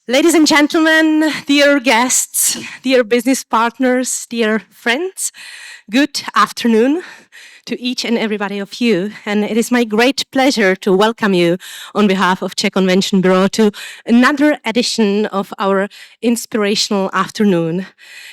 Ladies and gentlemen, dear guests, dear business partners, dear friends, good afternoon to each and everybody of you. And it is my great pleasure to welcome you on behalf of Czech Convention Bureau to another edition of our Inspirational Afternoon.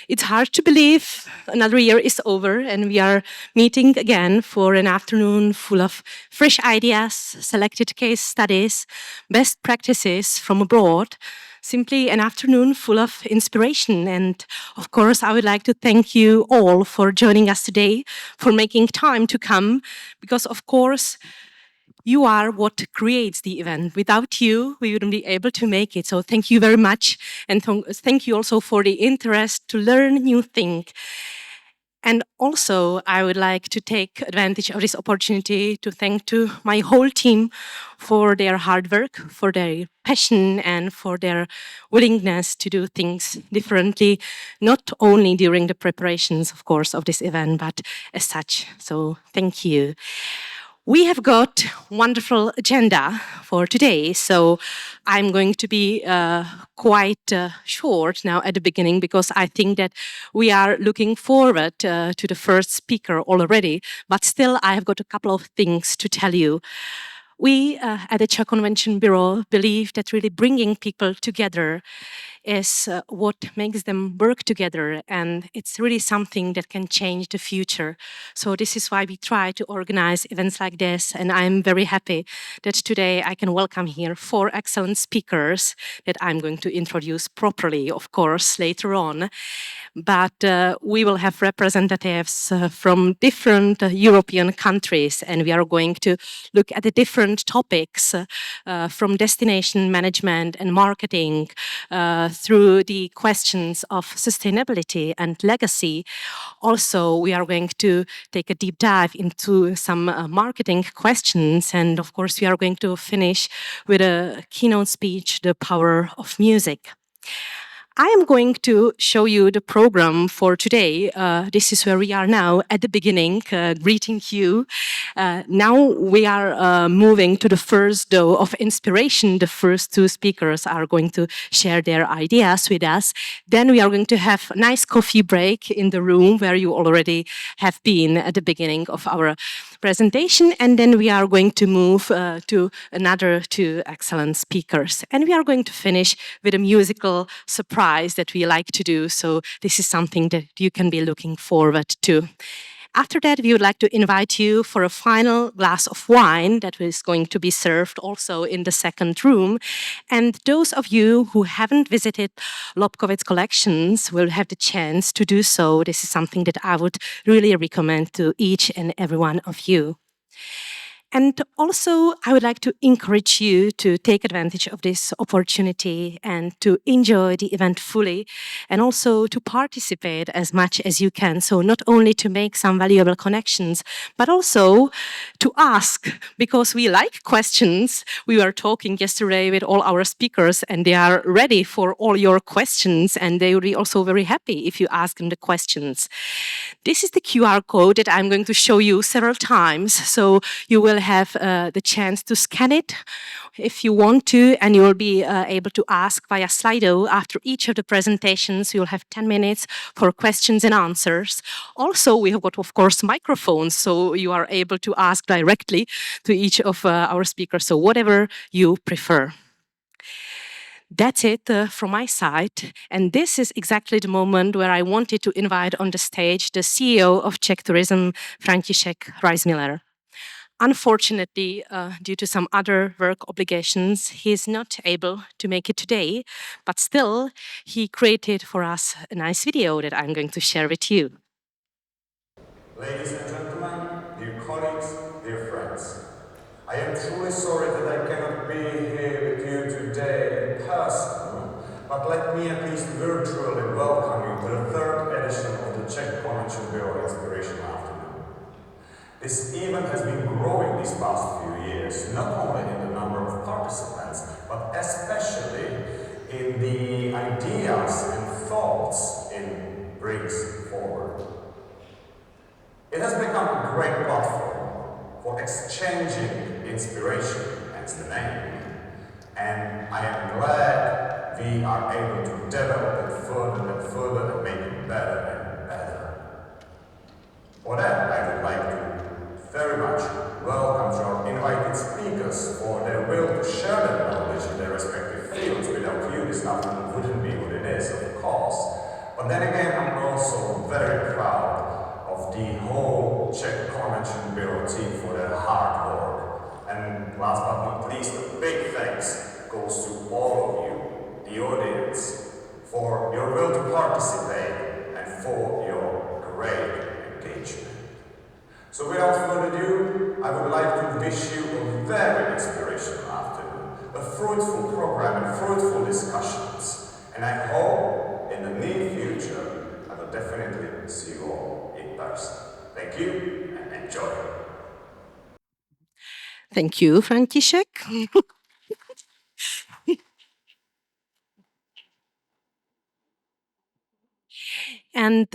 It's hard to believe another year is over and we are meeting again for an afternoon full of fresh ideas, selected case studies, best practices from abroad, simply an afternoon full of inspiration. And of course, I would like to thank you all for joining us today, for making time to come, because of course, you are what creates the event. Without you, we wouldn't be able to make it. So thank you very much. And thank you also for the interest to learn new things. And also, I would like to take advantage of this opportunity to thank to my whole team for their hard work, for their passion, and for their willingness to do things differently, not only during the preparations, of course, of this event, but as such. So thank you. We have got wonderful agenda for today, so I'm going to be quite short now at the beginning because I think that we are looking forward to the first speaker already, but still I have got a couple of things to tell you. We at the Czech Convention Bureau believe that really bringing people together is what makes them work together, and it's really something that can change the future. So this is why we try to organize events like this, and I'm very happy that today I can welcome here 4 excellent speakers that I'm going to introduce properly, of course, later on. But we will have representatives from different European countries, and we are going to look at the different topics from destination management and marketing through the questions of sustainability and legacy. Also, we are going to take a deep dive into some marketing questions, and of course, we are going to finish with a keynote speech, The Power of Music. I am going to show you the program for today. This is where we are now at the beginning, greeting you. Now we are moving to the first dose of inspiration. The first 2 speakers are going to share their ideas with us. Then we are going to have a nice coffee break in the room where you already have been at the beginning of our presentation. And then we are going to move to another 2 excellent speakers. And we are going to finish with a musical surprise that we like to do. So this is something that you can be looking forward to. After that, we would like to invite you for a final glass of wine that is going to be served also in the second room. And those of you who haven't visited Lobkowitz collections will have the chance to do so. This is something that I would really recommend to each and every one of you. And also, I would like to encourage you to take advantage of this opportunity and to enjoy the event fully, and also to participate as much as you can. So not only to make some valuable connections, but also to ask, because we like questions. We were talking yesterday with all our speakers, and they are ready for all your questions, and they will be also very happy if you ask them the questions. This is the QR code that I'm going to show you several times, so you will have the chance to scan it if you want to, and you will be able to ask via Slido. After each of the presentations, you'll have 10 minutes for questions and answers. Also, we have got, of course, microphones, so you are able to ask directly to each of our speakers, so whatever you prefer. That's it from my side. And this is exactly the moment where I wanted to invite on the stage the CEO of Czech Tourism, František Reismiller. Unfortunately, due to some other work obligations, he is not able to make it today, but still, he created for us a nice video that I'm going to share with you. Ladies and gentlemen, dear colleagues, dear friends, I am truly sorry that I cannot be here with you today in person, but let me at least virtually welcome you to the 3rd edition of the Czech Convention Bureau Inspirational Afternoon. This event has been growing these past few years, not only in the number of participants, but especially in the ideas and thoughts it brings forward. It has become a great platform for exchanging inspiration, hence the name, and I am glad we are able to develop it further and further and make it better and better. For that, I would like to very much welcome our invited speakers for their will to share their knowledge in their respective fields. Without you, this afternoon wouldn't be what it is, of course. But then again, I'm also very proud of the whole Czech Convention Bureau team for their hard work. And last but not least, a big thanks goes to all of you, the audience, for your will to participate and for your great engagement. So without further ado, I would like to wish you a very inspirational afternoon, a fruitful program and fruitful discussions. And I hope in the near future, I will definitely see you all in person. Thank you and enjoy. Thank you, František. And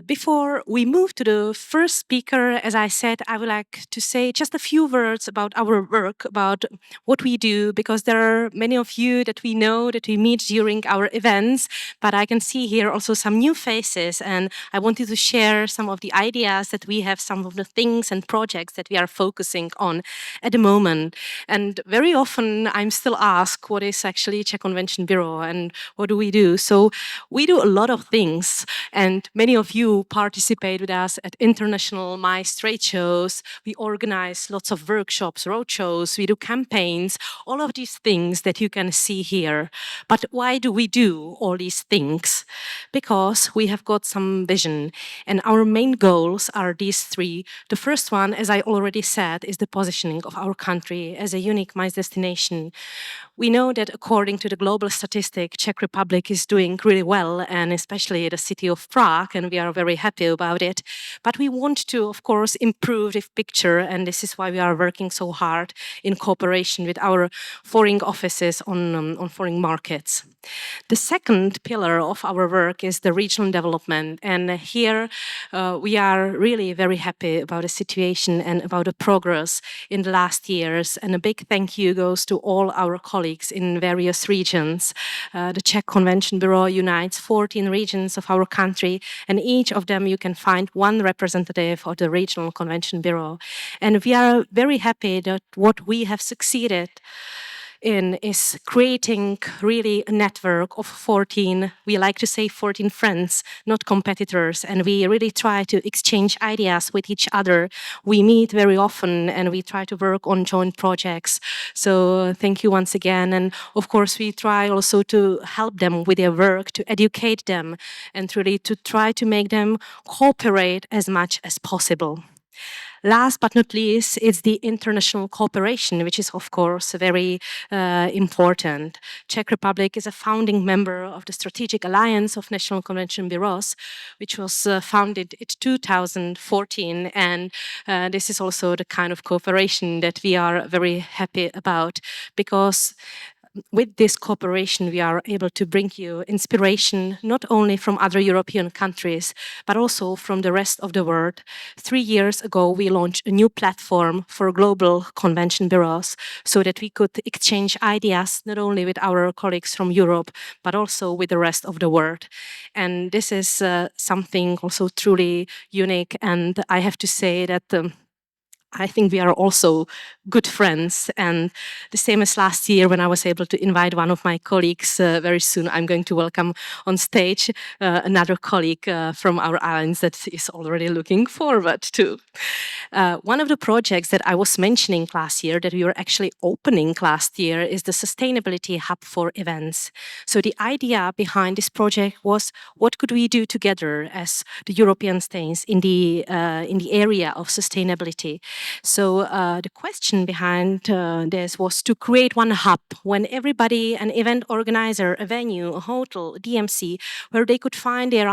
before we move to the first speaker, as I said, I would like to say just a few words about our work, about what we do, because there are many of you that we know, that we meet during our events, but I can see here also some new faces, and I wanted to share some of the ideas that we have, some of the things and projects that we are focusing on at the moment. And very often I'm still asked, what is actually Czech Convention Bureau and what do we do? So we do a lot of things, and many of you participate with us at international MICE trade shows. We organize lots of workshops, roadshows, we do campaigns, all of these things that you can see here. But why do we do all these things? Because we have got some vision, and our main goals are these three. The first one, as I already said, is the positioning of our country as a unique MICE destination. We know that according to the global statistic, Czech Republic is doing really well, and especially the city of Prague, and we are very happy about it. But we want to, of course, improve this picture, and this is why we are working so hard in cooperation with our foreign offices on foreign markets. The second pillar of our work is the regional development, and here we are really very happy about the situation and about the progress in the last years, and a big thank you goes to all our colleagues in various regions. The Czech Convention Bureau unites 14 regions of our country, and each of them you can find one representative of the Regional Convention Bureau. And we are very happy that what we have succeeded in is creating really a network of 14, we like to say 14 friends, not competitors, and we really try to exchange ideas with each other. We meet very often and we try to work on joint projects. So thank you once again. And of course, we try also to help them with their work, to educate them, and really to try to make them cooperate as much as possible. Last but not least, it's the international cooperation, which is, of course, very important. Czech Republic is a founding member of the Strategic Alliance of National Convention Bureaus, which was founded in 2014. And this is also the kind of cooperation that we are very happy about, because with this cooperation, we are able to bring you inspiration not only from other European countries, but also from the rest of the world. 3 years ago, we launched a new platform for global convention bureaus so that we could exchange ideas not only with our colleagues from Europe, but also with the rest of the world. And this is something also truly unique. And I have to say that I think we are also good friends, and the same as last year when I was able to invite one of my colleagues. Very soon I'm going to welcome on stage another colleague from our alliance that is already looking forward to. One of the projects that I was mentioning last year, that we were actually opening last year, is the Sustainability Hub for Events. So the idea behind this project was, what could we do together as the European states in the area of sustainability? So the question behind this was to create one hub when everybody, an event organizer, a venue, a hotel, a DMC, where they could find their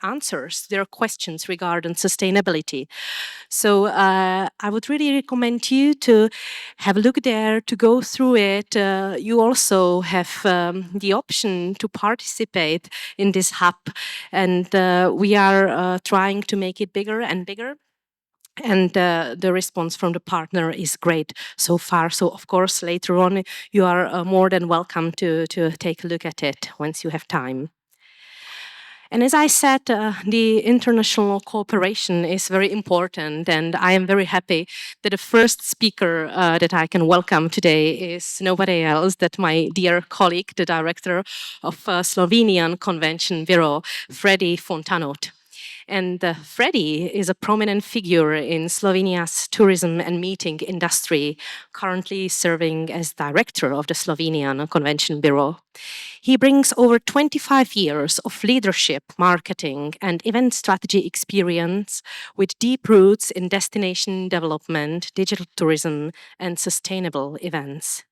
answers, their questions regarding sustainability. So I would really recommend you to have a look there, to go through it. You also have the option to participate in this hub, and we are trying to make it bigger and bigger. And the response from the partner is great so far. So of course, later on, you are more than welcome to take a look at it once you have time. And as I said, the international cooperation is very important, and I am very happy that the first speaker that I can welcome today is nobody else than my dear colleague, the director of Slovenian Convention Bureau, Freddy Fontanot. And Freddy is a prominent figure in Slovenia's tourism and meeting industry, currently serving as director of the Slovenian Convention Bureau. He brings over 25 years of leadership, marketing, and event strategy experience with deep roots in destination development, digital tourism, and sustainable events.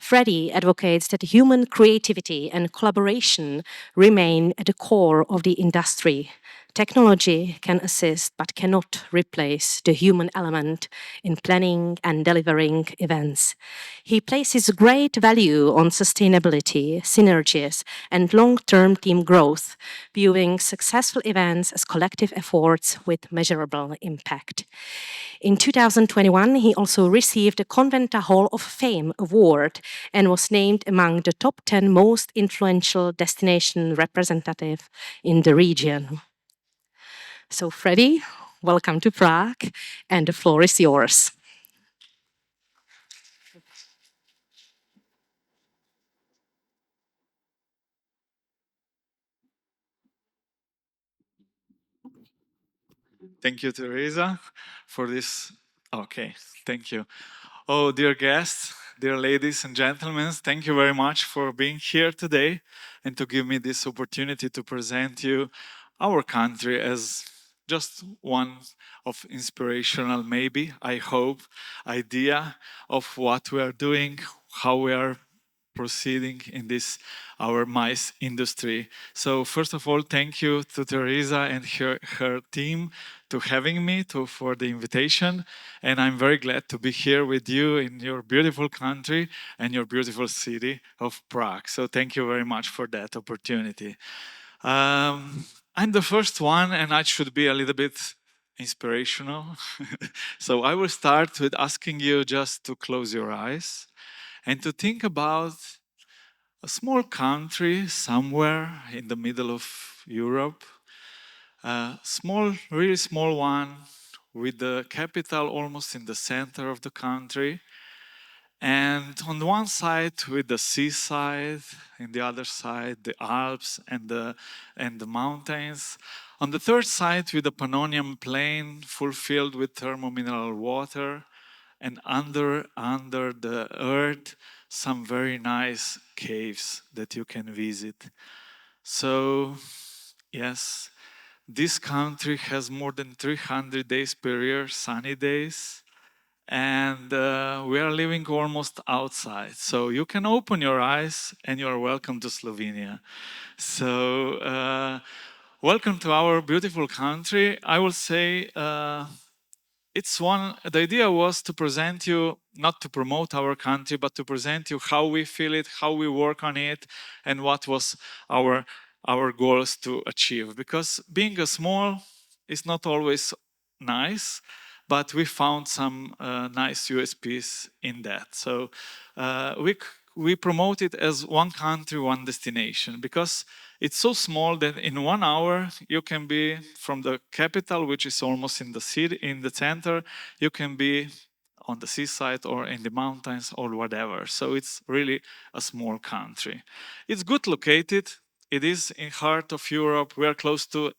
Freddy advocates that human creativity and collaboration remain at the core of the industry. Technology can assist but cannot replace the human element in planning and delivering events. He places great value on sustainability, synergies, and long term team growth, viewing successful events as collective efforts with measurable impact. In 2021, he also received the Conventa Hall of Fame award and was named among the top 10 most influential destination representative in the region. So, Freddie, welcome to Prague, and the floor is yours. Thank you, Teresa, for this. Okay, thank you. Oh, dear guests, dear ladies and gentlemen, thank you very much for being here today and to give me this opportunity to present you our country as just one of inspirational, maybe, I hope, idea of what we are doing, how we are proceeding in this our mice industry. So first of all, thank you to Teresa and her team to having me for the invitation, and I'm very glad to be here with you in your beautiful country and your beautiful city of Prague. So thank you very much for that opportunity. I'm the first one, and I should be a little bit inspirational. So I will start with asking you just to close your eyes and to think about a small country somewhere in the middle of Europe, a small, really small one, with the capital almost in the center of the country, and on the one side with the seaside, in the other side the Alps and the mountains. On the third side with the Pannonian plain fulfilled with thermomineral water, and under the earth some very nice caves that you can visit. So yes, this country has more than 300 days per year, sunny days, and we are living almost outside. So you can open your eyes and you are welcome to Slovenia. So welcome to our beautiful country. I will say the idea was to present you, not to promote our country, but to present you how we feel it, how we work on it, and what was our our goals to achieve. Because being a small is not always nice, but we found some nice USPs in that. So we promote it as one country, one destination, because it's so small that in 1 hour you can be from the capital, which is almost in the city, in the center. You can be on the seaside or in the mountains or whatever. So it's really a small country. It's good located. It is in heart of Europe. We are close to,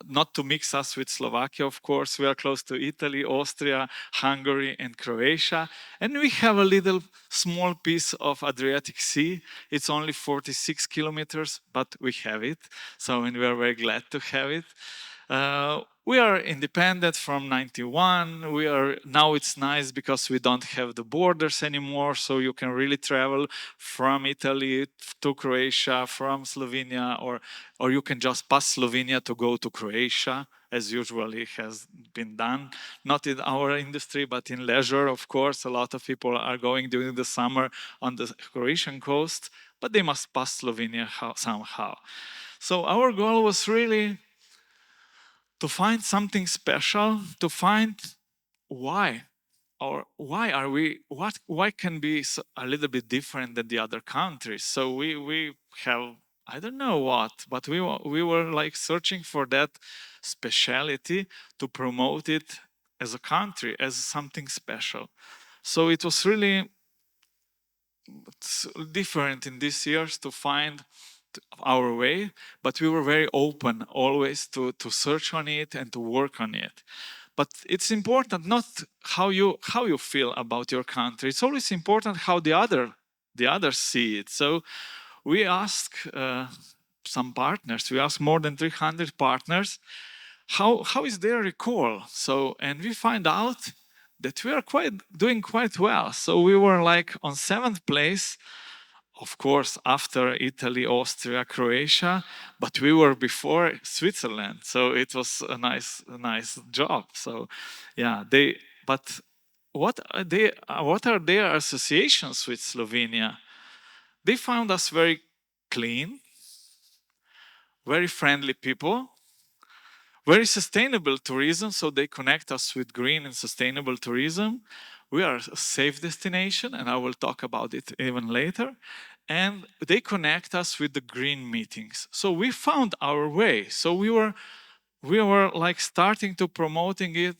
not to mix us with Slovakia, of course. We are close to Italy, Austria, Hungary, and Croatia. And we have a little small piece of Adriatic Sea. It's only 46 kilometers, but we have it. So, and we are very glad to have it. We are independent from 91. We are now, it's nice because we don't have the borders anymore, so you can really travel from Italy to Croatia, from Slovenia, or you can just pass Slovenia to go to Croatia, as usually has been done. Not in our industry, but in leisure, of course. A lot of people are going during the summer on the Croatian coast, but they must pass Slovenia somehow. So our goal was really to find something special, to find why? Or why can be a little bit different than the other countries? So we have, I don't know what, but we were like searching for that speciality to promote it as a country, as something special. So it was really different in these years to find our way, but we were very open always to search on it and to work on it. But it's important not how you feel about your country. It's always important how the others see it. So we ask some partners. We ask more than 300 partners how is their recall. So, and we find out that we are doing quite well. So we were like on 7th place, of course, after Italy, Austria, Croatia, but we were before Switzerland. So it was a nice job. So, yeah, but what are their associations with Slovenia? They found us very clean, very friendly people, very sustainable tourism, so they connect us with green and sustainable tourism. We are a safe destination, and I will talk about it even later. And they connect us with the green meetings. So we found our way. So we were like starting to promoting it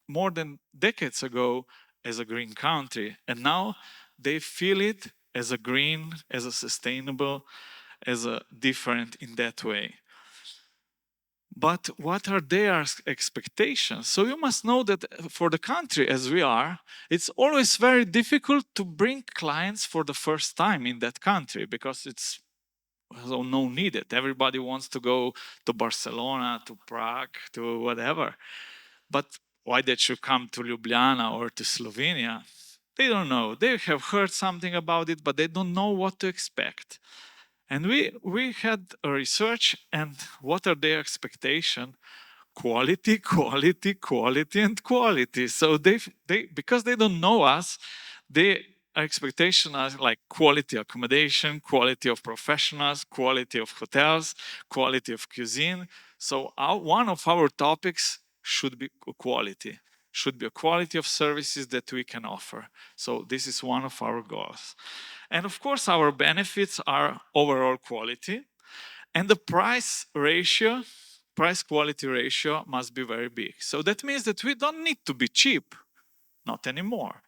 more than decades ago as a green country. And now they feel it as a green, as a sustainable, as a different in that way. But what are their expectations? So you must know that for the country as we are, it's always very difficult to bring clients for the first time in that country because it's no needed. Everybody wants to go to Barcelona, to Prague, to whatever. But why they should come to Ljubljana or to Slovenia? They don't know. They have heard something about it, but they don't know what to expect. And we had a research, and what are their expectation? Quality, quality, quality, and quality. So they because they don't know us, their expectation are like quality accommodation, quality of professionals, quality of hotels, quality of cuisine. So one of our topics should be quality, should be a quality of services that we can offer. So this is one of our goals. And of course, our benefits are overall quality, and the price quality ratio must be very big. So that means that we don't need to be cheap, not anymore,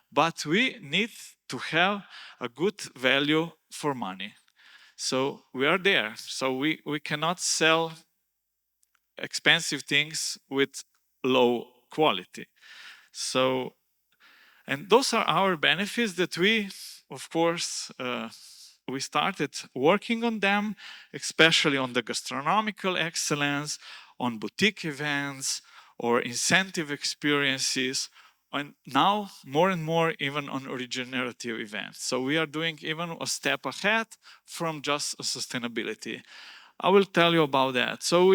but we need to have a good value for money. So we are there. So we cannot sell expensive things with low quality. So, and those are our benefits that we, of course, we started working on them, especially on the gastronomical excellence, on boutique events or incentive experiences, and now more and more even on regenerative events. So we are doing even a step ahead from just sustainability. I will tell you about that. So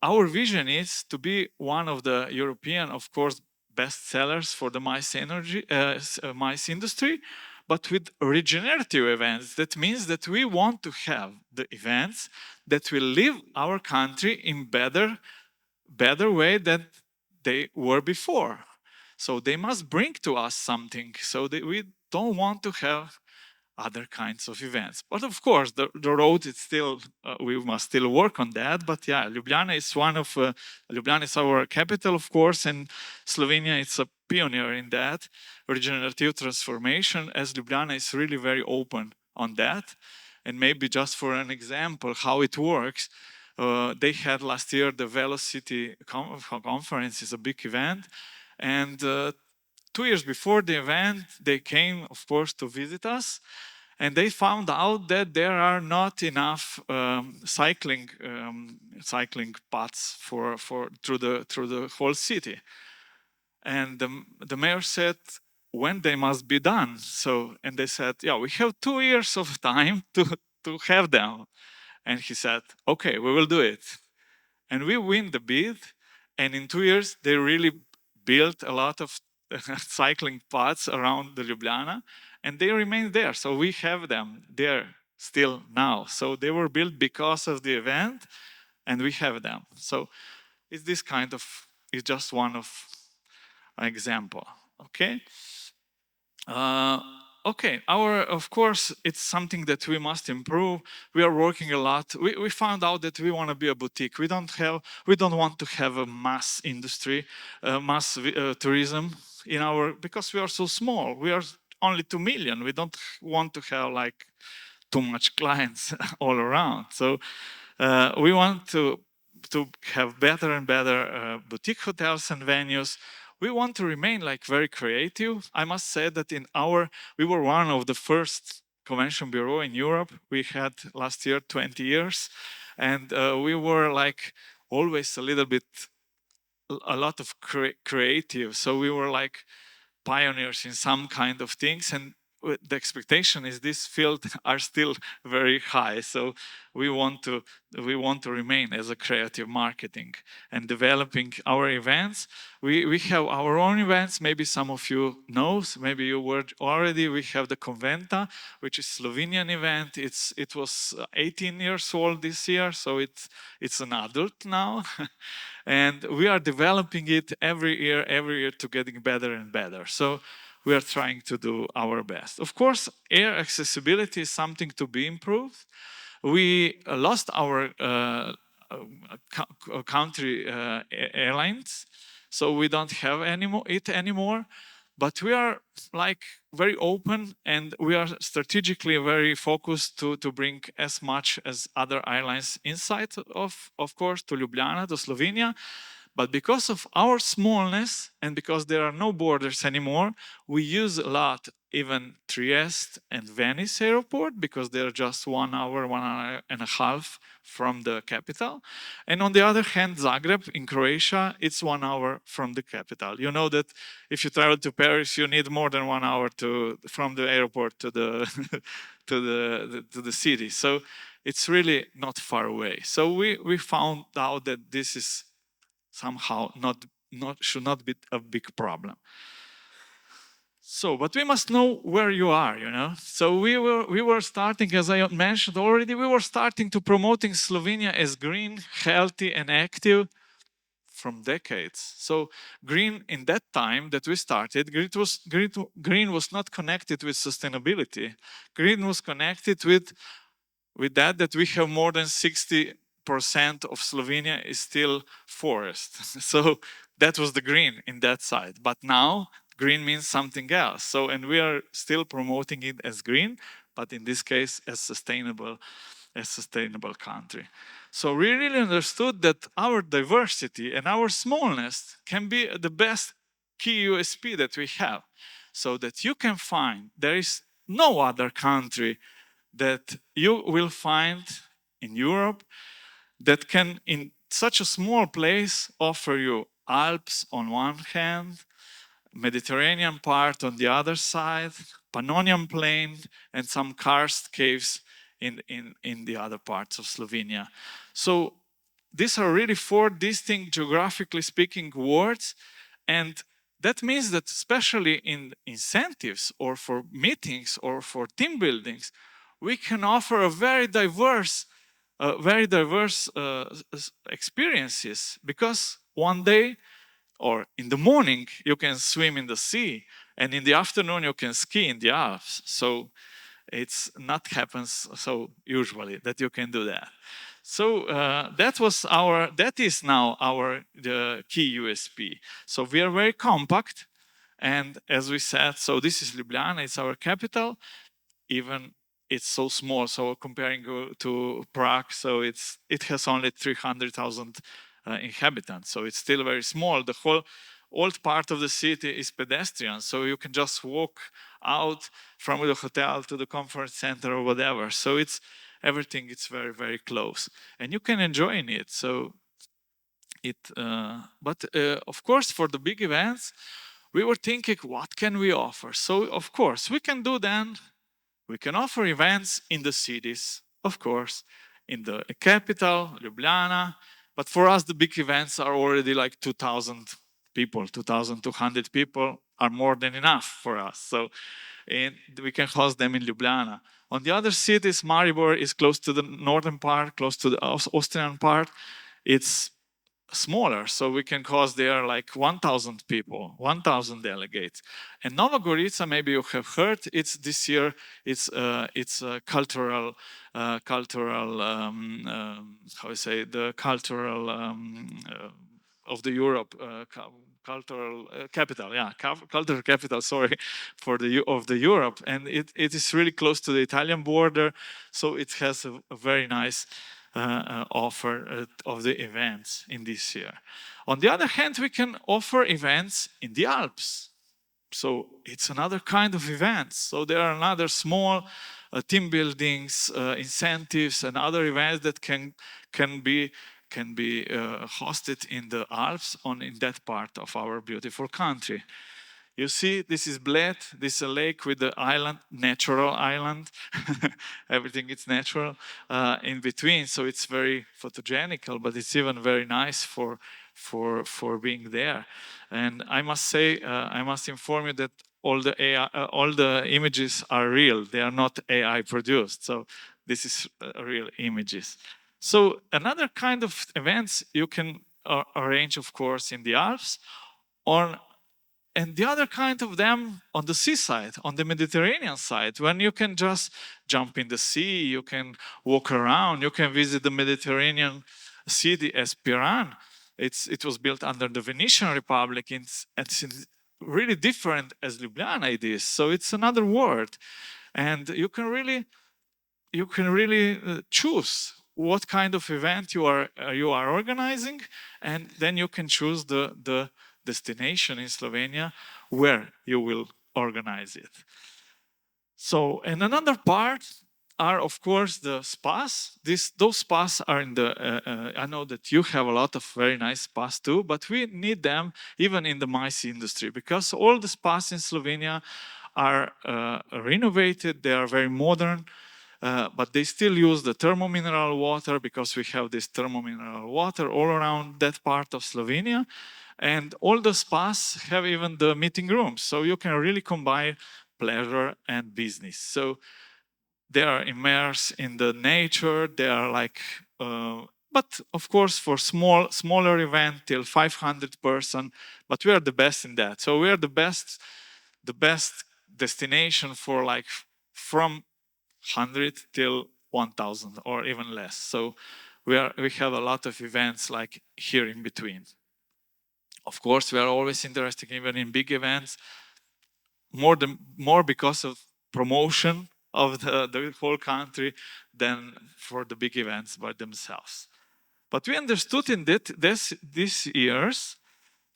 our vision is to be one of the European, of course, best sellers for the mice industry, but with regenerative events. That means that we want to have the events that will leave our country in better way than they were before. So they must bring to us something. So that we don't want to have other kinds of events. But of course, the road is still, we must still work on that. But yeah, Ljubljana is Ljubljana is our capital, of course, and Slovenia is a pioneer in that regenerative transformation, as Ljubljana is really very open on that. And maybe just for an example how it works, they had last year the Velocity conference, is a big event, and 2 years before the event, they came, of course, to visit us, and they found out that there are not enough cycling paths through the whole city. And the mayor said when they must be done. So, and they said, yeah, we have 2 years of time to have them. And he said, okay, we will do it. And we win the bid, and in 2 years they really built a lot of cycling paths around the Ljubljana, and they remain there. So we have them there still now. So they were built because of the event, and we have them. So it's this kind of is just one of example. Okay. Okay, of course, it's something that we must improve. We are working a lot. We found out that we want to be a boutique. We don't want to have a mass industry, mass tourism in because we are so small. We are only 2 million. We don't want to have like too much clients all around. So we want to have better and better boutique hotels and venues. We want to remain like very creative. I must say that we were one of the first convention bureau in Europe. We had last year 20 years, and we were like always a lot of creative. So we were like pioneers in some kind of things, and the expectation is this field are still very high. So we want to remain as a creative marketing and developing our events. We have our own events. Maybe some of you know, maybe you were already. We have the Conventa, which is Slovenian event. It was 18 years old this year, so it's an adult now. And we are developing it every year to getting better and better. So we are trying to do our best. Of course, air accessibility is something to be improved. We lost our country airlines, so we don't have it anymore. But we are like very open, and we are strategically very focused to bring as much as other airlines inside of course, to Ljubljana, to Slovenia. But because of our smallness and because there are no borders anymore, we use a lot even Trieste and Venice airport, because they're just 1 hour, 1.5 hours from the capital. And on the other hand, Zagreb in Croatia, it's 1 hour from the capital. You know that if you travel to Paris, you need more than 1 hour from the airport to the to the city. So it's really not far away. So we found out that this is somehow should not be a big problem. So, but we must know where you are, you know. So we were starting, as I mentioned already, we were starting to promoting Slovenia as green, healthy, and active from decades. So green in that time that we started, green was not connected with sustainability. Green was connected with that we have more than 60% of Slovenia is still forest. So that was the green in that side. But now green means something else. So, and we are still promoting it as green, but in this case as sustainable country. So we really understood that our diversity and our smallness can be the best key USP that we have. So that you can find, there is no other country that you will find in Europe that can, in such a small place, offer you Alps on one hand, Mediterranean part on the other side, Pannonian Plain, and some karst caves in the other parts of Slovenia. So these are really 4 distinct, geographically speaking, words, and that means that especially in incentives or for meetings or for team buildings, we can offer a very diverse experiences, because one day or in the morning you can swim in the sea, and in the afternoon you can ski in the Alps. So it's not happens so usually that you can do that. So that is now our key USP. So we are very compact, and as we said, so this is Ljubljana, it's our capital. Even it's so small. So comparing to Prague, so it has only 300,000 inhabitants. So it's still very small. The whole old part of the city is pedestrian, so you can just walk out from the hotel to the conference center or whatever. So it's everything. It's very, very close, and you can enjoy in it. So but of course, for the big events, we were thinking, what can we offer? So of course, we can do then. We can offer events in the cities, of course, in the capital, Ljubljana. But for us, the big events are already like 2,000 people, 2,200 people are more than enough for us. So we can host them in Ljubljana. On the other cities, Maribor is close to the northern part, close to the Austrian part. It's smaller, so we can host there like 1,000 people, 1,000 delegates. And Nova Gorica, maybe you have heard, it's this year, it's a cultural, how I say, the cultural of the Europe, cultural capital, yeah, cultural capital, sorry, for the Europe, and it is really close to the Italian border, so it has a very nice offer of the events in this year. On the other hand, we can offer events in the Alps. So it's another kind of event. So there are another small team buildings, incentives, and other events that can be hosted in the Alps in that part of our beautiful country. You see, this is Bled. This is a lake with the island, natural island. Everything is natural in between, so it's very photogenical, but it's even very nice for being there. And I must say, I must inform you that all the images are real. They are not AI produced. So this is real images. So another kind of events you can arrange, of course, in the Alps, and the other kind of them on the seaside, on the Mediterranean side, when you can just jump in the sea, you can walk around, you can visit the Mediterranean city as Piran. It was built under the Venetian Republic. It's really different as Ljubljana it is. So it's another world. And you can really choose what kind of event you are organizing, and then you can choose the destination in Slovenia where you will organize it. So, and another part are, of course, the spas. Those spas are in the, I know that you have a lot of very nice spas too, but we need them even in the MICE industry, because all the spas in Slovenia are renovated, they are very modern, but they still use the thermomineral water, because we have this thermomineral water all around that part of Slovenia. And all the spas have even the meeting rooms, so you can really combine pleasure and business. So they are immersed in the nature. They are like, but of course for smaller event till 500 person. But we are the best in that. So we are the best destination for like from 100 till 1,000 or even less. So we have a lot of events like here in between. Of course, we are always interested even in big events, more because of promotion of the whole country than for the big events by themselves. But we understood in these years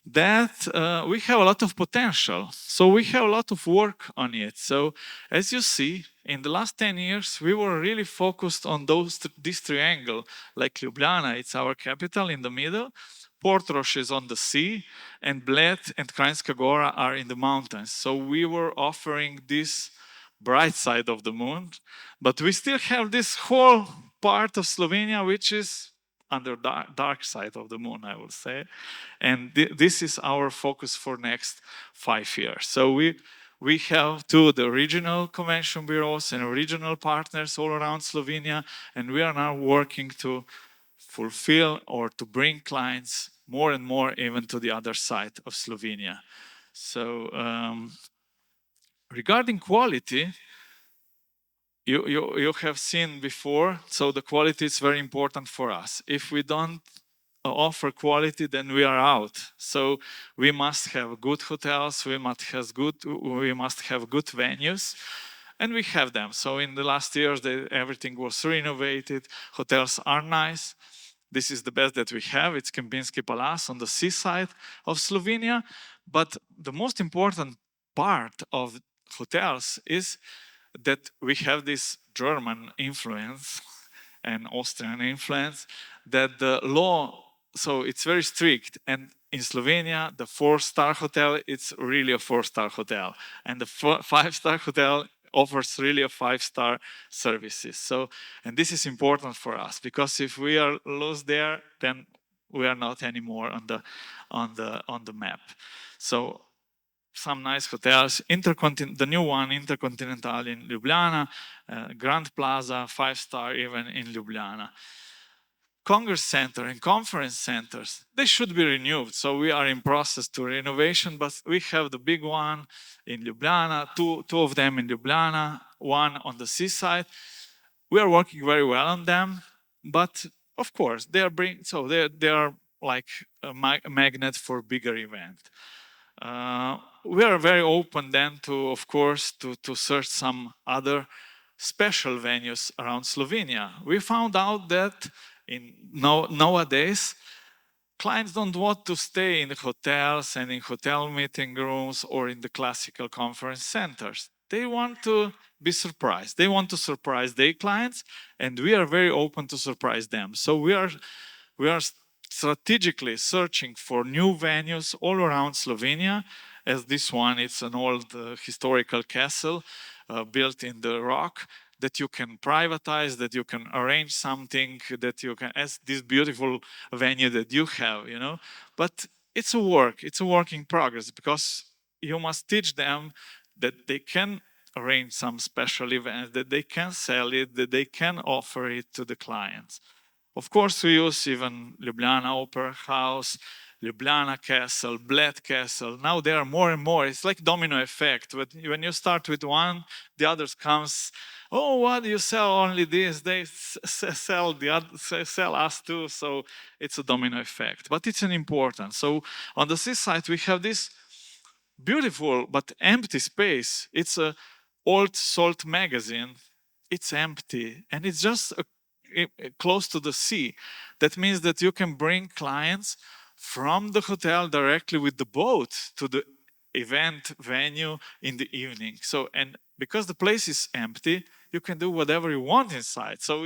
that we have a lot of potential. So we have a lot of work on it. So as you see, in the last 10 years, we were really focused on this triangle, like Ljubljana, it's our capital in the middle, Portorož is on the sea, and Bled and Kranjska Gora are in the mountains. So we were offering this bright side of the moon, but we still have this whole part of Slovenia, which is on the dark side of the moon, I would say. And this is our focus for next 5 years. So we have the regional convention bureaus and regional partners all around Slovenia, and we are now working to fulfill or to bring clients more and more even to the other side of Slovenia. So regarding quality, you have seen before, so the quality is very important for us. If we don't offer quality, then we are out. So we must have good hotels, we must have good venues, and we have them. So in the last years, everything was renovated, hotels are nice. This is the best that we have. It's Kempinski Palace on the seaside of Slovenia. But the most important part of hotels is that we have this German influence and Austrian influence, that the law, so it's very strict. And in Slovenia, the 4-star hotel, it's really a 4-star hotel. And the 5-star hotel offers really a 5-star services. So, and this is important for us, because if we are lost there, then we are not anymore on the map. So some nice hotels, the new one, Intercontinental in Ljubljana, Grand Plaza, 5-star even in Ljubljana. Congress center and conference centers, they should be renewed. So we are in process to renovation, but we have the big one in Ljubljana, two of them in Ljubljana, one on the seaside. We are working very well on them, but of course they are like a magnet for bigger event. We are very open then to, of course, to search some other special venues around Slovenia. We found out that nowadays clients don't want to stay in hotels and in hotel meeting rooms or in the classical conference centers. They want to be surprised. They want to surprise their clients, and we are very open to surprise them. So we are strategically searching for new venues all around Slovenia. As this one, it's an old historical castle built in the rock that you can privatize, that you can arrange something, that you can, as this beautiful venue that you have, you know. But it's a work in progress, because you must teach them that they can arrange some special events, that they can sell it, that they can offer it to the clients. Of course, we use even Ljubljana Opera House, Ljubljana Castle, Bled Castle. Now there are more and more. It's like domino effect. When you start with one, the others comes. Oh, what do you sell? Only this. They sell the other, sell us too. So it's a domino effect. But it's an important. So on the seaside, we have this beautiful but empty space. It's a old salt magazine. It's empty, and it's just close to the sea. That means that you can bring clients from the hotel directly with the boat to the event venue in the evening. So, and because the place is empty, you can do whatever you want inside. So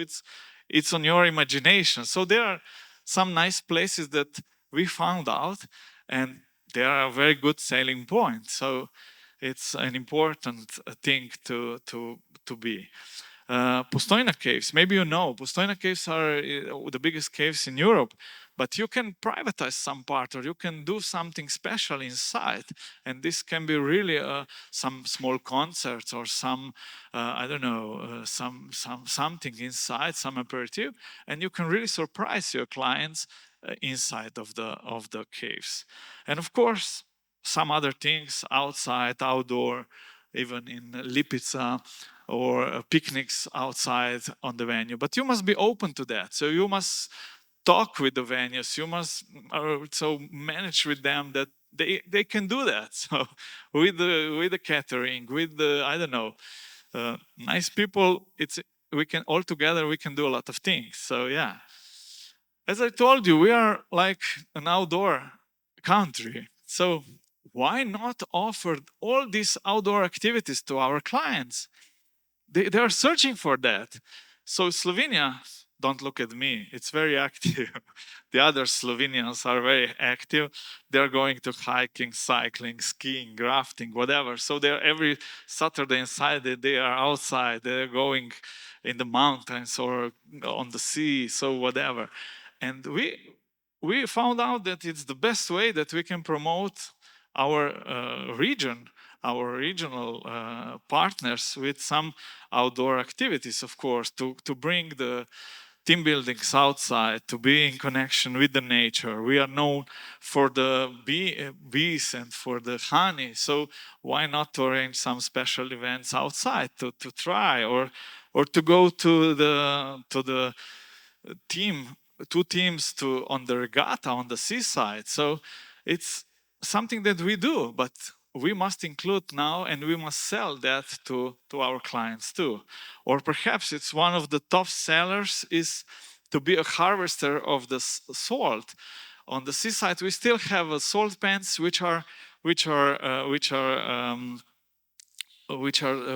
it's on your imagination. So there are some nice places that we found out, and they are a very good selling point. So it's an important thing to be. Postojna caves, maybe you know, Postojna caves are the biggest caves in Europe, but you can privatize some part, or you can do something special inside. And this can be really some small concerts, or some, I don't know, something inside, some aperitif, and you can really surprise your clients inside of the caves. And of course, some other things outside, outdoor, even in Lipica, or picnics outside on the venue. But you must be open to that. So you must talk with the venues. You must so manage with them that they can do that. So with the catering, with the, I don't know, nice people, we can all together, we can do a lot of things. So yeah, as I told you, we are like an outdoor country. So why not offer all these outdoor activities to our clients? They are searching for that. So Slovenia, don't look at me, it's very active. The other Slovenians are very active. They're going to hiking, cycling, skiing, rafting, whatever. So they're every Saturday and Sunday, they are outside, they're going in the mountains or on the sea, so whatever. And we found out that it's the best way that we can promote our region, our regional partners, with some outdoor activities, of course, to bring the team buildings outside, to be in connection with the nature. We are known for the bees and for the honey, so why not to arrange some special events outside to try, or to go to the two teams on the regatta on the seaside. So it's something that we do, but we must include now, and we must sell that to our clients too. Or perhaps it's one of the top sellers is to be a harvester of the salt. On the seaside, we still have salt pans which are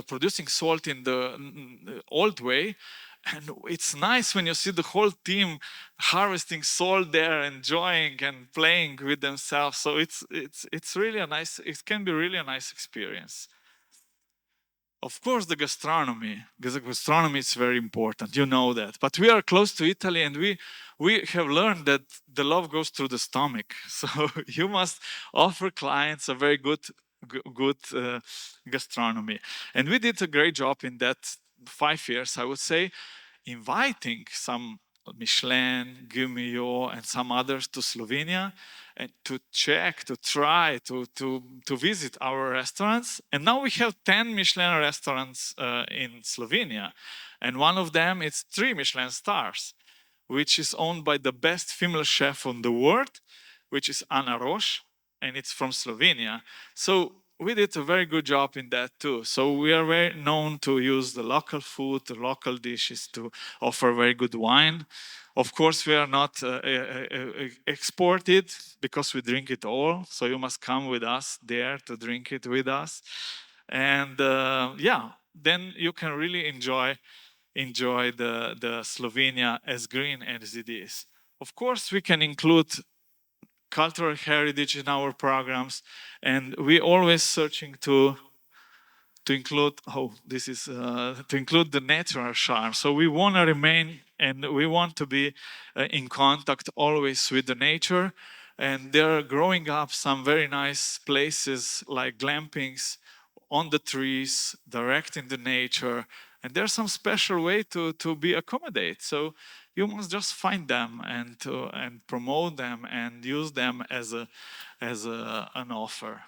producing salt in the old way. And it's nice when you see the whole team harvesting salt there, enjoying and playing with themselves. So it's really a nice, it can be really a nice experience. Of course, the gastronomy, because the gastronomy is very important, you know that. But we are close to Italy, and we have learned that the love goes through the stomach. So you must offer clients a very good gastronomy. And we did a great job in that 5 years, I would say, inviting some Michelin, Guimio, and some others to Slovenia and to check, to try, to visit our restaurants. And now we have 10 Michelin restaurants in Slovenia. And one of them is 3 Michelin stars, which is owned by the best female chef on the world, which is Ana Roš, and it's from Slovenia. So we did a very good job in that too. So we are very known to use the local food, the local dishes, to offer very good wine. Of course, we are not exported because we drink it all. So you must come with us there to drink it with us. And yeah, then you can really enjoy the Slovenia as green as it is. Of course, we can include cultural heritage in our programs, and we always searching to include to include the natural charm. So we want to remain and we want to be in contact always with the nature. And there are growing up some very nice places like glampings on the trees, direct in the nature, and there's some special way to be accommodate. So you must just find them and promote them and use them as an offer.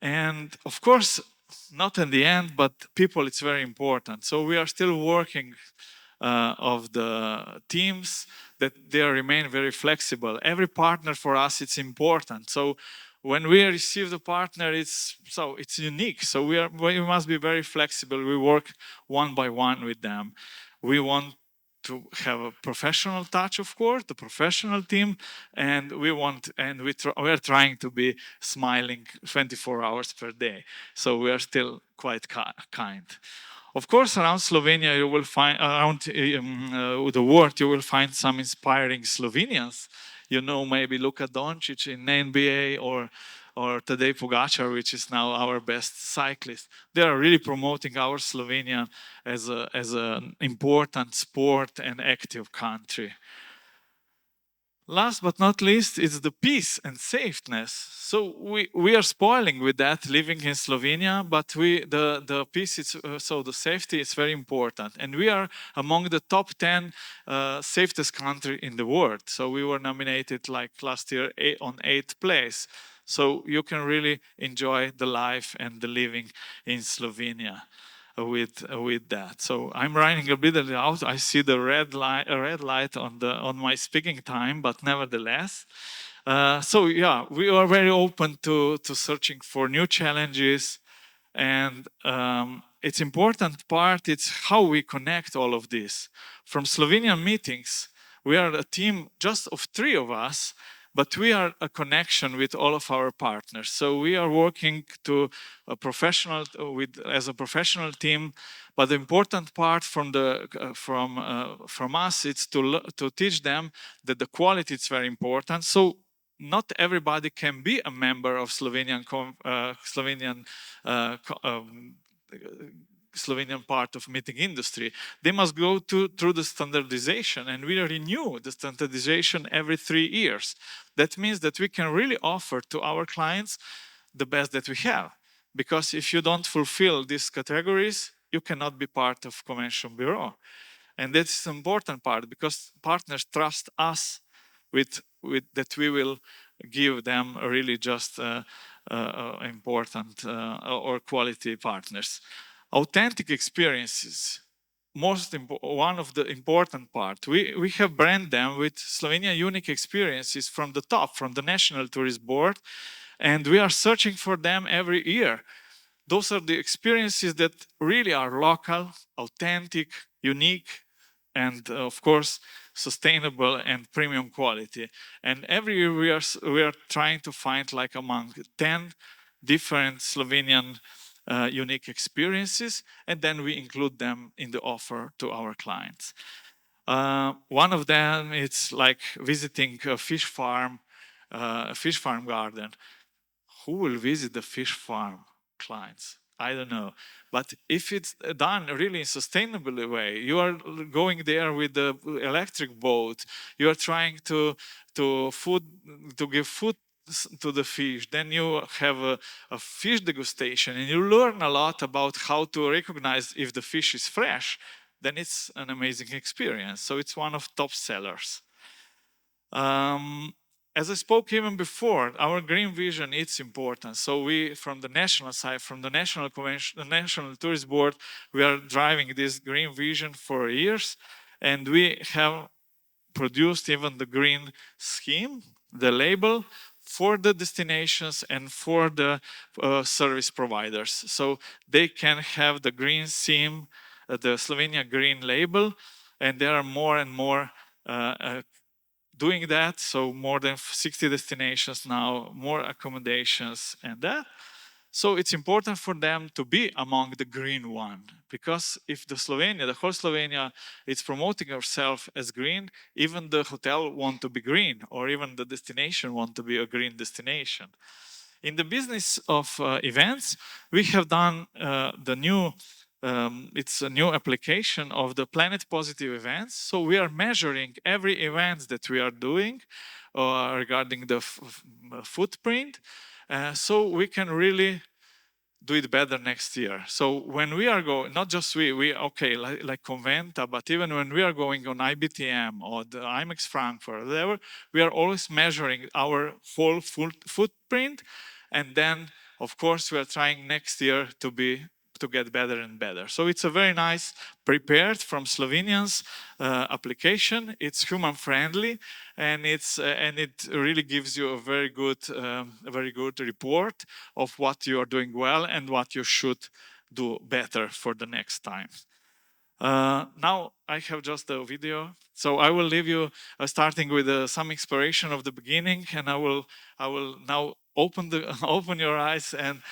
And of course, not in the end, but people, it's very important. So we are still working of the teams that they remain very flexible. Every partner for us, it's important. So when we receive the partner, it's unique. So we must be very flexible. We work one by one with them. We want to have a professional touch, of course, the professional team, and we are trying to be smiling 24 hours per day. So we are still quite kind. Of course, around Slovenia, you will find around the world, you will find some inspiring Slovenians. You know, maybe Luka Doncic in NBA or Tadej Pogačar, which is now our best cyclist. They are really promoting our Slovenia as an important sport and active country. Last but not least, it's the peace and safeness. So we are spoiling with that living in Slovenia, but the peace is so the safety is very important, and we are among the top 10 safest country in the world. So we were nominated like last year on 8th place. So you can really enjoy the life and the living in Slovenia with that. So I'm running a bit out. I see the red light on my speaking time, but nevertheless. So yeah, we are very open to searching for new challenges, and it's important part. It's how we connect all of this. From Slovenian meetings, we are a team just of 3 of us, but we are a connection with all of our partners. So we are working to a professional as a professional team. But the important part from us is to teach them that the quality is very important. So not everybody can be a member of Slovenian part of meeting industry. They must go through the standardization, and we renew the standardization every 3 years. That means that we can really offer to our clients the best that we have. Because if you don't fulfill these categories, you cannot be part of Convention Bureau. And that's the important part, because partners trust us with that we will give them really just important or quality partners. Authentic experiences, one of the important part. We have branded them with Slovenia unique experiences from the top, from the National Tourist Board, and we are searching for them every year. Those are the experiences that really are local, authentic, unique, and of course, sustainable and premium quality. And every year we are trying to find like among 10 different Slovenian unique experiences, and then we include them in the offer to our clients. One of them, it's like visiting a fish farm garden. Who will visit the fish farm, clients? I don't know. But if it's done really in a sustainable way, you are going there with the electric boat, you are trying to give food to the fish, then you have a fish degustation, and you learn a lot about how to recognize if the fish is fresh, then it's an amazing experience. So it's one of top sellers. As I spoke even before, our green vision, it's important. So we, from the national side, from the National Convention, the National Tourist Board, we are driving this green vision for years, and we have produced even the green scheme, the label, for the destinations and for the service providers. So they can have the green theme, the Slovenia green label, and there are more and more doing that. So more than 60 destinations now, more accommodations and that. So it's important for them to be among the green one, because if the whole Slovenia, is promoting herself as green, even the hotel want to be green, or even the destination want to be a green destination. In the business of events, we have done it's a new application of the Planet Positive events. So we are measuring every event that we are doing regarding the footprint, so we can really do it better next year. So when we are going, not just we okay, like Conventa, but even when we are going on IBTM or the IMEX Frankfurt, whatever, we are always measuring our whole footprint, and then of course we are trying next year to get better and better. So it's a very nice, prepared from Slovenians application. It's human friendly, and it really gives you a very good report of what you are doing well and what you should do better for the next time. Now I have just a video, so I will leave you starting with some inspiration of the beginning, and I will now open your eyes and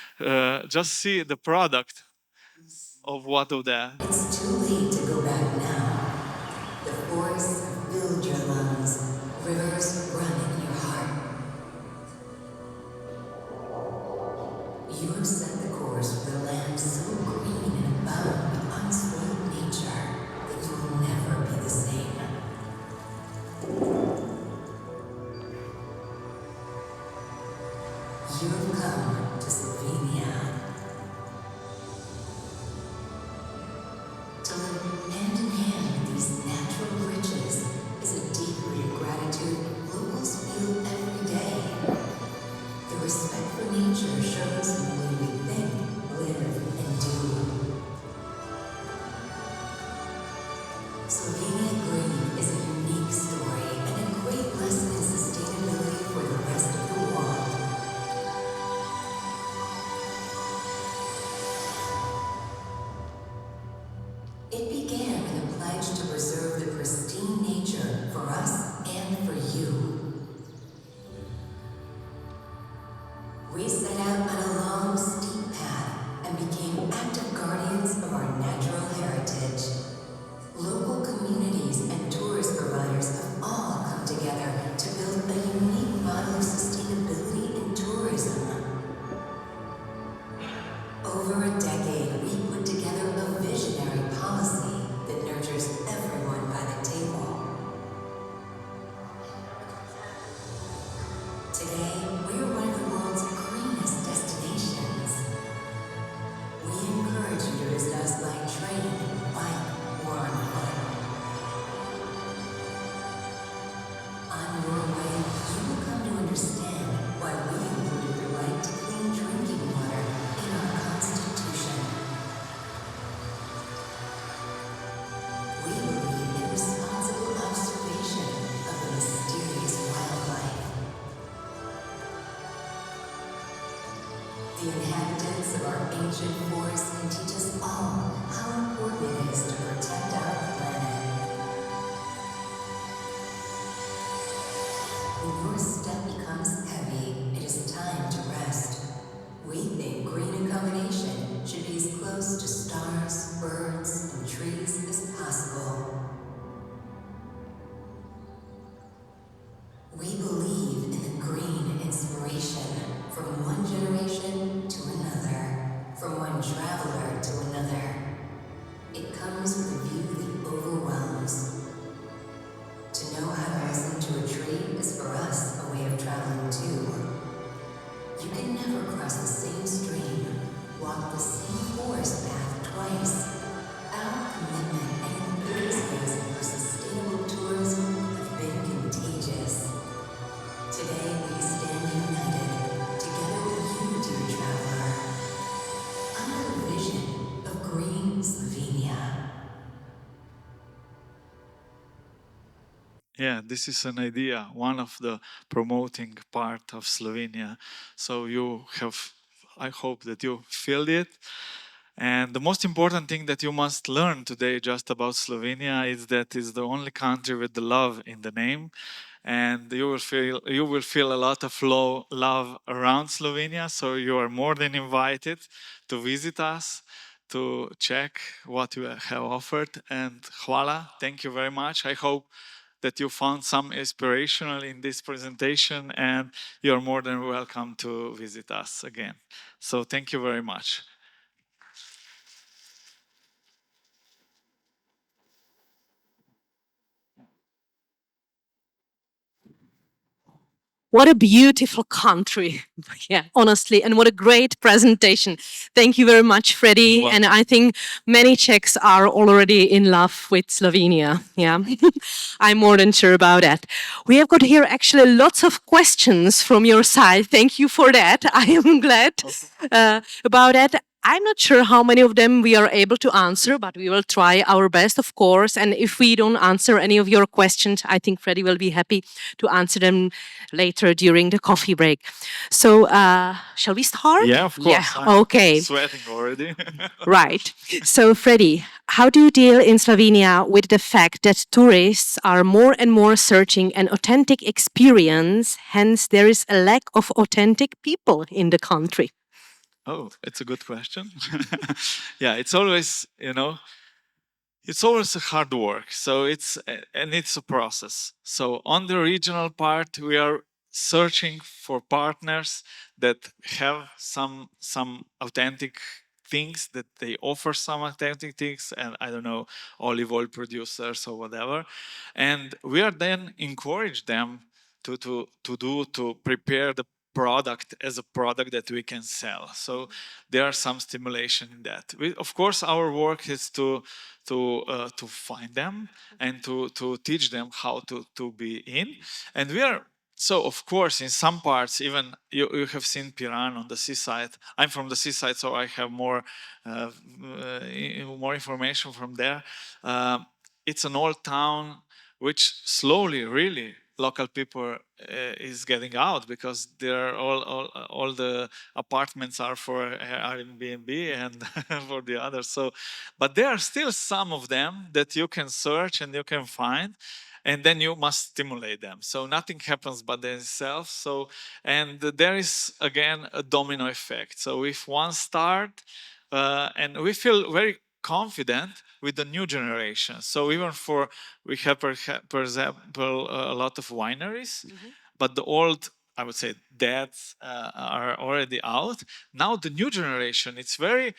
just see the product of what of that. It's too late to go back now. The forests have filled your lungs. Rivers run in your heart. You have set the course for the land so green and abound with unspoiled nature that you will never be the same. You have come to Slovenia. To live hand in hand with these natural riches is a deep-rooted gratitude locals feel every day. The respect for nature shows in the way we think, live, and do. Slovenia Green is a unique story and a great lesson in sustainability for the rest of the world. It began with a pledge to preserve the pristine nature for us and for you. We set out on a long, steep path and became active guardians of our natural heritage. Local communities and tourist providers have all come together to build a unique model of sustainability in tourism. Over a decade, we put together a visionary policy that nurtures everyone by the table. Today, we are one of the world's greenest destinations. We encourage you to visit us by train, bike, or on foot. On your way, you will come to understand why we included the right to clean drinking water in our Constitution. We believe in responsible observation of the mysterious wildlife. The inhabitants of our ancient forests can teach us all how important it is to protect our planet. When your step becomes heavy, it is time to rest. We think green accommodation should be as close to stars, birds, and trees as possible. We believe in the green inspiration from one generation to another, from one traveler to another. It comes with a view that overwhelms. To know how to listen to a tree is for us a way of traveling too. Yeah, this is an idea, one of the promoting part of Slovenia. So you have, I hope that you feel it. And the most important thing that you must learn today just about Slovenia is that it's the only country with the love in the name. And you will feel a lot of love around Slovenia. So you are more than invited to visit us, to check what we have offered. And hvala, thank you very much. I hope that you found some inspirational in this presentation, and you're more than welcome to visit us again. So thank you very much. What a beautiful country. Yeah, honestly. And what a great presentation. Thank you very much, Freddie. Well, And I think many Czechs are already in love with Slovenia. Yeah, I'm more than sure about that. We have got here actually lots of questions from your side. Thank you for that. I am glad about that. I'm not sure how many of them we are able to answer, but we will try our best, of course. And if we don't answer any of your questions, I think Freddie will be happy to answer them later during the coffee break. So, shall we start? yeah, of Yeah, course. I'm okay. sweating already. Right. So, Freddie, how do you deal in Slovenia with the fact that tourists are more and more searching an authentic experience? Hence, there is a lack of authentic people in the country. Oh, it's a good question. Yeah, it's always, it's always a hard work. So and it's a process. So on the regional part, we are searching for partners that have some authentic things, that they offer some authentic things, and I don't know, olive oil producers or whatever. And we are then encourage them to prepare the product as a product that we can sell. So there are some stimulation in that. Of course, our work is to find them and to teach them how to be in. And we are, so of course, in some parts, even you have seen Piran on the seaside. I'm from the seaside, so I have more information from there. It's an old town which slowly, really, local people is getting out, because there are all the apartments are for Airbnb and for the others. So, but there are still some of them that you can search and you can find, and then you must stimulate them. So nothing happens by themselves. So, and there is again a domino effect. So if one start, and we feel very confident with the new generation. So even for, we have for example a lot of wineries, but the old, I would say, dads are already out. Now the new generation, it's very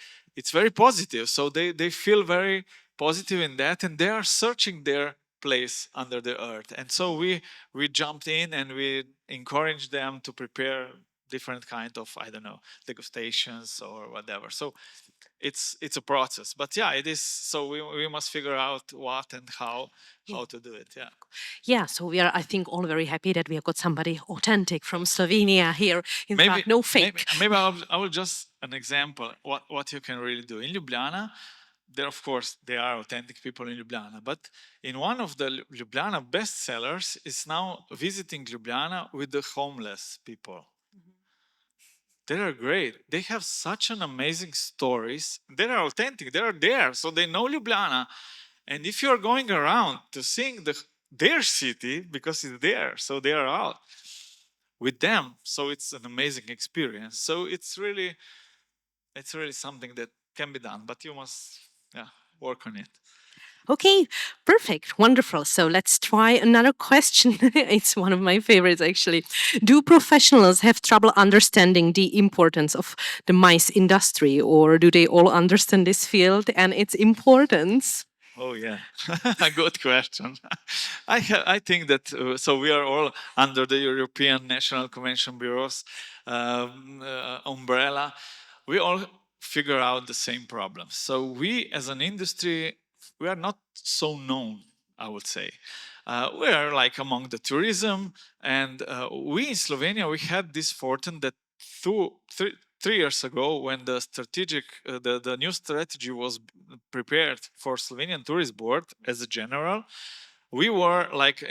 positive. So they feel very positive in that, and they are searching their place under the earth. And so we jumped in and we encouraged them to prepare different kind of, I don't know, degustations or whatever. So it's a process, but yeah, it is. So we must figure out what and how to do it. Yeah. Yeah, so we are, I think, all very happy that we have got somebody authentic from Slovenia here. In Maybe fact, no fake. maybe I will just an example what you can really do in Ljubljana. There, of course, there are authentic people in Ljubljana, but in one of the Ljubljana bestsellers is now visiting Ljubljana with the homeless people. They are great. They have such an amazing stories. They are authentic. They are there, so they know Ljubljana. And if you are going around to sing their city, because it's there, so they are out with them. So it's an amazing experience. So it's really something that can be done, but you must, yeah, work on it. Okay, perfect, wonderful. So let's try another question. It's one of my favorites, actually. Do professionals have trouble understanding the importance of the mice industry, or do they all understand this field and its importance? Oh yeah, a good question. I think that so we are all under the European National Convention Bureau's umbrella. We all figure out the same problems. So we, as an industry, we are not so known, I would say. We are like among the tourism, and we in Slovenia, we had this fortune that 3 years ago, when the strategic, the new strategy was prepared for Slovenian Tourist Board as a general, we were like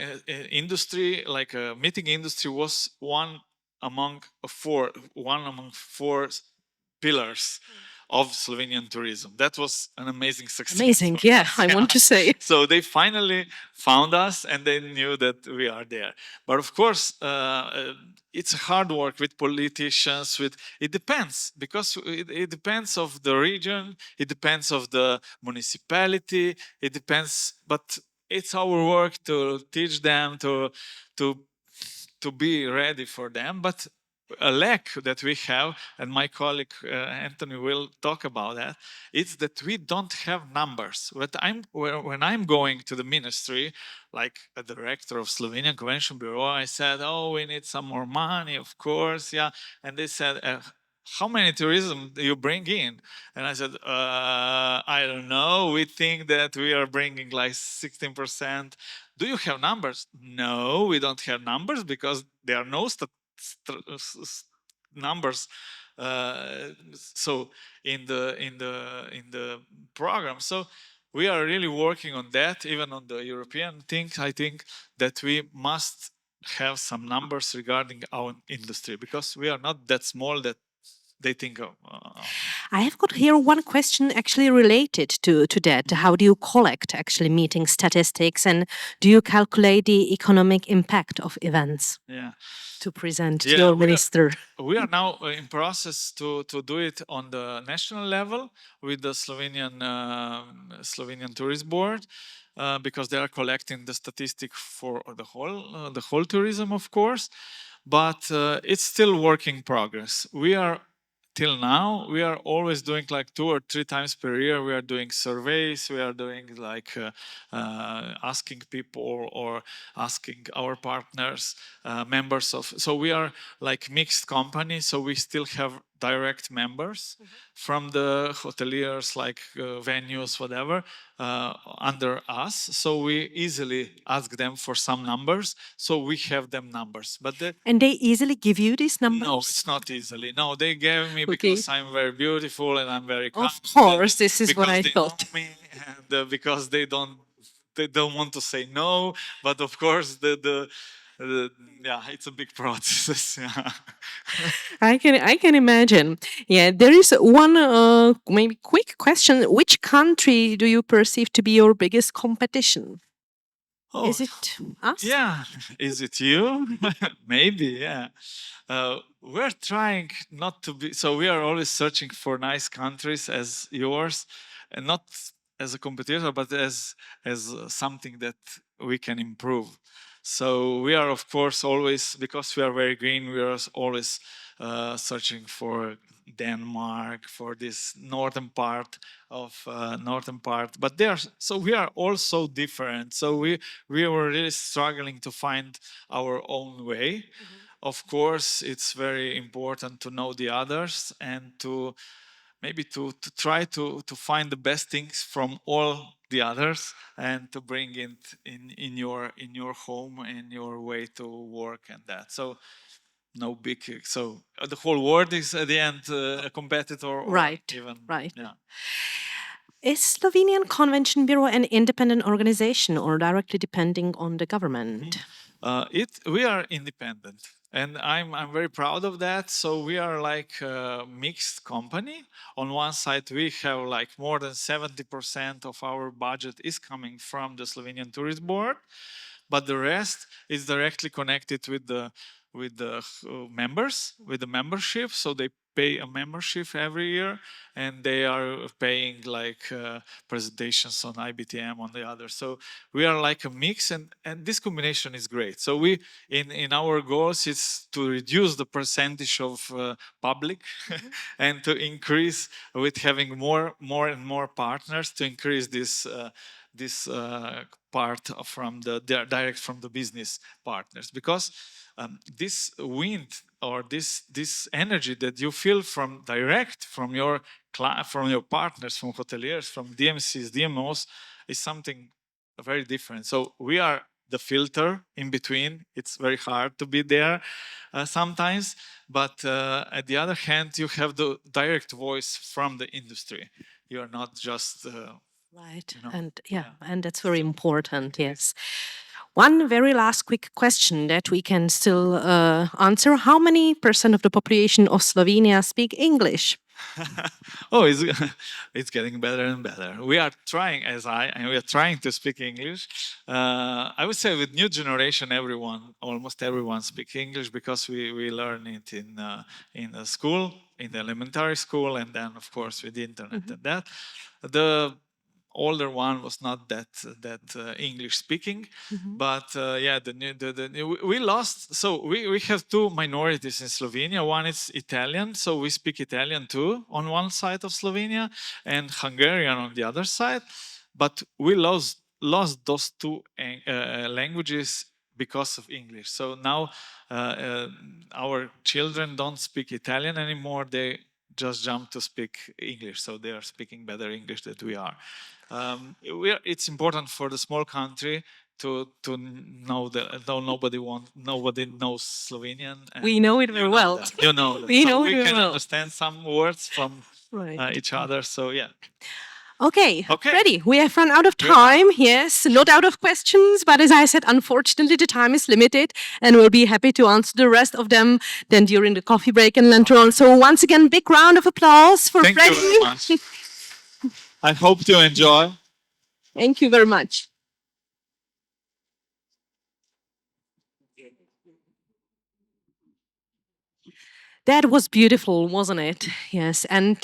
industry, like a meeting industry was one among four pillars of Slovenian tourism. That was an amazing success. Amazing. for Yeah, us. I want to say. So they finally found us and they knew that we are there. But of course, it's hard work with politicians. It depends, because it depends of the region, it depends of the municipality, it depends. But it's our work to teach them to to be ready for them. But a lack that we have, and my colleague Anthony will talk about that, it's that we don't have numbers. When I'm going to the ministry, like a director of Slovenian Convention Bureau, I said, "Oh, we need some more money, of course, yeah." And they said, "How many tourism do you bring in?" And I said, "I don't know. We think that we are bringing like 16%. Do you have numbers?" "No, we don't have numbers because there are no numbers." So in the program, so we are really working on that. Even on the European things, I think that we must have some numbers regarding our industry, because we are not that small that they think of. I have got here one question actually related to that. How do you collect actually meeting statistics, and do you calculate the economic impact of events Yeah. to present to Yeah, your minister? We are now in process to do it on the national level with the Slovenian Tourist Board, because they are collecting the statistic for the whole tourism, of course. But it's still work in progress. Till now, we are always doing like 2 or 3 times per year. We are doing surveys. We are doing like asking people or asking our partners, members of. So we are like mixed company. So we still have direct members from the hoteliers, like venues, whatever, under us. So we easily ask them for some numbers. So we have them numbers, but And they easily give you these numbers? no, it's not easily. No, they gave me Okay. because I'm very beautiful and I'm very Of confident. course, this is what Because I they thought. know me, and because they don't want to say no. But of course, yeah, it's a big process. Yeah. I can imagine. Yeah, there is one maybe quick question. Which country do you perceive to be your biggest competition? Oh, Is it us? yeah. Is it you? Maybe, yeah. We're trying not to be, so we are always searching for nice countries as yours, and not as a competitor, but as something that we can improve. So we are, of course, always, because we are very green, we are always searching for Denmark, for this northern part. But they are, so we are all so different. So we were really struggling to find our own way. Of course, it's very important to know the others and to maybe to try to find the best things from all the others and to bring it in your home, in your way to work and that. So no big. So the whole world is at the end a competitor, or Right, even right. yeah. Is Slovenian Convention Bureau an independent organization or directly depending on the government? We are independent, and I'm very proud of that. So we are like a mixed company. On one side, we have like more than 70% of our budget is coming from the Slovenian Tourist Board, but the rest is directly connected with the members, with the membership. So they pay a membership every year, and they are paying like presentations on IBTM on the other. So we are like a mix, and this combination is great. So we in our goals it's to reduce the percentage of public and to increase with having more and more partners to increase this part from the direct from the business partners, because this wind or this energy that you feel from direct from your partners, from hoteliers, from DMCs, DMOs, is something very different. So we are the filter in between. It's very hard to be there sometimes, but at the other hand, you have the direct voice from the industry. You are not just Right. You know? And and that's very important. Yes. One very last quick question that we can still answer. How many % of the population of Slovenia speak English? Oh, it's, it's getting better and better. We are trying, and we are trying to speak English. I would say with new generation, almost everyone speaks English because we learn it in the school, in the elementary school, and then of course with the internet and that. The older one was not that English speaking, but yeah, we lost. So we have two minorities in Slovenia. One is Italian, so we speak Italian too on one side of Slovenia, and Hungarian on the other side. But we lost those two languages because of English. So now our children don't speak Italian anymore. They just jump to speak English. So they are speaking better English than we are. It's important for the small country to know that though nobody knows Slovenian. We know it very well. You know that. We So know we it very can well. understand some words from Right. each other. So yeah. Okay, Okay. ready. We have run out of time. Yes, not out of questions, but as I said, unfortunately, the time is limited, and we'll be happy to answer the rest of them then during the coffee break and later on. So once again, big round of applause for Thank Freddie. you very much. I hope to enjoy. Thank you very much. That was beautiful, wasn't it? Yes. And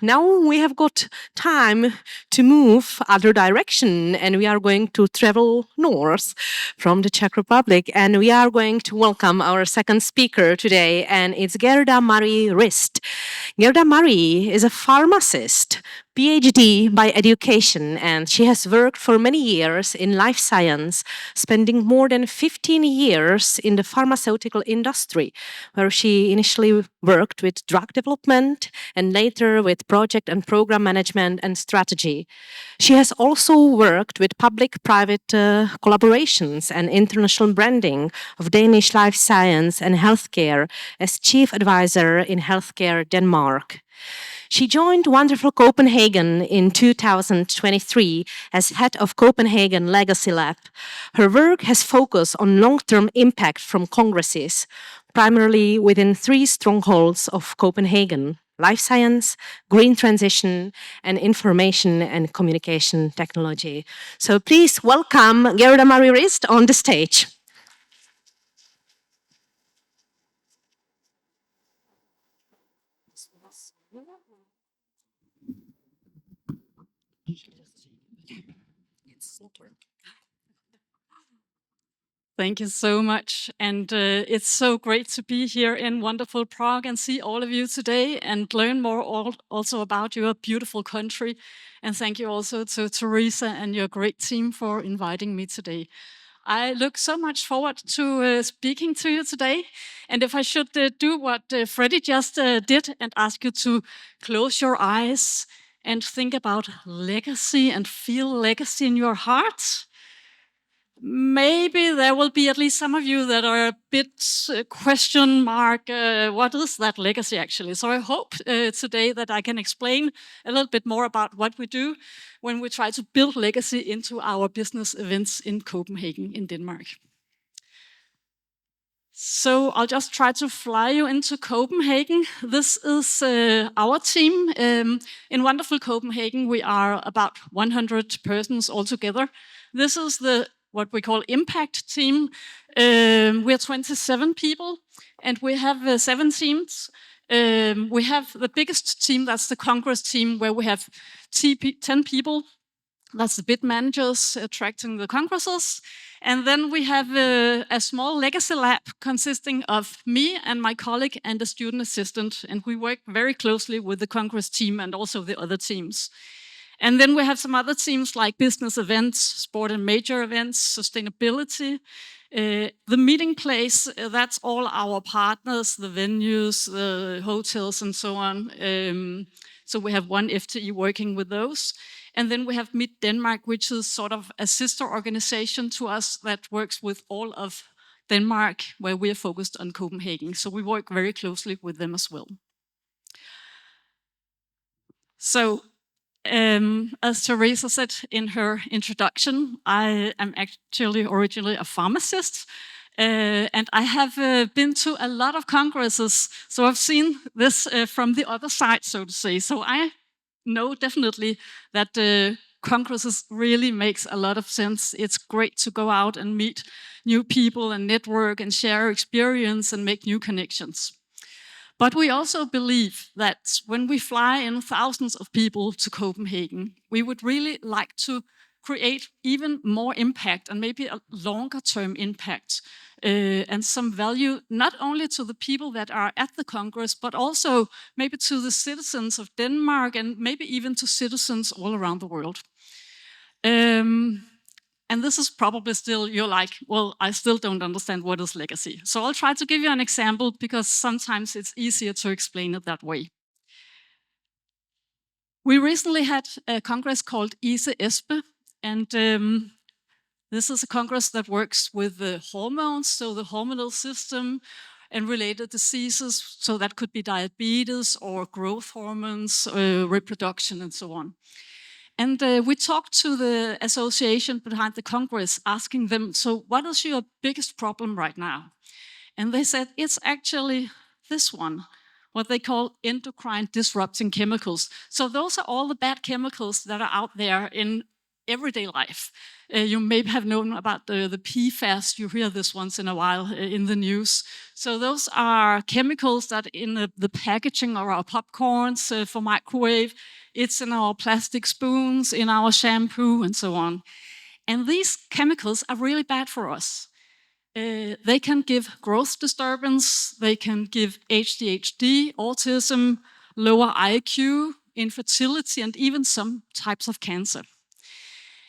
now we have got time to move other direction, and we are going to travel north from the Czech Republic, and we are going to welcome our second speaker today, and it's Gerda Marie Rist. Gerda Marie is a pharmacist, PhD by education, and she has worked for many years in life science, spending more than 15 years in the pharmaceutical industry, where she initially worked with drug development and later with project and program management and strategy. She has also worked with public-private collaborations and international branding of Danish life science and healthcare as chief advisor in Healthcare Denmark. She joined Wonderful Copenhagen in 2023 as head of Copenhagen Legacy Lab. Her work has focused on long-term impact from congresses, primarily within 3 strongholds of Copenhagen: life science, green transition, and information and communication technology. So please welcome Gerda Marie Rist on the stage. Thank you so much. And it's so great to be here in wonderful Prague and see all of you today and learn more also about your beautiful country. And thank you also to Teresa and your great team for inviting me today. I look so much forward to speaking to you today. And if I should do what Freddie just did and ask you to close your eyes and think about legacy and feel legacy in your heart, maybe there will be at least some of you that are a bit question mark, what is that legacy actually? So I hope today that I can explain a little bit more about what we do when we try to build legacy into our business events in Copenhagen in Denmark. So I'll just try to fly you into Copenhagen. This is our team. In wonderful Copenhagen, we are about 100 persons altogether. This is what we call impact team. We're 27 people, and we have 7 teams. We have the biggest team, that's the Congress team, where we have 10 people. That's the bid managers attracting the congresses. And then we have a small legacy lab consisting of me and my colleague and a student assistant. And we work very closely with the Congress team and also the other teams. And then we have some other teams like business events, sport and major events, sustainability. The meeting place, that's all our partners, the venues, the hotels, and so on. So we have 1 FTE working with those. And then we have Meet Denmark, which is sort of a sister organization to us that works with all of Denmark, where we are focused on Copenhagen. So we work very closely with them as well. So As Teresa said in her introduction, I am actually originally a pharmacist. And I have been to a lot of congresses, so I've seen this from the other side, so to say. So I know definitely that congresses really makes a lot of sense. It's great to go out and meet new people and network and share experience and make new connections. But we also believe that when we fly in thousands of people to Copenhagen, we would really like to create even more impact and maybe a longer term impact and some value, not only to the people that are at the Congress, but also maybe to the citizens of Denmark and maybe even to citizens all around the world. And this is probably still, you're like, well, I still don't understand what is legacy. So I'll try to give you an example because sometimes it's easier to explain it that way. We recently had a congress called CzCB, and this is a congress that works with the hormones, so the hormonal system and related diseases. So that could be diabetes or growth hormones, reproduction, and so on. And we talked to the association behind the Congress, asking them, so what is your biggest problem right now? And they said, it's actually this one, what they call endocrine disrupting chemicals. So those are all the bad chemicals that are out there in everyday life. You may have known about the PFAS. You hear this once in a while in the news. So those are chemicals that in the packaging of our popcorns for microwave. It's in our plastic spoons, in our shampoo, and so on. And these chemicals are really bad for us. They can give growth disturbance, they can give ADHD, autism, lower IQ, infertility, and even some types of cancer.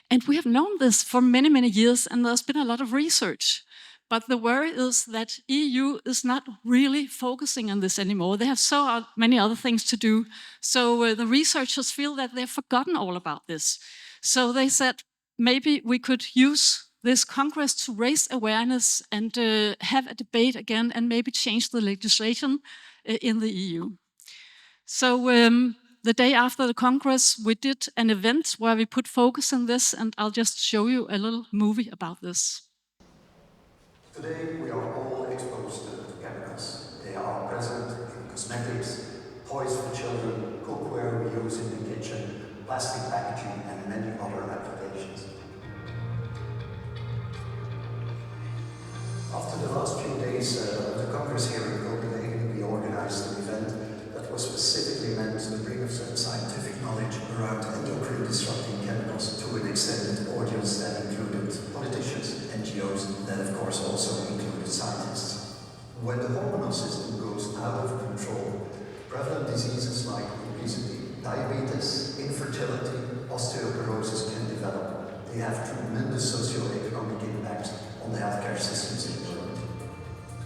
And we have known this for many, many years, and there's been a lot of research. But the worry is that EU is not really focusing on this anymore. They have so many other things to do. So the researchers feel that they've forgotten all about this. So they said, maybe we could use this Congress to raise awareness and have a debate again and maybe change the legislation in the EU. So the day after the Congress, we did an event where we put focus on this, and I'll just show you a little movie about this. Today we are all exposed to chemicals. They are present in cosmetics, toys for children, cookware we use in the kitchen, plastic packaging, and many other applications. After the last few days of the Congress here in Copenhagen, we organized an event that was specifically meant to bring some scientific knowledge around endocrine disrupting chemicals to an extended audience that included politicians, NGOs, and then of course also included scientists. When the hormonal system goes out of control, prevalent diseases like obesity, diabetes, infertility, osteoporosis can develop. They have tremendous socio-economic impact on the healthcare systems in Europe.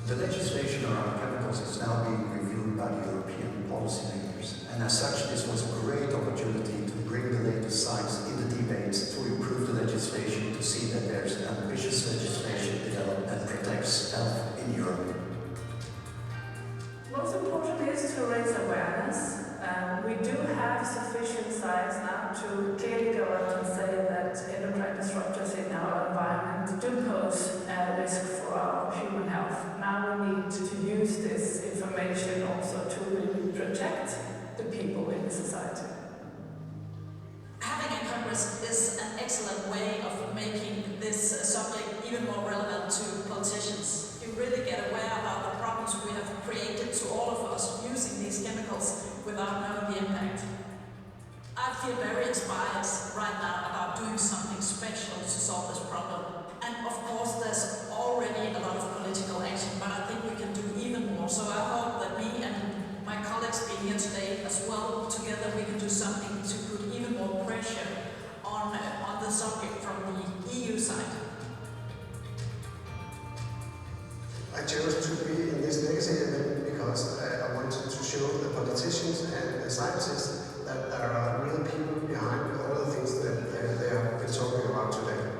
The legislation around chemicals is now being reviewed by the European policymakers, and as such this was a great opportunity to bring the latest science in the debates to improve the legislation, to see that there's ambitious legislation developed that protects health in Europe. Most important is to raise awareness. We do have sufficient science now to clearly go out and say that endocrine disruptors in our environment do pose a risk for our human health. Now we need to use this information also to really protect the people in the society. Having a congress is an excellent way of making this subject even more relevant to politicians. You really get aware about the problems we have created to all of us using these chemicals without knowing the impact. I feel very inspired right now about doing something special to solve this problem. And of course there's already a lot of political action, but I think we can do even more. So I hope that me and my colleagues being here today as well, together we can do something to put even more pressure on the subject from the EU side. I chose to be in this legacy event because I wanted to show the politicians and the scientists that there are real people behind all the things that they have been talking about today.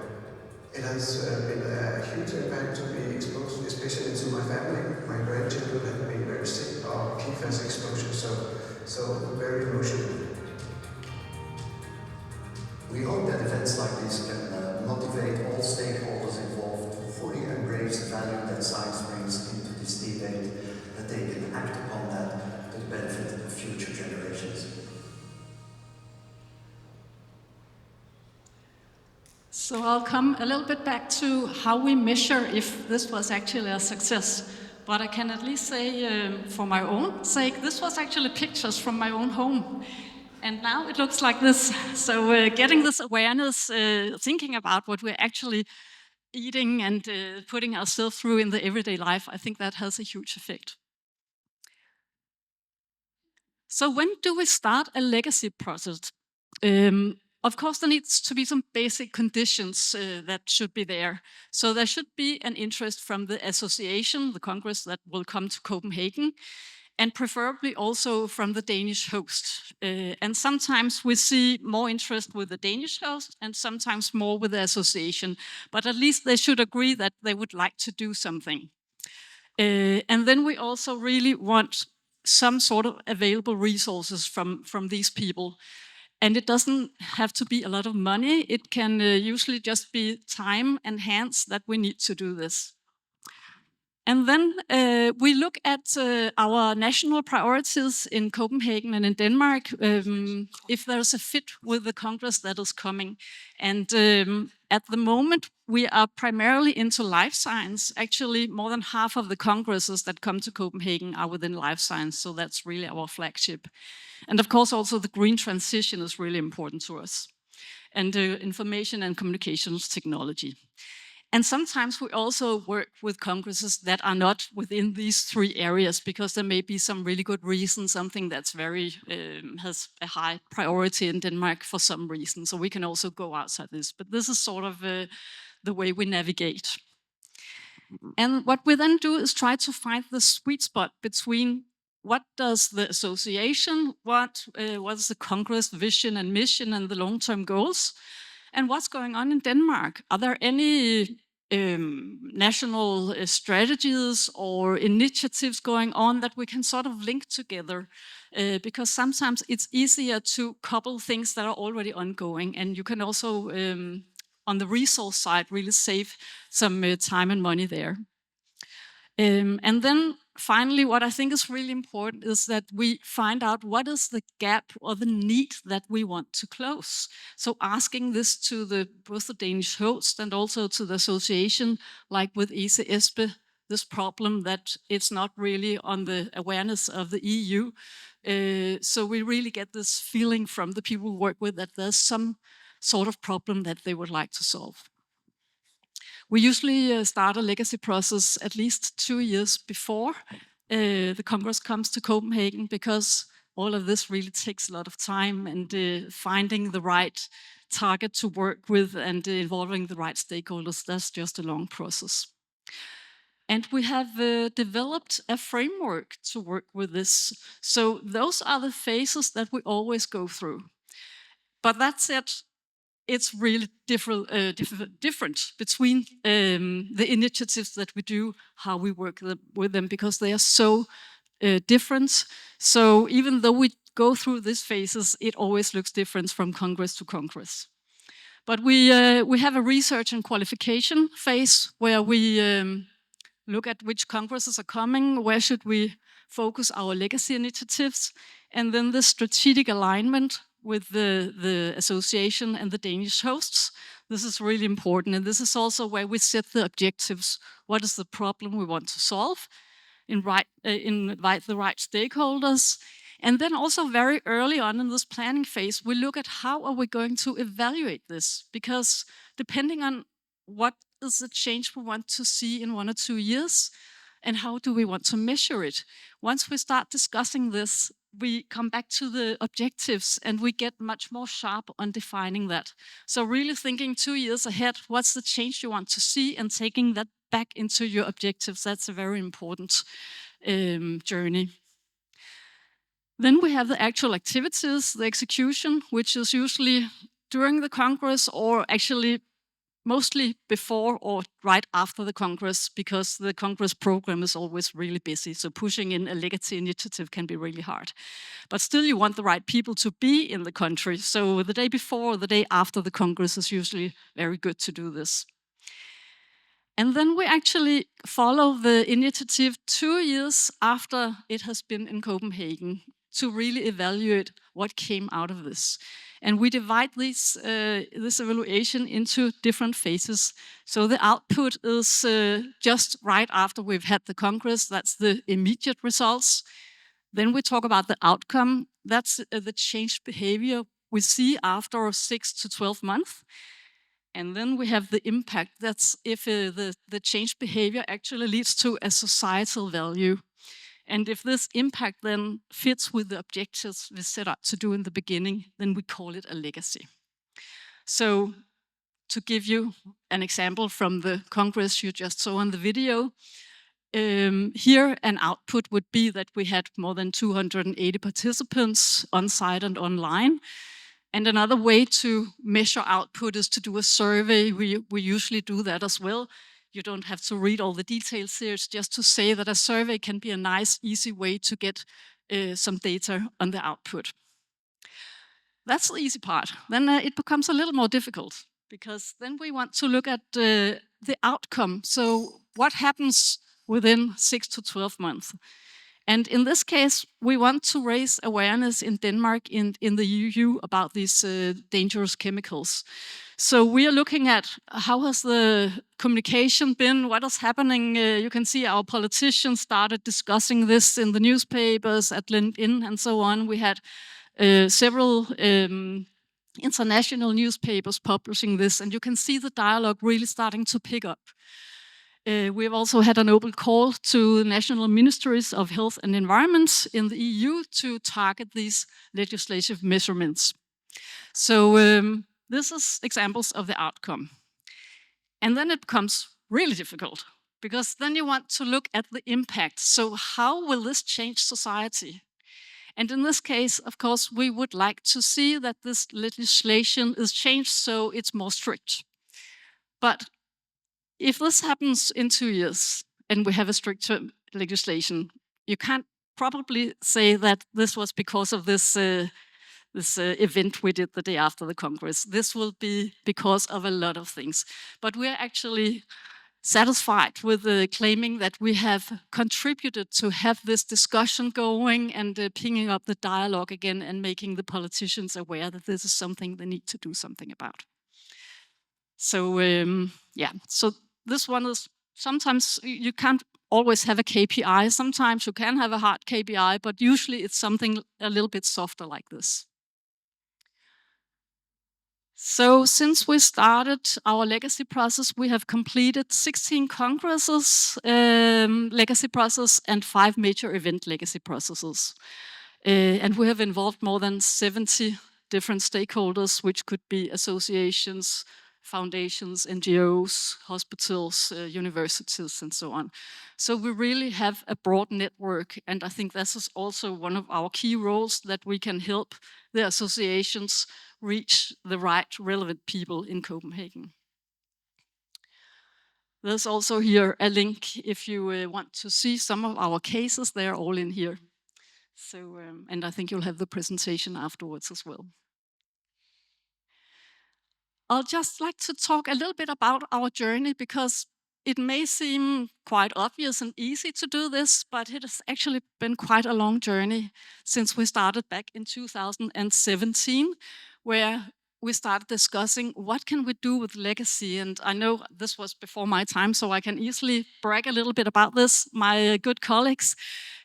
It has been a huge impact to be exposed, especially to my family. My grandchildren have been very sick of PFAS exposure, so very emotional. We hope that events like this can motivate all stakeholders involved to fully embrace the value that science brings into this debate, that they can act upon that to the benefit of future generations. So I'll come a little bit back to how we measure if this was actually a success. But I can at least say, for my own sake, this was actually pictures from my own home. And now it looks like this. So getting this awareness, thinking about what we're actually eating and putting ourselves through in the everyday life, I think that has a huge effect. So when do we start a legacy process? Of course, there needs to be some basic conditions that should be there. So there should be an interest from the association, the Congress that will come to Copenhagen, and preferably also from the Danish host. And sometimes we see more interest with the Danish host and sometimes more with the association. But at least they should agree that they would like to do something. And then we also really want some sort of available resources from these people. And it doesn't have to be a lot of money. It can usually just be time and hands that we need to do this. And then we look at our national priorities in Copenhagen and in Denmark, if there's a fit with the Congress that is coming. And at the moment, we are primarily into life science. Actually, more than half of the congresses that come to Copenhagen are within life science, so that's really our flagship. And of course, also the green transition is really important to us, and information and communications technology. And sometimes we also work with congresses that are not within these three areas because there may be some really good reason, something that's very has a high priority in Denmark for some reason. So we can also go outside this. But this is sort of the way we navigate. And what we then do is try to find the sweet spot between what does the association, what is the Congress vision and mission and the long-term goals, and what's going on in Denmark? Are there any national strategies or initiatives going on that we can sort of link together? Because sometimes it's easier to couple things that are already ongoing, and you can also, on the resource side, really save some time and money there. And then finally, what I think is really important is that we find out what is the gap or the need that we want to close. So asking this to both the Danish host and also to the association, like with CzCB, this problem that it's not really on the awareness of the EU. So we really get this feeling from the people we work with that there's some sort of problem that they would like to solve. We usually start a legacy process at least 2 years before the Congress comes to Copenhagen, because all of this really takes a lot of time, and finding the right target to work with and involving the right stakeholders, that's just a long process. And we have developed a framework to work with this. So those are the phases that we always go through. But that said, it's really different between the initiatives that we do, how we work with them, because they are so different. So even though we go through these phases, it always looks different from Congress to Congress. But we have a research and qualification phase where we look at which congresses are coming, where should we focus our legacy initiatives, and then the strategic alignment with the association and the Danish hosts. This is really important, and this is also where we set the objectives. What is the problem we want to solve? Invite the right stakeholders. And then also very early on in this planning phase, we look at how are we going to evaluate this? Because depending on what is the change we want to see in 1 or 2 years, and how do we want to measure it? Once we start discussing this, we come back to the objectives and we get much more sharp on defining that. So really thinking 2 years ahead, what's the change you want to see, and taking that back into your objectives. That's a very important journey. Then we have the actual activities, the execution, which is usually during the Congress or actually mostly before or right after the Congress, because the Congress program is always really busy. So pushing in a legacy initiative can be really hard. But still, you want the right people to be in the country. So the day before or the day after the Congress is usually very good to do this. And then we actually follow the initiative 2 years after it has been in Copenhagen to really evaluate what came out of this. And we divide this evaluation into different phases. So the output is just right after we've had the Congress. That's the immediate results. Then we talk about the outcome. That's the changed behavior we see after 6 to 12 months. And then we have the impact. That's if the changed behavior actually leads to a societal value. And if this impact then fits with the objectives we set out to do in the beginning, then we call it a legacy. So to give you an example from the Congress you just saw in the video, here an output would be that we had more than 280 participants on site and online. And another way to measure output is to do a survey. We usually do that as well. You don't have to read all the details here. It's just to say that a survey can be a nice, easy way to get some data on the output. That's the easy part. Then it becomes a little more difficult, because then we want to look at the outcome. So what happens within 6 to 12 months? And in this case, we want to raise awareness in Denmark and in the EU about these dangerous chemicals. So we are looking at how has the communication been, what is happening. You can see our politicians started discussing this in the newspapers, at LinkedIn, and so on. We had several international newspapers publishing this, and you can see the dialogue really starting to pick up. We've also had an open call to national ministries of health and environment in the EU to target these legislative measurements. So this is examples of the outcome. And then it becomes really difficult, because then you want to look at the impact. So how will this change society? And in this case, of course, we would like to see that this legislation is changed so it's more strict. But if this happens in 2 years and we have a stricter legislation, you can't probably say that this was because of this event we did the day after the Congress. This will be because of a lot of things. But we're actually satisfied with claiming that we have contributed to have this discussion going and picking up the dialogue again and making the politicians aware that this is something they need to do something about. So yeah, so this one is, sometimes you can't always have a KPI. Sometimes you can have a hard KPI, but usually it's something a little bit softer like this. So since we started our legacy process, we have completed 16 congresses, legacy process, and 5 major event legacy processes. And we have involved more than 70 different stakeholders, which could be associations, foundations, NGOs, hospitals, universities, and so on. So we really have a broad network, and I think this is also one of our key roles, that we can help the associations reach the right relevant people in Copenhagen. There's also here a link if you want to see some of our cases. They're all in here. So, and I think you'll have the presentation afterwards as well. I'll just like to talk a little bit about our journey, because it may seem quite obvious and easy to do this, but it has actually been quite a long journey since we started back in 2017, where we started discussing what can we do with legacy. And I know this was before my time, so I can easily brag a little bit about this. My good colleagues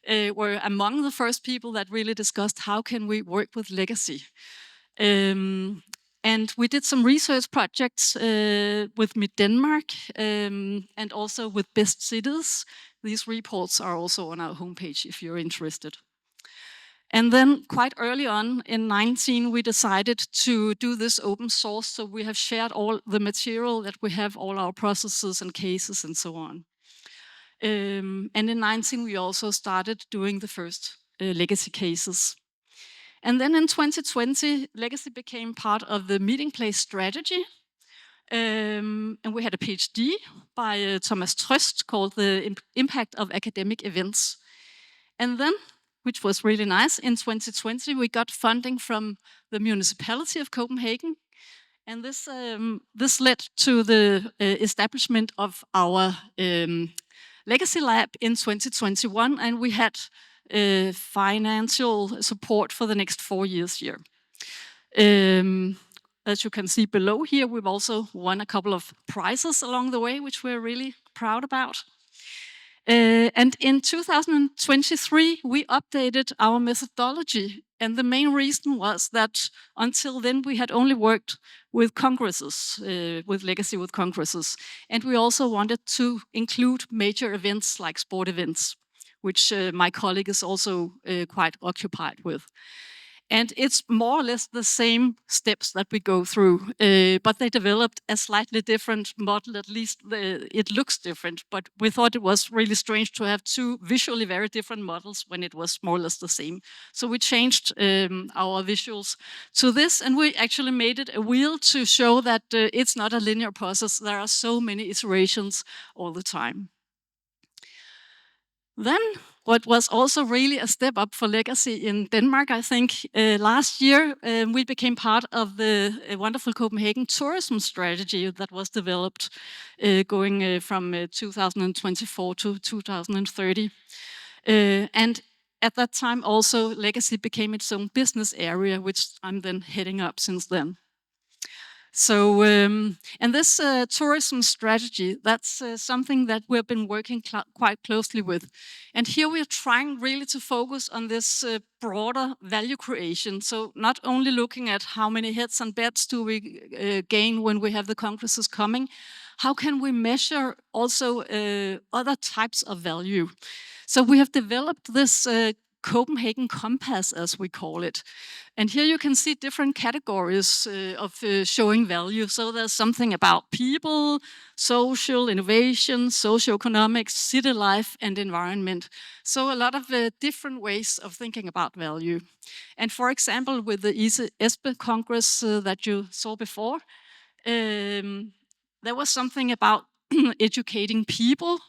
were among the first people that really discussed how can we work with legacy. And we did some research projects with Denmark and also with Best Cities. These reports are also on our homepage if you're interested. And then quite early on in 2019, we decided to do this open source. So we have shared all the material that we have, all our processes and cases and so on. And in 2019, we also started doing the first legacy cases. And then in 2020, legacy became part of the meeting place strategy. And we had a PhD by Thomas Tröst called The Impact of Academic Events. And then, which was really nice, in 2020 we got funding from the municipality of Copenhagen. And this led to the establishment of our Legacy Lab in 2021, and we had financial support for the next 4 years here. As you can see below here, we've also won a couple of prizes along the way, which we're really proud about. And in 2023, we updated our methodology. And the main reason was that until then, we had only worked with congresses, with Legacy with congresses. And we also wanted to include major events like sport events, which my colleague is also quite occupied with. And it's more or less the same steps that we go through, but they developed a slightly different model. At least it looks different, but we thought it was really strange to have two visually very different models when it was more or less the same. So we changed our visuals to this, and we actually made it a wheel to show that it's not a linear process. There are so many iterations all the time. Then, what was also really a step up for Legacy in Denmark, I think, last year, we became part of the wonderful Copenhagen tourism strategy that was developed going from 2024 to 2030. And at that time, also, Legacy became its own business area, which I'm then heading up since then. So, and this tourism strategy, that's something that we've been working quite closely with. And here we are trying really to focus on this broader value creation. So not only looking at how many heads and beds do we gain when we have the congresses coming, how can we measure also other types of value? So we have developed this Copenhagen Compass, as we call it. And here you can see different categories of showing value. So there's something about people, social, innovation, socioeconomics, city life, and environment. So a lot of different ways of thinking about value. And for example, with the ESPE Congress that you saw before, there was something about educating people,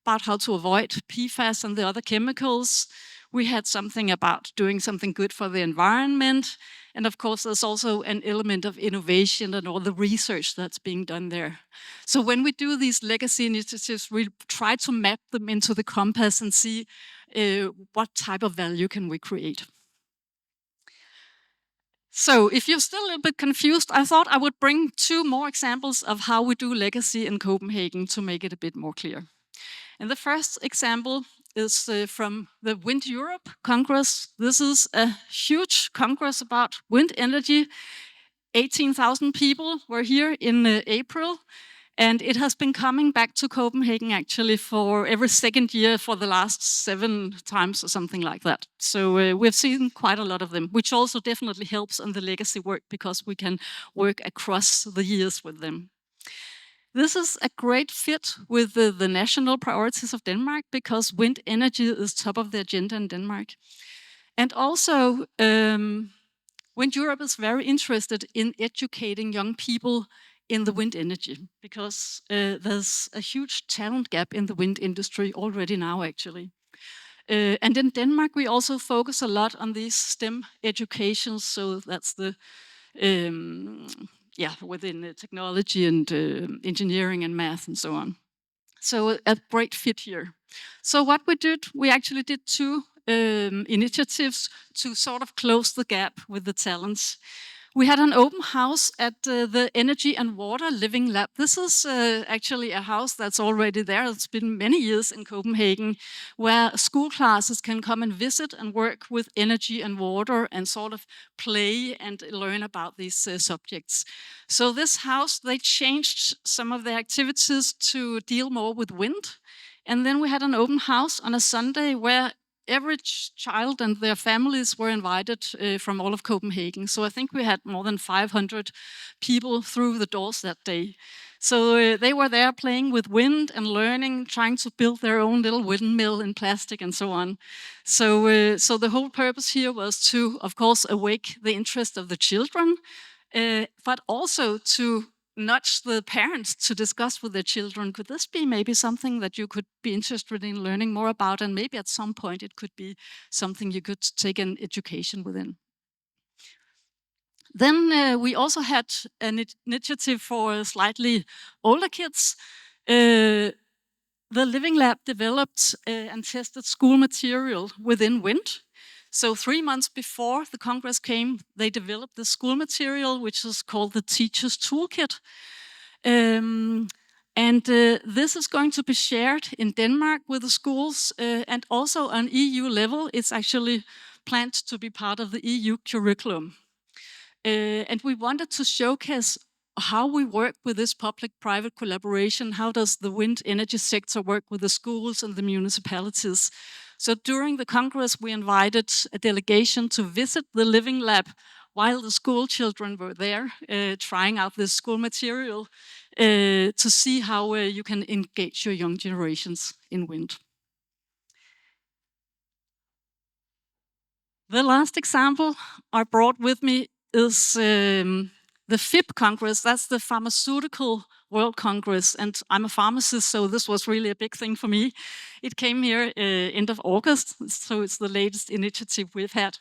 about how to avoid PFAS and the other chemicals. We had something about doing something good for the environment. And of course, there's also an element of innovation and all the research that's being done there. So when we do these legacy initiatives, we try to map them into the compass and see what type of value can we create. So if you're still a little bit confused, I thought I would bring 2 more examples of how we do legacy in Copenhagen to make it a bit more clear. And the first example is from the Wind Europe Congress. This is a huge congress about wind energy. 18,000 people were here in April, and it has been coming back to Copenhagen actually for every second year for the last 7 times or something like that. So we've seen quite a lot of them, which also definitely helps on the legacy work because we can work across the years with them. This is a great fit with the national priorities of Denmark because wind energy is top of the agenda in Denmark. And also, Wind Europe is very interested in educating young people in the wind energy because there's a huge talent gap in the wind industry already now, actually. And in Denmark, we also focus a lot on these STEM educations, so that's the within technology and engineering and math and so on. So a great fit here. So what we did, we actually did 2 initiatives to sort of close the gap with the talents. We had an open house at the Energy and Water Living Lab. This is actually a house that's already there. It's been many years in Copenhagen, where school classes can come and visit and work with energy and water and sort of play and learn about these subjects. So this house, they changed some of their activities to deal more with wind. And then we had an open house on a Sunday where every child and their families were invited from all of Copenhagen. So I think we had more than 500 people through the doors that day. So they were there playing with wind and learning, trying to build their own little windmill in plastic and so on. So, so the whole purpose here was to, of course, awake the interest of the children, but also to nudge the parents to discuss with their children, could this be maybe something that you could be interested in learning more about? And maybe at some point it could be something you could take an education within. Then we also had an initiative for slightly older kids. The Living Lab developed and tested school material within wind. So 3 months before the Congress came, they developed the school material, which is called the Teacher's Toolkit. This is going to be shared in Denmark with the schools, and also on EU level, it's actually planned to be part of the EU curriculum. And we wanted to showcase how we work with this public-private collaboration. How does the wind energy sector work with the schools and the municipalities? So during the Congress, we invited a delegation to visit the Living Lab while the school children were there trying out this school material to see how you can engage your young generations in wind. The last example I brought with me is the FIP Congress. That's the Pharmaceutical World Congress, and I'm a pharmacist, so this was really a big thing for me. It came here end of August, so it's the latest initiative we've had.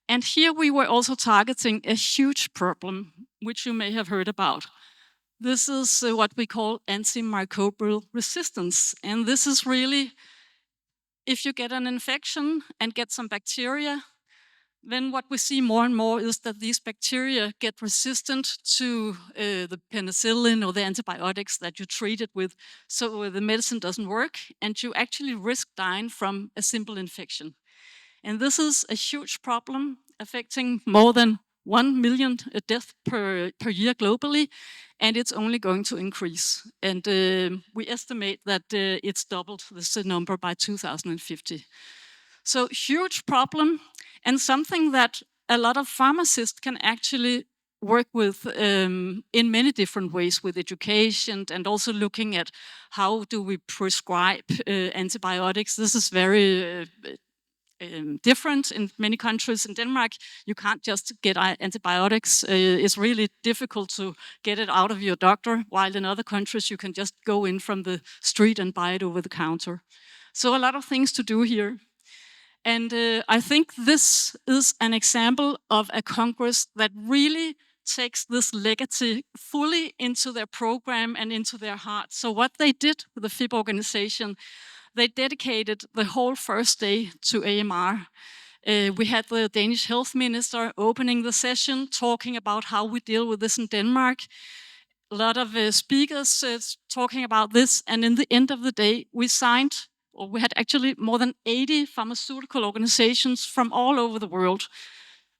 And here we were also targeting a huge problem, which you may have heard about. This is what we call antimicrobial resistance, and this is really if you get an infection and get some bacteria, then what we see more and more is that these bacteria get resistant to the penicillin or the antibiotics that you treat it with. So the medicine doesn't work, and you actually risk dying from a simple infection. And this is a huge problem affecting more than 1 million deaths per year globally, and it's only going to increase. And we estimate that it's doubled this number by 2050. So huge problem, and something that a lot of pharmacists can actually work with in many different ways with education and also looking at how do we prescribe antibiotics. This is very different in many countries. In Denmark, you can't just get antibiotics. It's really difficult to get it out of your doctor, while in other countries you can just go in from the street and buy it over the counter. So a lot of things to do here. And I think this is an example of a Congress that really takes this legacy fully into their program and into their heart. So what they did with the FIP organization, they dedicated the whole first day to AMR. We had the Danish health minister opening the session, talking about how we deal with this in Denmark. A lot of speakers talking about this. And in the end of the day, we had actually more than 80 pharmaceutical organizations from all over the world.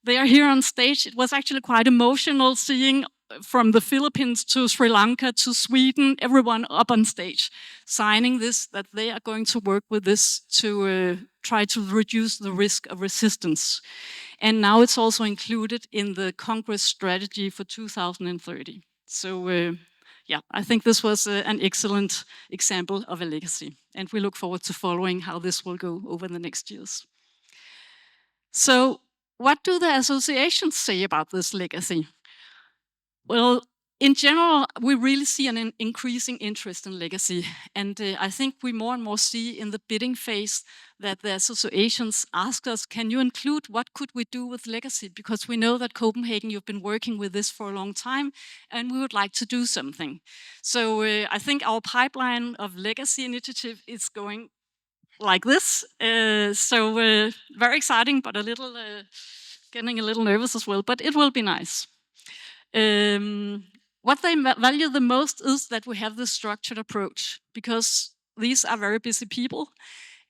They are here on stage. It was actually quite emotional seeing from the Philippines to Sri Lanka to Sweden, everyone up on stage, signing this, that they are going to work with this to try to reduce the risk of resistance. And now it's also included in the Congress strategy for 2030. So yeah, I think this was an excellent example of a legacy. And we look forward to following how this will go over the next years. So what do the associations say about this legacy? Well, in general, we really see an increasing interest in legacy. And I think we more and more see in the bidding phase that the associations ask us, can you include what could we do with legacy? Because we know that Copenhagen, you've been working with this for a long time, and we would like to do something. So I think our pipeline of legacy initiative is going like this. Very exciting, but getting a little nervous as well, but it will be nice. What they value the most is that we have this structured approach, because these are very busy people,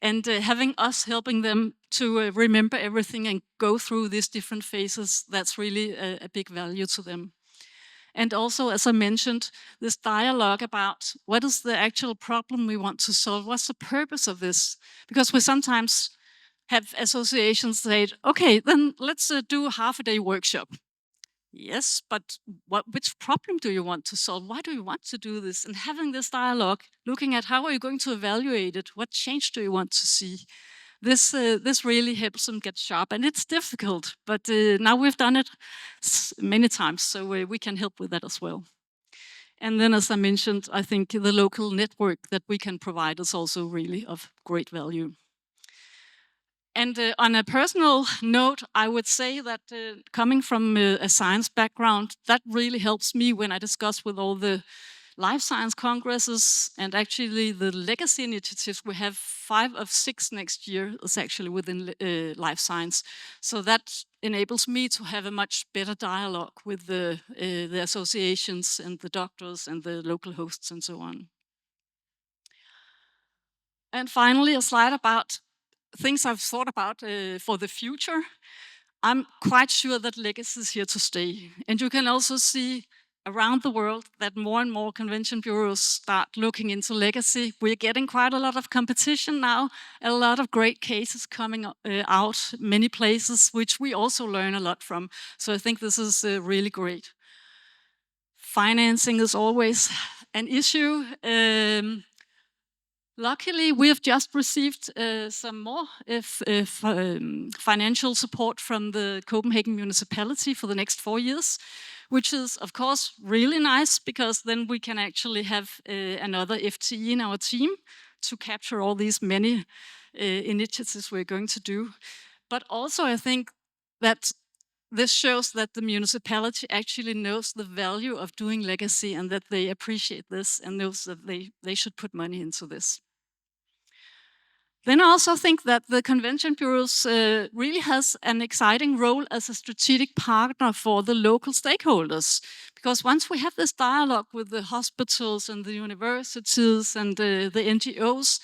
and having us helping them to remember everything and go through these different phases, that's really a big value to them. And also, as I mentioned, this dialogue about what is the actual problem we want to solve, what's the purpose of this? Because we sometimes have associations say, okay, then let's do a half-a-day workshop. Yes, but which problem do you want to solve? Why do you want to do this? And having this dialogue, looking at how are you going to evaluate it? What change do you want to see? This really helps them get sharp, and it's difficult, but now we've done it many times, so we can help with that as well. And then, as I mentioned, I think the local network that we can provide is also really of great value. And on a personal note, I would say that coming from a science background, that really helps me when I discuss with all the life science congresses, and actually the legacy initiatives. We have 5 of 6 next year is actually within life science. So that enables me to have a much better dialogue with the associations and the doctors and the local hosts and so on. And finally, a slide about things I've thought about for the future. I'm quite sure that legacy is here to stay. And you can also see around the world that more and more convention bureaus start looking into legacy. We're getting quite a lot of competition now, a lot of great cases coming out many places, which we also learn a lot from. So I think this is really great. Financing is always an issue. Luckily, we have just received some more financial support from the Copenhagen municipality for the next 4 years, which is, of course, really nice because then we can actually have another FTE in our team to capture all these many initiatives we're going to do. But also, I think that this shows that the municipality actually knows the value of doing legacy and that they appreciate this and knows that they should put money into this. Then I also think that the convention bureaus really has an exciting role as a strategic partner for the local stakeholders. Because once we have this dialogue with the hospitals and the universities and the NGOs,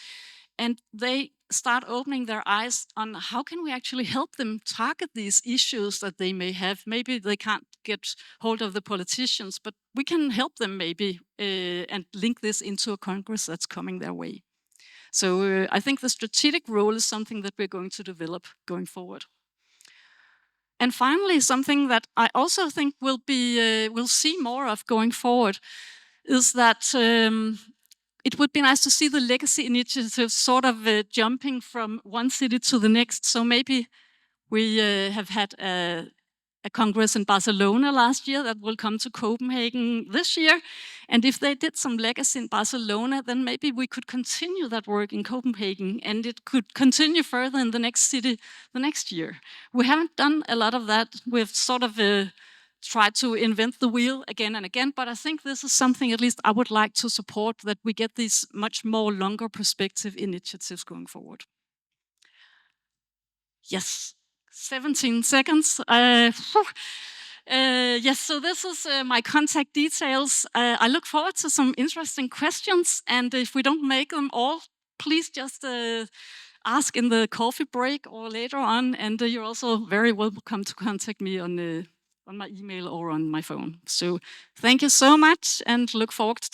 and they start opening their eyes on how can we actually help them target these issues that they may have. Maybe they can't get hold of the politicians, but we can help them maybe and link this into a congress that's coming their way. So I think the strategic role is something that we're going to develop going forward. And finally, something that I also think we'll see more of going forward is that it would be nice to see the legacy initiatives sort of jumping from one city to the next. So maybe we have had a congress in Barcelona last year that will come to Copenhagen this year. And if they did some legacy in Barcelona, then maybe we could continue that work in Copenhagen and it could continue further in the next city the next year. We haven't done a lot of that. We've sort of tried to invent the wheel again and again, but I think this is something at least I would like to support, that we get these much more longer perspective initiatives going forward. Yes. 17 seconds. Yes, so this is my contact details. I look forward to some interesting questions, and if we don't make them all, please just ask in the coffee break or later on, and you're also very welcome to contact me on my email or on my phone. So thank you so much, and look forward to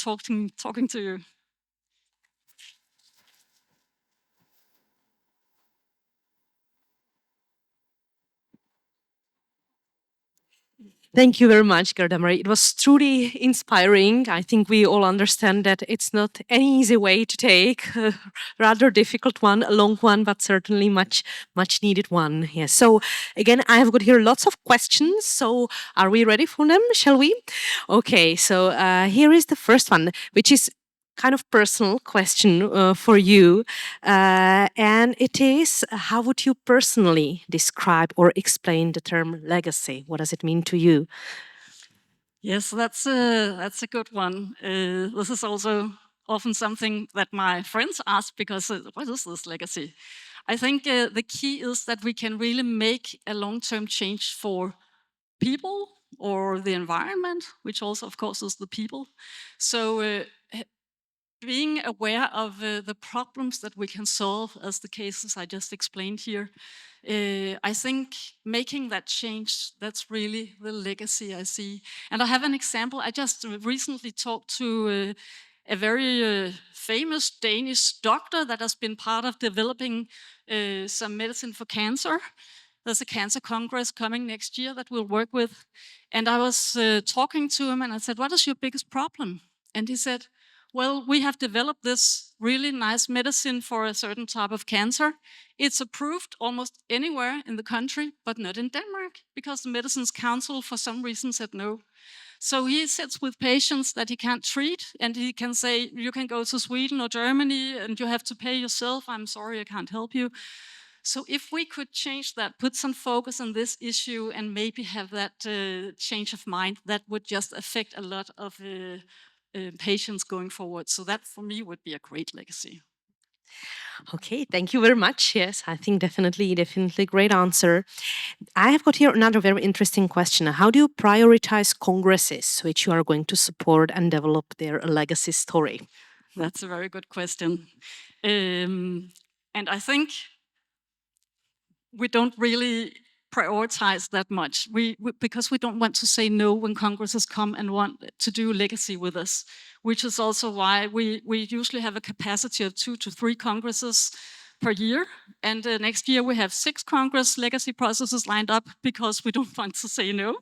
talking to you. Thank you very much, Gerda Marie. It was truly inspiring. I think we all understand that it's not an easy way to take, a rather difficult one, a long one, but certainly much needed one. Yes. So again, I have got here lots of questions. So are we ready for them? Shall we? Okay. So here is the first one, which is kind of personal question for you, and it is: how would you personally describe or explain the term legacy? What does it mean to you? Yes, that's a good one. This is also often something that my friends ask because what is this legacy? I think the key is that we can really make a long-term change for people or the environment, which also, of course, is the people. So being aware of the problems that we can solve, as the cases I just explained here, I think making that change, that's really the legacy I see. And I have an example. I just recently talked to a very famous Danish doctor that has been part of developing some medicine for cancer. There's a cancer congress coming next year that we'll work with. And I was talking to him and I said, what is your biggest problem? And he said, well, we have developed this really nice medicine for a certain type of cancer. It's approved almost anywhere in the country, but not in Denmark, because the Medicines Council, for some reason, said no. So he sits with patients that he can't treat, and he can say, you can go to Sweden or Germany and you have to pay yourself. I'm sorry, I can't help you. So if we could change that, put some focus on this issue and maybe have that change of mind, that would just affect a lot of patients going forward. So that for me would be a great legacy. Okay, thank you very much. Yes, I think definitely great answer. I have got here another very interesting question. How do you prioritize congresses which you are going to support and develop their legacy story? That's a very good question. And I think we don't really prioritize that much because we don't want to say no when congresses come and want to do legacy with us, which is also why we usually have a capacity of 2 to 3 congresses per year. And next year we have 6 Congress legacy processes lined up because we don't want to say no.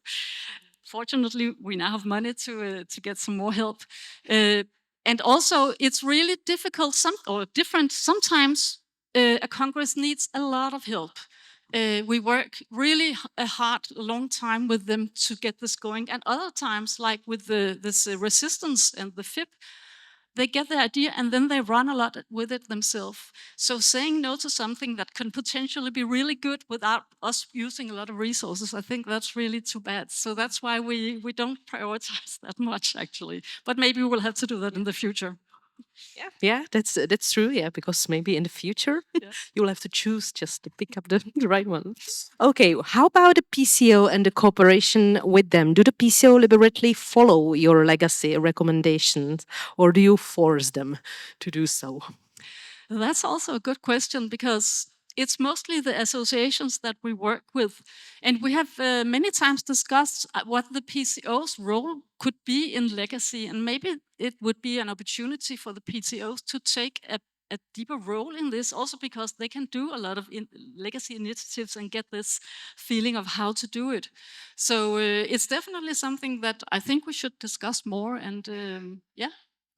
Fortunately, we now have money to get some more help. And also, it's really difficult or different. Sometimes a Congress needs a lot of help. We work really hard, a long time with them to get this going. And other times, like with this resistance and the FIP, they get the idea and then they run a lot with it themselves. So saying no to something that can potentially be really good without us using a lot of resources, I think that's really too bad. So that's why we don't prioritize that much, actually. But maybe we will have to do that in the future. Yeah, that's true. Yeah, because maybe in the future you'll have to choose just to pick up the right one. Okay, how about the PCO and the cooperation with them? Do the PCO deliberately follow your legacy recommendations, or do you force them to do so? That's also a good question because it's mostly the associations that we work with. And we have many times discussed what the PCO's role could be in legacy. And maybe it would be an opportunity for the PCOs to take a deeper role in this, also because they can do a lot of legacy initiatives and get this feeling of how to do it. So it's definitely something that I think we should discuss more. And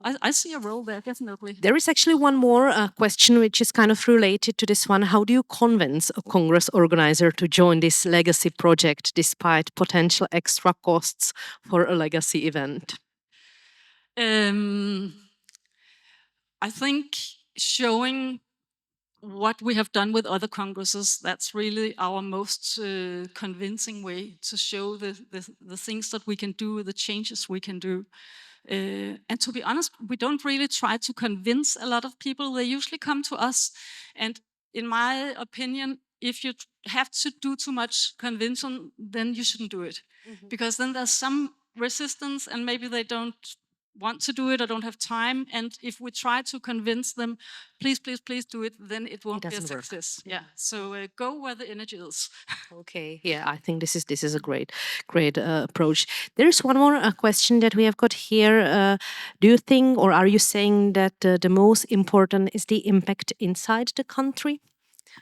I see a role there, definitely. There is actually one more question which is kind of related to this one. How do you convince a Congress organizer to join this legacy project despite potential extra costs for a legacy event? I think showing what we have done with other congresses, that's really our most convincing way to show the things that we can do, the changes we can do. And to be honest, we don't really try to convince a lot of people. They usually come to us. And in my opinion, if you have to do too much convincing, then you shouldn't do it. Because then there's some resistance and maybe they don't want to do it or don't have time. And if we try to convince them, please, please, please do it, then it won't be a success. Yeah. So go where the energy is. Okay. Yeah, I think this is a great approach. There is one more question that we have got here. Do you think, or are you saying that the most important is the impact inside the country?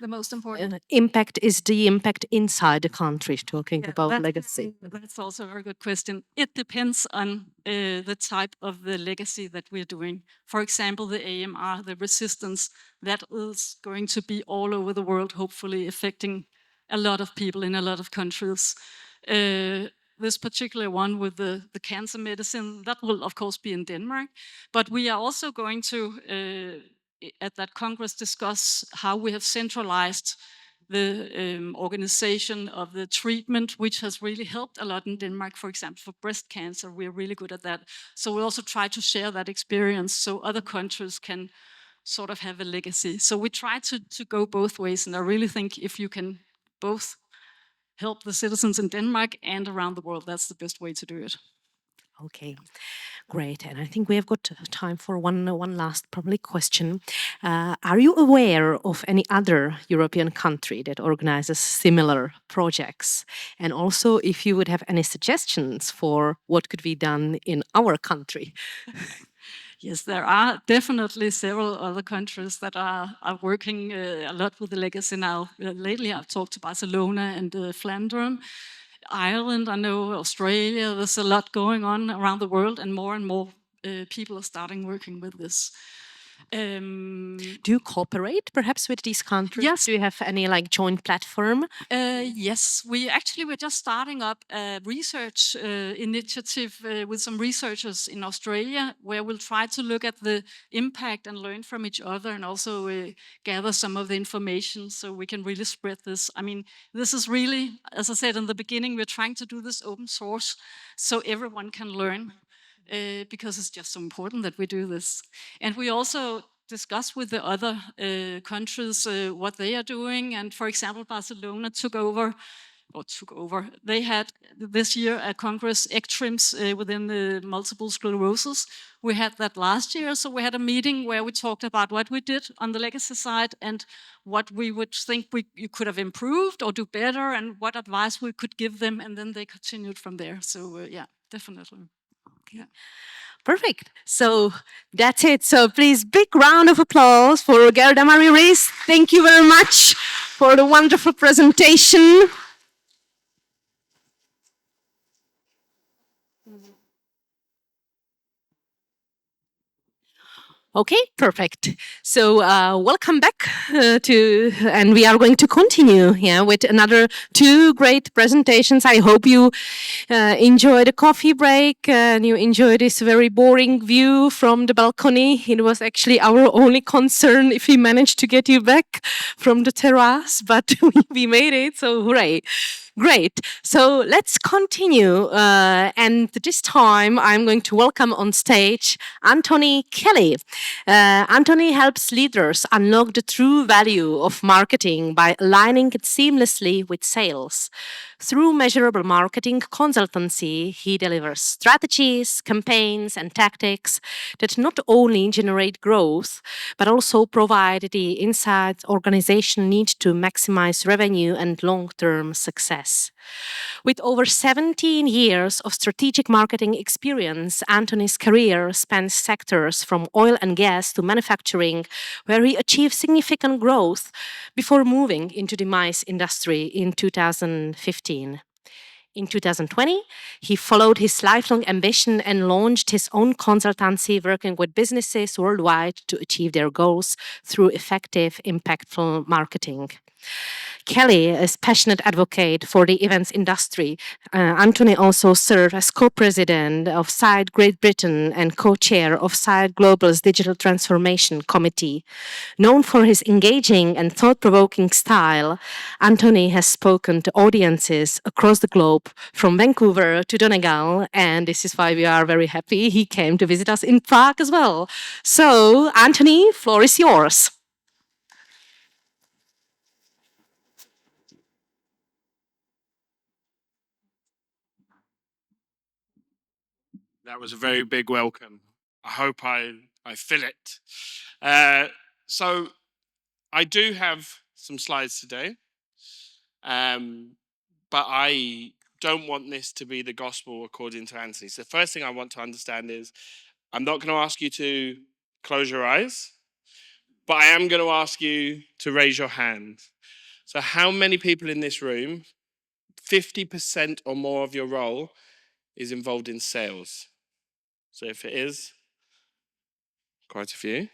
The most important impact is the impact inside the country, talking about legacy. That's also a very good question. It depends on the type of the legacy that we're doing. For example, the AMR, the resistance, that is going to be all over the world, hopefully affecting a lot of people in a lot of countries. This particular one with the cancer medicine, that will of course be in Denmark. But we are also going to at that Congress discuss how we have centralized the organization of the treatment, which has really helped a lot in Denmark, for example, for breast cancer. We're really good at that. So we also try to share that experience so other countries can sort of have a legacy. So we try to go both ways. And I really think if you can both help the citizens in Denmark and around the world, that's the best way to do it. Okay, great. And I think we have got time for one last probably question. Are you aware of any other European country that organizes similar projects? And also, if you would have any suggestions for what could be done in our country? Yes, there are definitely several other countries that are working a lot with the legacy now. Lately, I've talked to Barcelona and Flandern. Ireland, I know, Australia, there's a lot going on around the world and more people are starting working with this. Do you cooperate perhaps with these countries? Yes. Do you have any like joint platform? Yes, we're just starting up a research initiative with some researchers in Australia, where we'll try to look at the impact and learn from each other, and also gather some of the information so we can really spread this. I mean, this is really, as I said in the beginning, we're trying to do this open source so everyone can learn. Because it's just so important that we do this. And we also discuss with the other countries what they are doing. And for example, Barcelona took over. They had this year a Congress ECTRIMS within the multiple sclerosis. We had that last year, so we had a meeting where we talked about what we did on the legacy side and what we would think you could have improved or do better, and what advice we could give them, and then they continued from there. So yeah, definitely. Yeah. Perfect. So that's it. So please, big round of applause for Gerda Marie Rees. Thank you very much for the wonderful presentation. Okay, perfect. So welcome back and we are going to continue with another two great presentations. I hope you enjoy the coffee break and you enjoy this very boring view from the balcony. It was actually our only concern if we managed to get you back from the terrace, but we made it, so hooray. Great. So let's continue. And this time I'm going to welcome on stage Anthony Kelly. Anthony helps leaders unlock the true value of marketing by aligning it seamlessly with sales. Through measurable marketing consultancy, he delivers strategies, campaigns, and tactics that not only generate growth, but also provide the insights organizations need to maximize revenue and long-term success. With over 17 years of strategic marketing experience, Anthony's career spans sectors from oil and gas to manufacturing, where he achieved significant growth before moving into the mice industry in 2015. In 2020, he followed his lifelong ambition and launched his own consultancy, working with businesses worldwide to achieve their goals through effective, impactful marketing. Kelly is a passionate advocate for the events industry. Anthony also served as co-president of SIDE Great Britain and co-chair of SIDE Global's Digital Transformation Committee. Known for his engaging and thought-provoking style, Anthony has spoken to audiences across the globe, from Vancouver to Donegal, and this is why we are very happy he came to visit us in Prague as well. So, Anthony, floor is yours. That was a very big welcome. I hope I fill it. So I do have some slides today, but I don't want this to be the gospel according to Anthony. So the first thing I want to understand is I'm not going to ask you to close your eyes, but I am going to ask you to raise your hand. So how many people in this room, 50% or more of your role is involved in sales? So if it is, quite a few.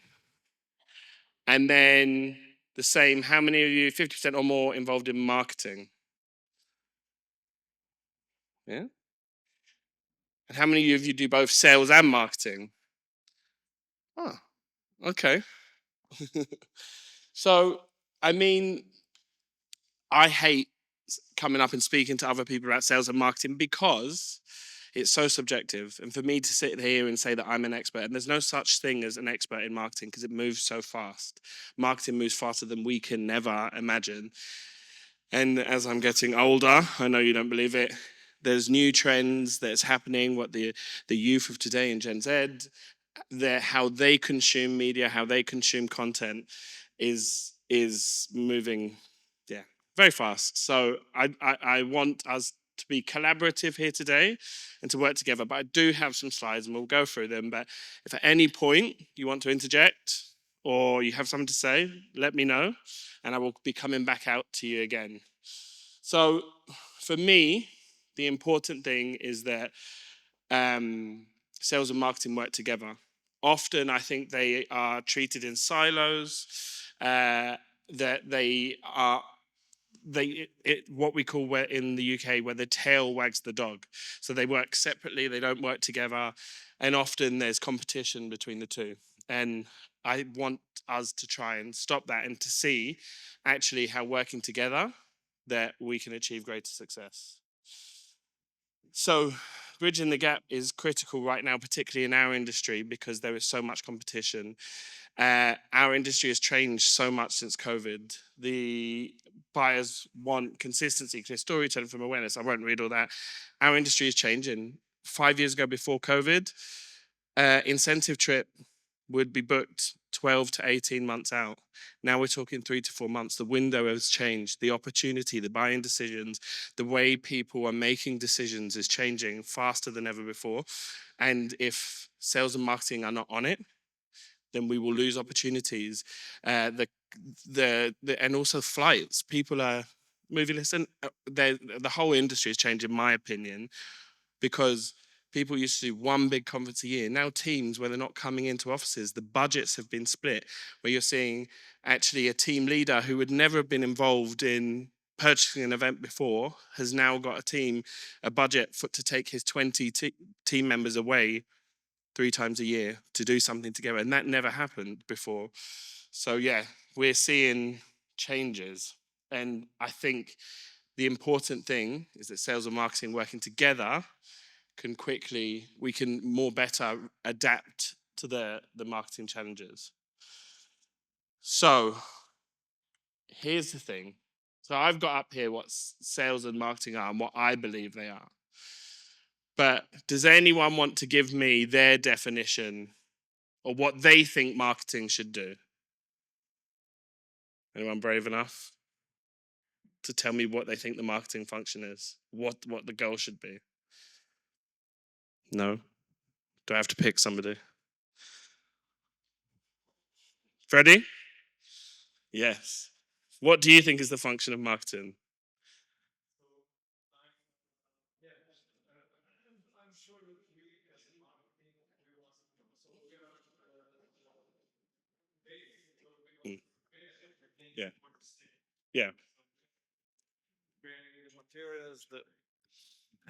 And then the same, how many of you, 50% or more, involved in marketing? Yeah? And how many of you do both sales and marketing? Oh, okay. So, I mean, I hate coming up and speaking to other people about sales and marketing because it's so subjective. And for me to sit here and say that I'm an expert, and there's no such thing as an expert in marketing because it moves so fast. Marketing moves faster than we can never imagine. And as I'm getting older, I know you don't believe it, there's new trends that's happening, what the youth of today in Gen Z, how they consume media, how they consume content is moving, very fast. So I want us to be collaborative here today and to work together. But I do have some slides and we'll go through them. But if at any point you want to interject or you have something to say, let me know and I will be coming back out to you again. So for me, the important thing is that sales and marketing work together. Often, I think they are treated in silos. That they are what we call where in the UK where the tail wags the dog. So they work separately, they don't work together, and often there's competition between the two. And I want us to try and stop that and to see actually how working together that we can achieve greater success. So bridging the gap is critical right now, particularly in our industry, because there is so much competition. Our industry has changed so much since COVID. The buyers want consistency, clear storytelling from awareness. I won't read all that. Our industry is changing. 5 years ago, before COVID, incentive trip would be booked 12 to 18 months out. Now we're talking 3 to 4 months. The window has changed. The opportunity, the buying decisions, the way people are making decisions is changing faster than ever before. And if sales and marketing are not on it, then we will lose opportunities. And also flights. People are moving. Listen, the whole industry has changed, in my opinion, because people used to do one big conference a year. Now teams, where they're not coming into offices, the budgets have been split, where you're seeing actually a team leader who would never have been involved in purchasing an event before has now got a budget to take his 20 team members away 3 times a year to do something together. And that never happened before. So yeah, we're seeing changes. And I think the important thing is that sales and marketing working together we can more better adapt to the marketing challenges. So here's the thing. So I've got up here what sales and marketing are and what I believe they are. But does anyone want to give me their definition or what they think marketing should do? Anyone brave enough to tell me what they think the marketing function is? What the goal should be? No? Do I have to pick somebody? Freddie? Yes. What do you think is the function of marketing? Mm. Yeah. Yeah.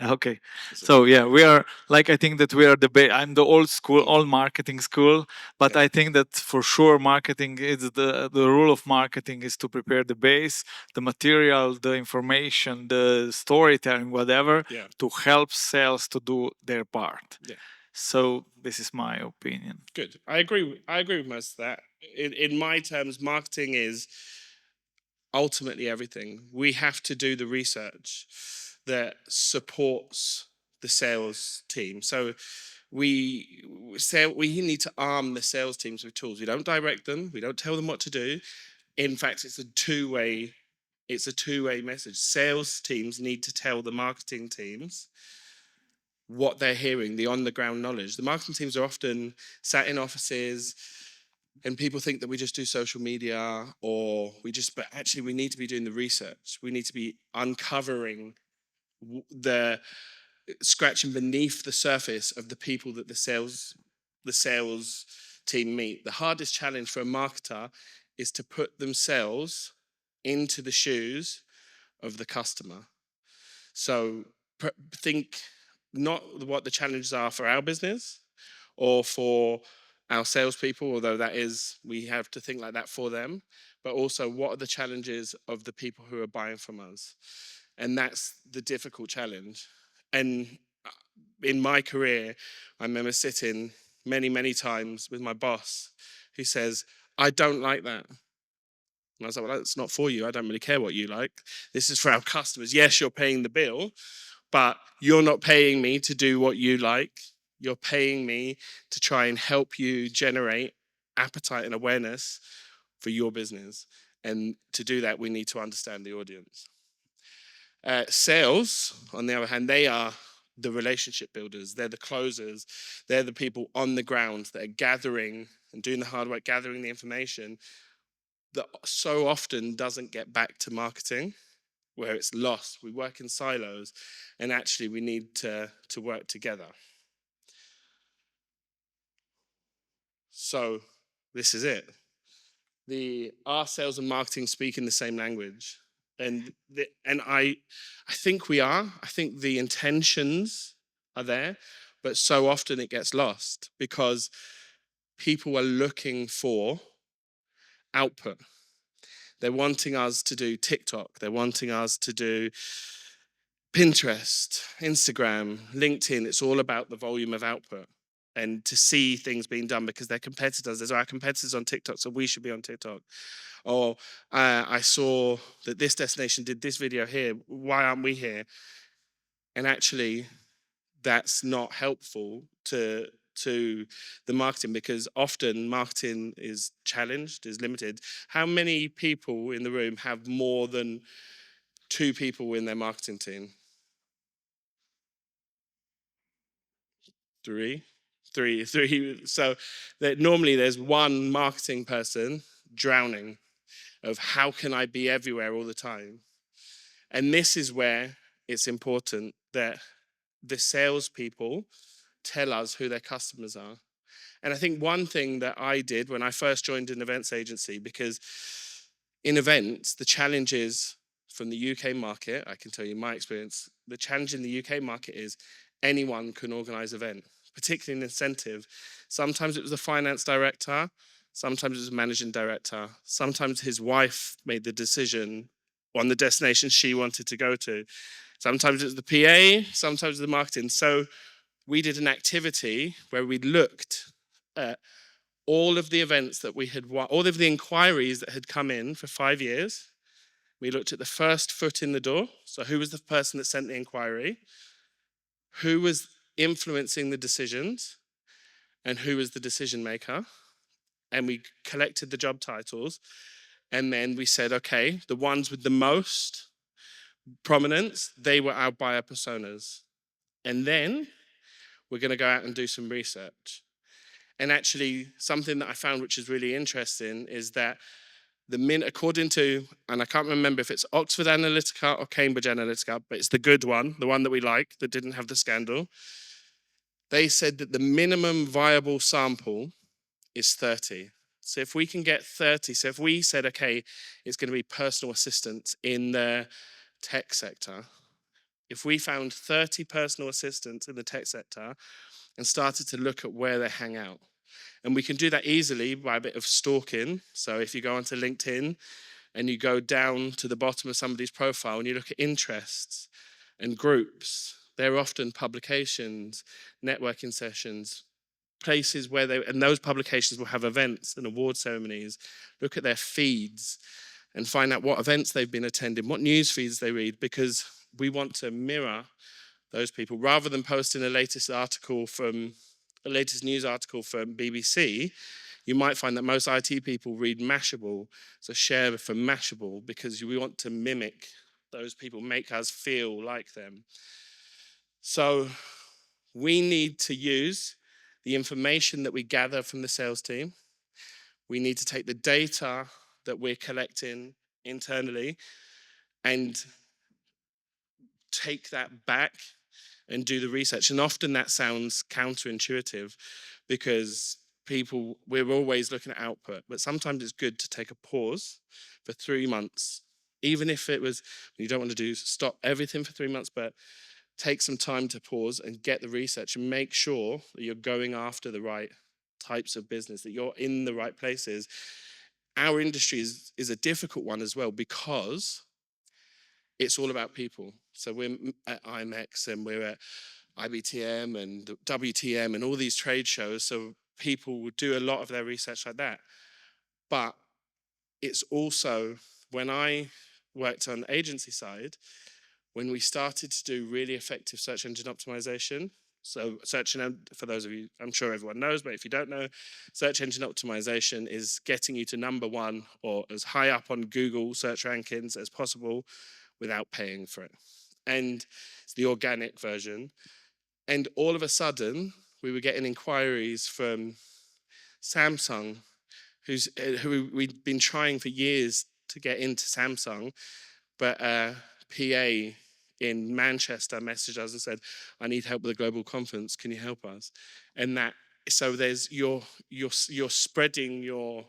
Okay, so yeah, we are like I think that we are I'm the old school, all marketing school, but Yeah. I think that for sure marketing is the rule of marketing is to prepare the base, the material, the information, the storytelling, whatever, Yeah. to help sales to do their part. Yeah. So this is my opinion. Good. I agree with most of that. In my terms, marketing is ultimately everything. We have to do the research that supports the sales team. So we need to arm the sales teams with tools. We don't direct them. We don't tell them what to do. In fact, it's a two-way message. Sales teams need to tell the marketing teams what they're hearing, the on-the-ground knowledge. The marketing teams are often sat in offices, and people think that we just do social media but actually we need to be doing the research. We need to be uncovering scratching beneath the surface of the people that the sales team meet. The hardest challenge for a marketer is to put themselves into the shoes of the customer. So think not what the challenges are for our business or for our salespeople, although we have to think like that for them, but also what are the challenges of the people who are buying from us? And that's the difficult challenge. And in my career, I remember sitting many, many times with my boss who says, I don't like that. And I was like, well, that's not for you. I don't really care what you like. This is for our customers. Yes, you're paying the bill, but you're not paying me to do what you like. You're paying me to try and help you generate appetite and awareness for your business. And to do that, we need to understand the audience. Sales, on the other hand, they are the relationship builders. They're the closers. They're the people on the ground that are gathering and doing the hard work, gathering the information that so often doesn't get back to marketing, where it's lost. We work in silos, and actually we need to work together. So this is it. Our sales and marketing speak in the same language. And I think we are. I think the intentions are there, but so often it gets lost because people are looking for output. They're wanting us to do TikTok. They're wanting us to do Pinterest, Instagram, LinkedIn. It's all about the volume of output and to see things being done because they're competitors. There's our competitors on TikTok, so we should be on TikTok. Or I saw that this destination did this video here. Why aren't we here? And actually, that's not helpful to the marketing because often marketing is challenged, is limited. How many people in the room have more than 2 people in their marketing team? 3. So normally there's one marketing person drowning of how can I be everywhere all the time? And this is where it's important that the salespeople tell us who their customers are. And I think one thing that I did when I first joined an events agency, because in events, the challenge is from the UK market, I can tell you my experience, the challenge in the UK market is anyone can organize an event, particularly an incentive. Sometimes it was the finance director, sometimes it was the managing director, sometimes his wife made the decision on the destination she wanted to go to. Sometimes it was the PA, sometimes the marketing. So we did an activity where we looked at all of the events that we had, all of the inquiries that had come in for 5 years. We looked at the first foot in the door. So who was the person that sent the inquiry? Who was influencing the decisions? And who was the decision maker? And we collected the job titles. And then we said, okay, the ones with the most prominence, they were our buyer personas. And then we're going to go out and do some research. And actually, something that I found which is really interesting is that according to, and I can't remember if it's Oxford Analytica or Cambridge Analytica, but it's the good one, the one that we like, that didn't have the scandal. They said that the minimum viable sample is 30. So if we can get 30, so if we said, okay, it's going to be personal assistants in the tech sector, if we found 30 personal assistants in the tech sector and started to look at where they hang out, and we can do that easily by a bit of stalking. So if you go onto LinkedIn and you go down to the bottom of somebody's profile and you look at interests and groups, they're often publications, networking sessions, places where and those publications will have events and award ceremonies. Look at their feeds and find out what events they've been attending, what news feeds they read, because we want to mirror those people rather than posting a latest news article from BBC. You might find that most IT people read Mashable, so share from Mashable, because we want to mimic those people, make us feel like them. So we need to use the information that we gather from the sales team. We need to take the data that we're collecting internally and take that back and do the research. And often that sounds counterintuitive because we're always looking at output, but sometimes it's good to take a pause for 3 months, even if it was, you don't want to stop everything for 3 months, but take some time to pause and get the research and make sure that you're going after the right types of business, that you're in the right places. Our industry is a difficult one as well because it's all about people. So we're at IMEX and we're at IBTM and WTM and all these trade shows. So people will do a lot of their research like that. But it's also, when I worked on the agency side, when we started to do really effective search engine optimization. So for those of you, I'm sure everyone knows, but if you don't know, search engine optimization is getting you to number 1 or as high up on Google search rankings as possible without paying for it. And it's the organic version. And all of a sudden, we were getting inquiries from Samsung, who we'd been trying for years to get into Samsung, but PA in Manchester messaged us and said, I need help with a global conference, can you help us? And that so there's you're spreading your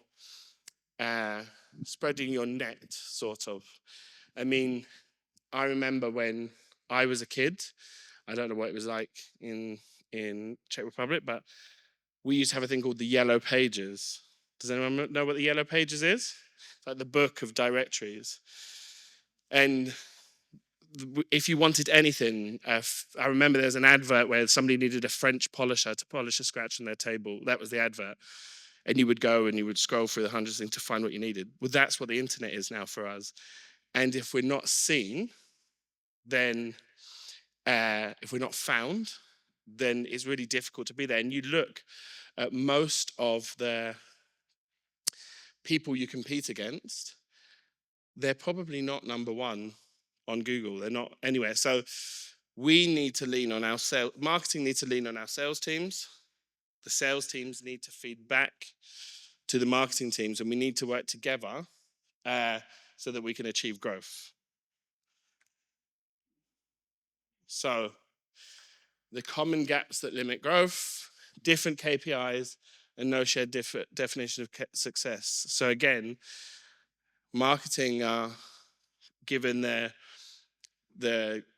net, sort of. I mean, I remember when I was a kid. I don't know what it was like in Czech Republic, but we used to have a thing called the Yellow Pages. Does anyone know what the Yellow Pages is? It's like the book of directories. And if you wanted anything, I remember there was an advert where somebody needed a French polisher to polish a scratch on their table. That was the advert. And you would go and you would scroll through the hundreds of things to find what you needed. Well, that's what the internet is now for us. And if we're not seen, then if we're not found, then it's really difficult to be there. And you look at most of the people you compete against, they're probably not number one on Google. They're not anywhere. So we need to lean on our marketing needs to lean on our sales teams. The sales teams need to feed back to the marketing teams, and we need to work together so that we can achieve growth. So the common gaps that limit growth, different KPIs, and no shared definition of success. So again, marketing are given the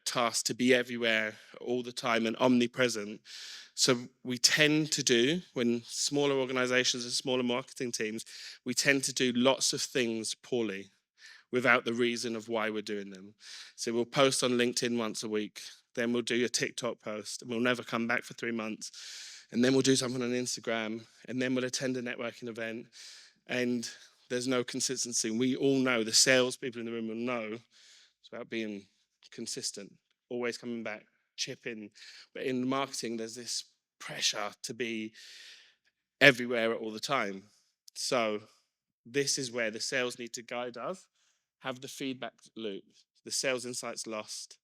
task to be everywhere all the time and omnipresent. So we tend to do, when smaller organizations and smaller marketing teams, we tend to do lots of things poorly without the reason of why we're doing them. So we'll post on LinkedIn once a week, then we'll do a TikTok post, and we'll never come back for 3 months. And then we'll do something on Instagram, and then we'll attend a networking event, and there's no consistency. We all know, the salespeople in the room will know, it's about being consistent, always coming back, chipping. But in marketing, there's this pressure to be everywhere all the time. So this is where the sales need to guide us, have the feedback loop, the sales insights lost.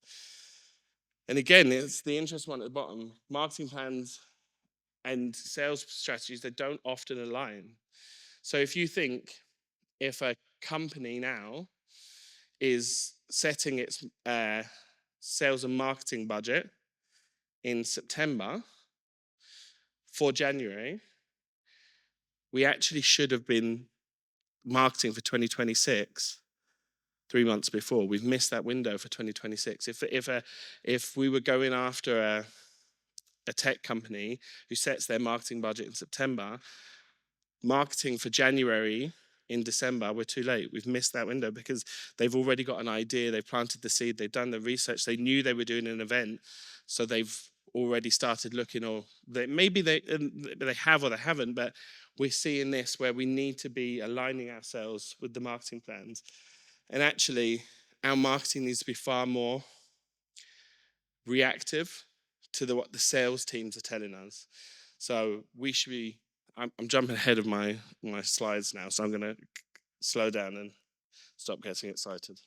And again, it's the interesting one at the bottom. Marketing plans and sales strategies, they don't often align. So if you think, if a company now is setting its sales and marketing budget in September for January, we actually should have been marketing for 2026 3 months before. We've missed that window for 2026. If we were going after a tech company who sets their marketing budget in September, marketing for January in December, we're too late. We've missed that window because they've already got an idea, they've planted the seed, they've done the research, they knew they were doing an event, so they've already started looking, or maybe they have or they haven't, but we're seeing this where we need to be aligning ourselves with the marketing plans. And actually, our marketing needs to be far more reactive to what the sales teams are telling us. So we should be, I'm jumping ahead of my slides now, so I'm going to slow down and stop getting excited.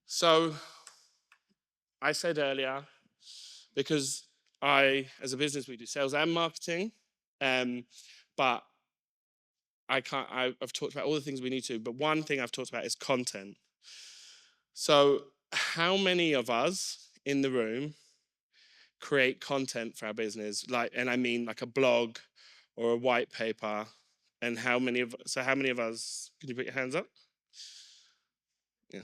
So I said earlier, because as a business, we do sales and marketing, but I've talked about all the things we need to, but one thing I've talked about is content. So how many of us in the room create content for our business? And I mean like a blog or a white paper. And how many of us, can you put your hands up? Yeah.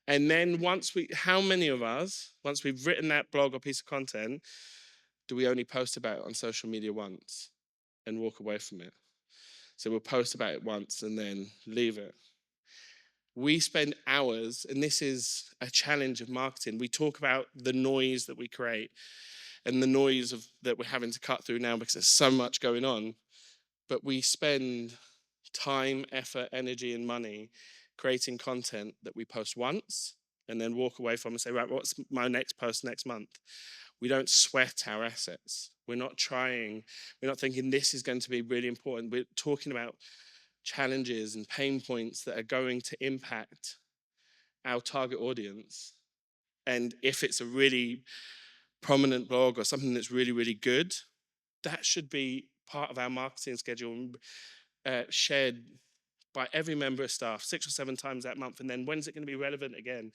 And then how many of us, once we've written that blog or piece of content, do we only post about it on social media once and walk away from it? So we'll post about it once and then leave it. We spend hours, and this is a challenge of marketing. We talk about the noise that we create and the noise that we're having to cut through now because there's so much going on. But we spend time, effort, energy, and money creating content that we post once and then walk away from and say, right, what's my next post next month? We don't sweat our assets. We're not thinking this is going to be really important. We're talking about challenges and pain points that are going to impact our target audience. And if it's a really prominent blog or something that's really, really good, that should be part of our marketing schedule, shared by every member of staff 6 or 7 times that month. And then when's it going to be relevant again?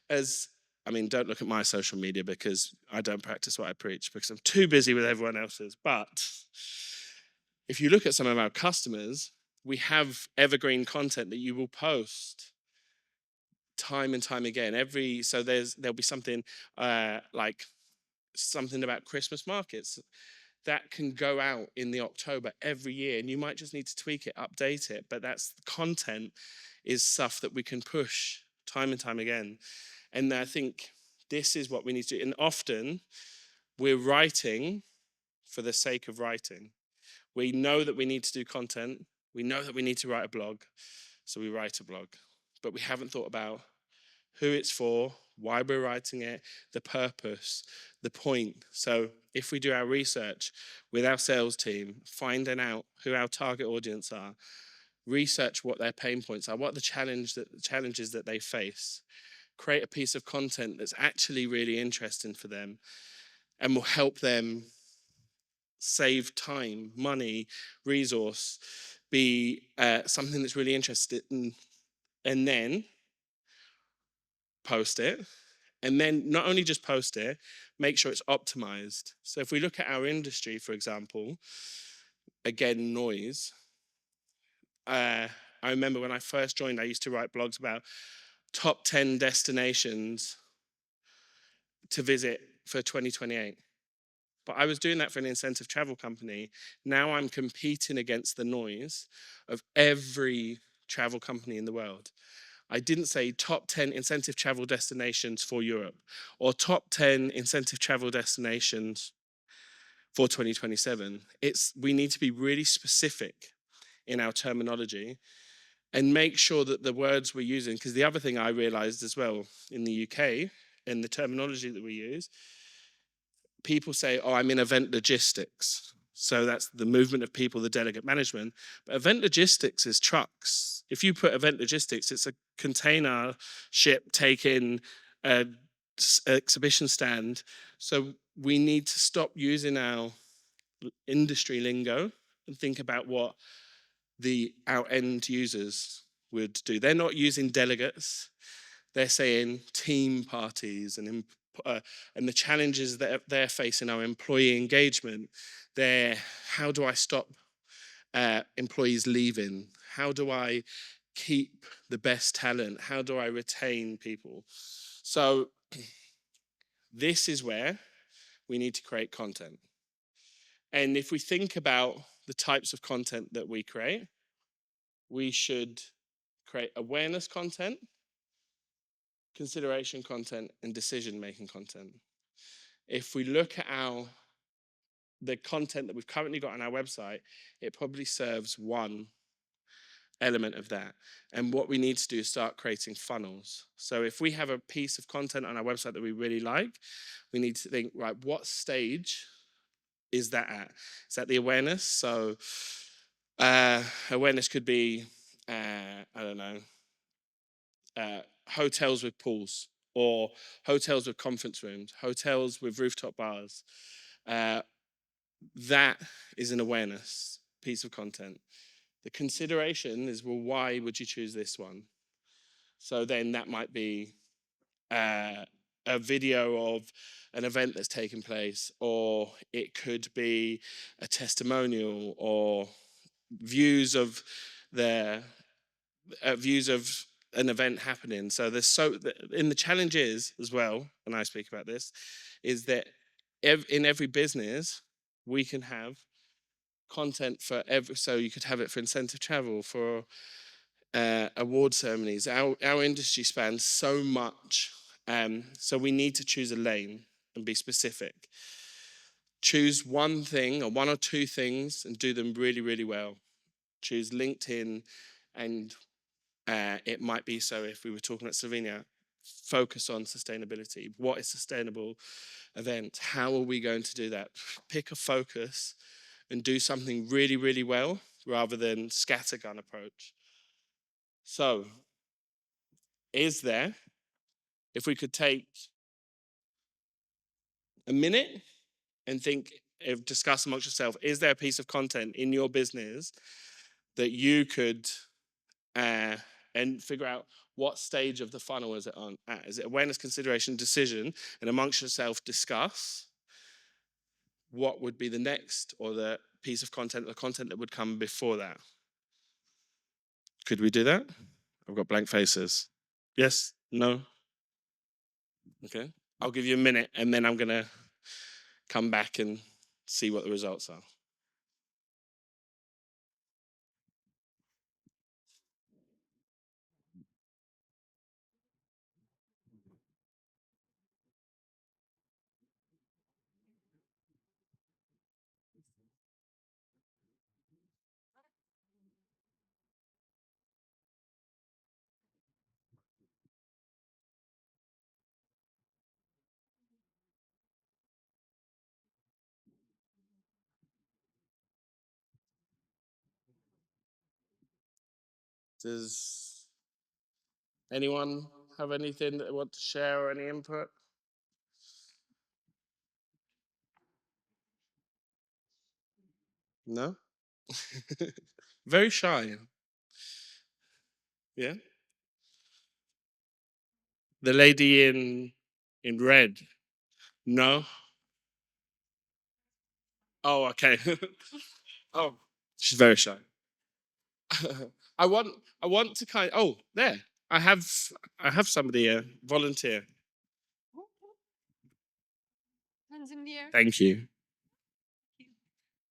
As I mean, don't look at my social media because I don't practice what I preach because I'm too busy with everyone else's. But if you look at some of our customers, we have evergreen content that you will post time and time again. So there'll be something like something about Christmas markets that can go out in the October every year, and you might just need to tweak it, update it. But that's the content is stuff that we can push time and time again. And I think this is what we need to do. And often we're writing for the sake of writing. We know that we need to do content. We know that we need to write a blog. So we write a blog. But we haven't thought about who it's for, why we're writing it, the purpose, the point. So if we do our research with our sales team, finding out who our target audience are, research what their pain points are, what the challenges that they face, create a piece of content that's actually really interesting for them and will help them save time, money, resource, be something that's really interesting, and then post it. And then not only just post it, make sure it's optimized. So if we look at our industry, for example, again, noise. I remember when I first joined, I used to write blogs about top 10 destinations to visit for 2028. But I was doing that for an incentive travel company. Now I'm competing against the noise of every travel company in the world. I didn't say top 10 incentive travel destinations for Europe or top 10 incentive travel destinations for 2027. We need to be really specific in our terminology and make sure that the words we're using, because the other thing I realized as well in the UK and the terminology that we use, people say, oh, I'm in event logistics. So that's the movement of people, the delegate management. But event logistics is trucks. If you put event logistics, it's a container ship taking an exhibition stand. So we need to stop using our industry lingo and think about what our end users would do. They're not using delegates. They're saying team parties and the challenges that they're facing are employee engagement. How do I stop employees leaving? How do I keep the best talent? How do I retain people? So this is where we need to create content. And if we think about the types of content that we create, we should create awareness content, consideration content, and decision-making content. If we look at the content that we've currently got on our website, it probably serves one element of that. And what we need to do is start creating funnels. So if we have a piece of content on our website that we really like, we need to think, right, what stage is that at? Is that the awareness? So awareness could be, I don't know, hotels with pools, or hotels with conference rooms, hotels with rooftop bars. That is an awareness piece of content. The consideration is, well, why would you choose this one? So then that might be a video of an event that's taken place, or it could be a testimonial, or views of an event happening. So in the challenges as well, and I speak about this, is that in every business we can have content for so you could have it for incentive travel, for award ceremonies. Our industry spans so much, so we need to choose a lane and be specific. Choose one thing or one or two things and do them really, really well. Choose LinkedIn, and it might be, so if we were talking about Slovenia, focus on sustainability. What is sustainable event? How are we going to do that? Pick a focus and do something really, really well rather than scattergun approach. So, if we could take a minute and discuss amongst yourself, is there a piece of content in your business that you could and figure out what stage of the funnel is it on at. Is it awareness, consideration, decision, and amongst yourself discuss what would be the next or the piece of content, the content that would come before that. Could we do that? I've got blank faces. Yes? No? Okay. I'll give you a minute and then I'm going to come back and see what the results are. Does anyone have anything that they want to share or any input? No? Very shy. Yeah? The lady in red. No? Oh, okay. Oh, she's very shy. I want to kind. Oh, there. I have somebody volunteer. Hands in the air. Thank you.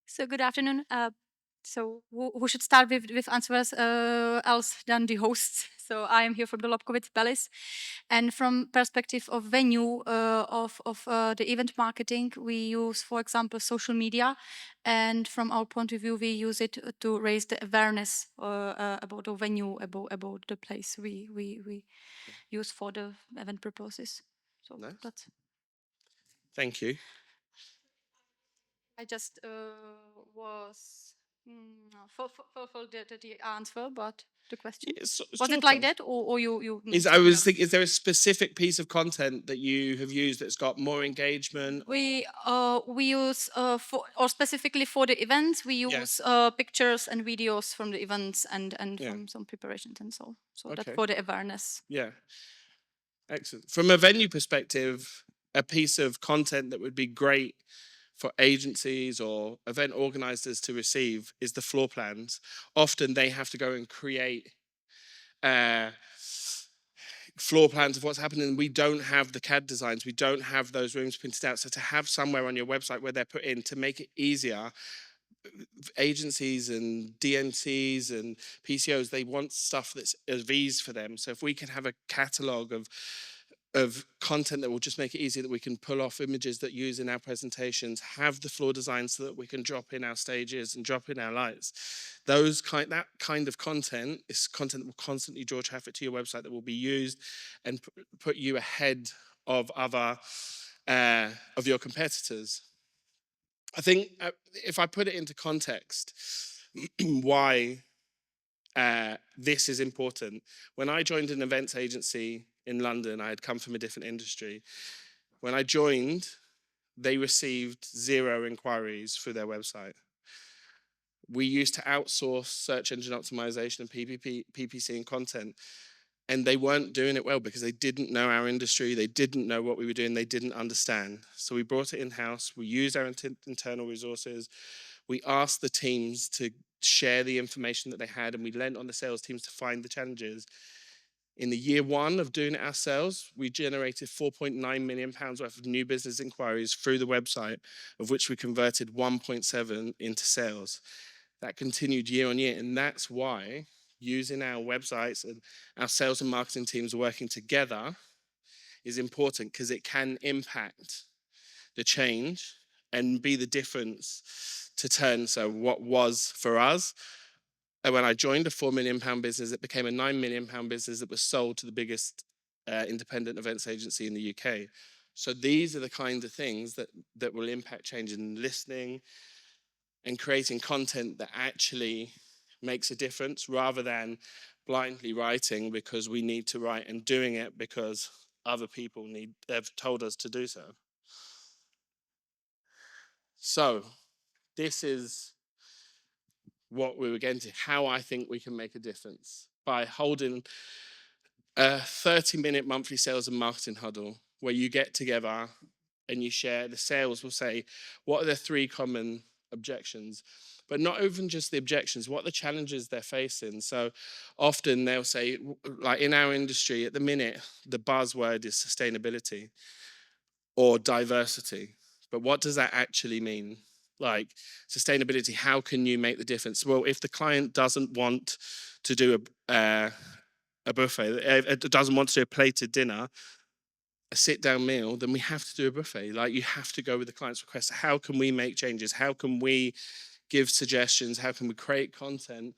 So good afternoon. So who should start with answers else than the hosts? So I am here from the Lobkowitz Palace, and from perspective of venue of the event marketing, we use, for example, social media, and from our point of view, we use it to raise the awareness about the venue, about the place we use for the event purposes. So Nice. that's. Thank you. I just was for the answer, but the question was it like that, or you? I was thinking, is there a specific piece of content that you have used that's got more engagement? We use for, or specifically for the events, we use pictures and videos from the events and from some preparations and so that for the awareness. Yeah. Excellent. From a venue perspective, a piece of content that would be great for agencies or event organizers to receive is the floor plans. Often they have to go and create floor plans of what's happening. We don't have the CAD designs. We don't have those rooms printed out. So to have somewhere on your website where they're put in to make it easier, agencies and DNCs and PCOs, they want stuff that's of ease for them. So if we can have a catalog of content that will just make it easy, that we can pull off images that use in our presentations, have the floor design so that we can drop in our stages and drop in our lights. That kind of content is content that will constantly draw traffic to your website, that will be used and put you ahead of other of your competitors. I think if I put it into context, why this is important. When I joined an events agency in London, I had come from a different industry. When I joined, they received 0 inquiries through their website. We used to outsource search engine optimization and PPC and content, and they weren't doing it well because they didn't know our industry, they didn't know what we were doing, they didn't understand. So we brought it in-house, we used our internal resources, we asked the teams to share the information that they had, and we lent on the sales teams to find the challenges. In the year 1 of doing it ourselves, we generated £4.9 million worth of new business inquiries through the website, of which we converted 1.7 into sales. That continued year on year, and that's why using our websites and our sales and marketing teams working together is important, because it can impact the change and be the difference to turn. So what was for us, when I joined a £4 million business, it became a £9 million business that was sold to the biggest independent events agency in the UK. So these are the kinds of things that will impact change in listening and creating content that actually makes a difference, rather than blindly writing because we need to write and doing it because other people have told us to do so. So this is what we were getting to, how I think we can make a difference. by holding a 30-minute monthly sales and marketing huddle where you get together and you share. The sales will say, what are the 3 common objections? But not even just the objections, what are the challenges they're facing? So often they'll say, like in our industry at the minute, the buzzword is sustainability or diversity. But what does that actually mean? Like sustainability, how can you make the difference? Well, if the client doesn't want to do a buffet, doesn't want to do a plated dinner, a sit-down meal, then we have to do a buffet. Like you have to go with the client's request. How can we make changes? How can we give suggestions? How can we create content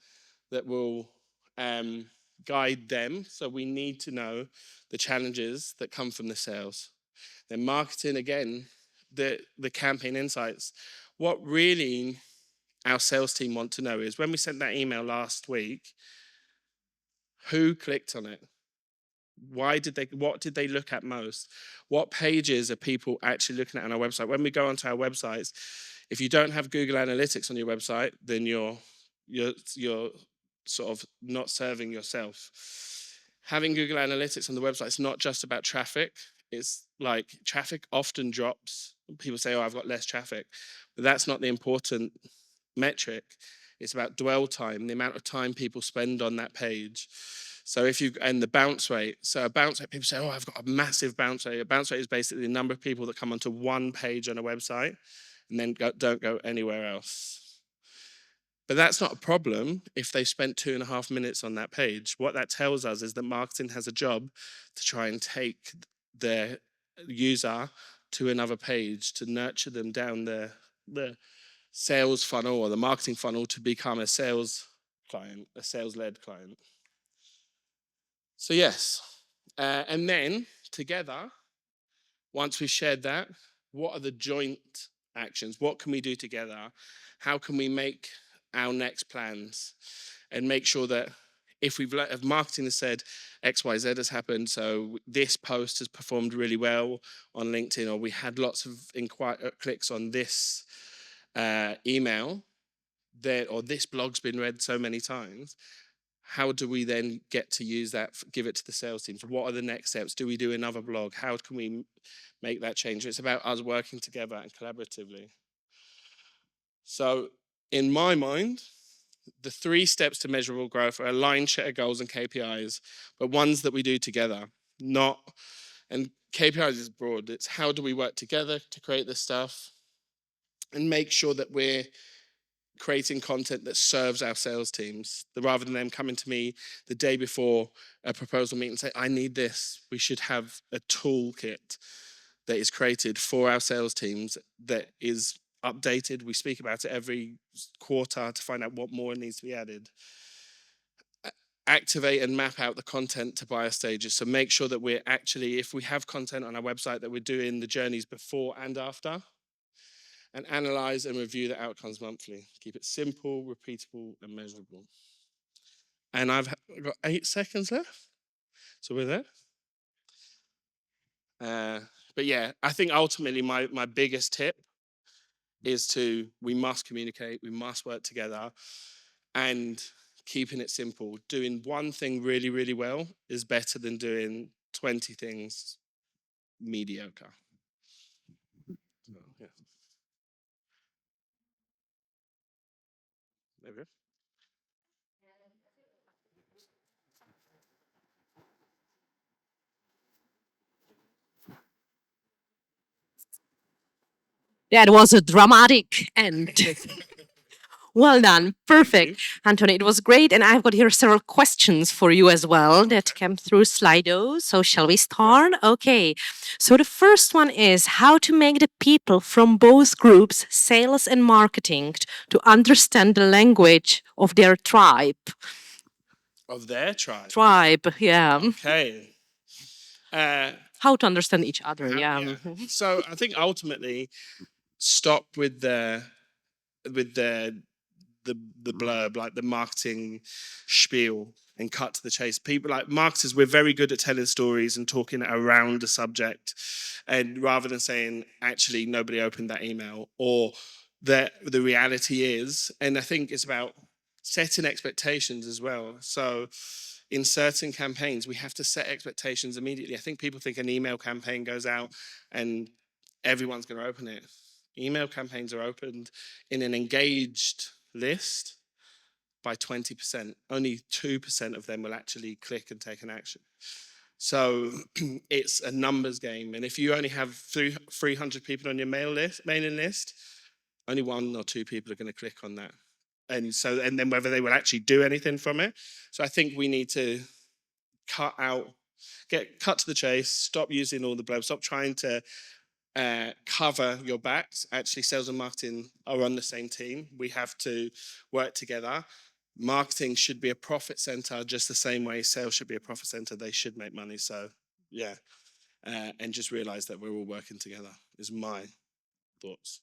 that will guide them? So we need to know the challenges that come from the sales. Then marketing, again, the campaign insights. What really our sales team want to know is when we sent that email last week, who clicked on it? What did they look at most? What pages are people actually looking at on our website? When we go onto our websites, if you don't have Google Analytics on your website, then you're sort of not serving yourself. Having Google Analytics on the website is not just about traffic. It's like traffic often drops. People say, oh, I've got less traffic. But that's not the important metric. It's about dwell time, the amount of time people spend on that page. So and the bounce rate. So a bounce rate, people say, oh, I've got a massive bounce rate. A bounce rate is basically the number of people that come onto one page on a website and then don't go anywhere else. But that's not a problem if they spent 2.5 minutes on that page. What that tells us is that marketing has a job to try and take their user to another page, to nurture them down the sales funnel or the marketing funnel to become a sales client, a sales-led client. So yes, and then together, once we've shared that, what are the joint actions? What can we do together? How can we make our next plans and make sure that if marketing has said X, Y, Z has happened, so this post has performed really well on LinkedIn, or we had lots of clicks on this email, or this blog's been read so many times, how do we then get to use that, give it to the sales teams? What are the next steps? Do we do another blog? How can we make that change? It's about us working together and collaboratively. So in my mind, the 3 steps to measurable growth are align, share goals and KPIs, but ones that we do together, and KPIs is broad. It's how do we work together to create this stuff and make sure that we're creating content that serves our sales teams, rather than them coming to me the day before a proposal meeting and say, I need this. We should have a toolkit that is created for our sales teams that is updated. We speak about it every quarter to find out what more needs to be added. Activate and map out the content to buyer stages. So make sure that we're actually, if we have content on our website, that we're doing the journeys before and after. And analyze and review the outcomes monthly. Keep it simple, repeatable, and measurable. And I've got 8 seconds left. So we're there. But yeah, I think ultimately my biggest tip is we must communicate, we must work together, and keeping it simple. Doing one thing really, really well is better than doing 20 things mediocre. So, yeah. There we go. That was a dramatic end. Well done. Perfect. Anthony, it was great. And I've got here several questions for you as well that came through Slido. So shall we start? Okay. So the first one is how to make the people from both groups, sales and marketing, to understand the language of their tribe. Of their tribe. Tribe, yeah. Okay. How to understand each other, yeah. So I think ultimately stop with the blurb, like the marketing spiel, and cut to the chase. People like marketers, we're very good at telling stories and talking around a subject, and rather than saying actually nobody opened that email, or that the reality is, and I think it's about setting expectations as well. So in certain campaigns, we have to set expectations immediately. I think people think an email campaign goes out and everyone's going to open it. Email campaigns are opened in an engaged list by 20%. Only 2% of them will actually click and take an action. So it's a numbers game. And if you only have 300 people on your mailing list, only 1 or 2 people are going to click on that. And then whether they will actually do anything from it. So I think we need to cut to the chase, stop using all the blurbs, stop trying to cover your backs. Actually, sales and marketing are on the same team. We have to work together. Marketing should be a profit center just the same way sales should be a profit center. They should make money. So yeah, and just realize that we're all working together is my thoughts.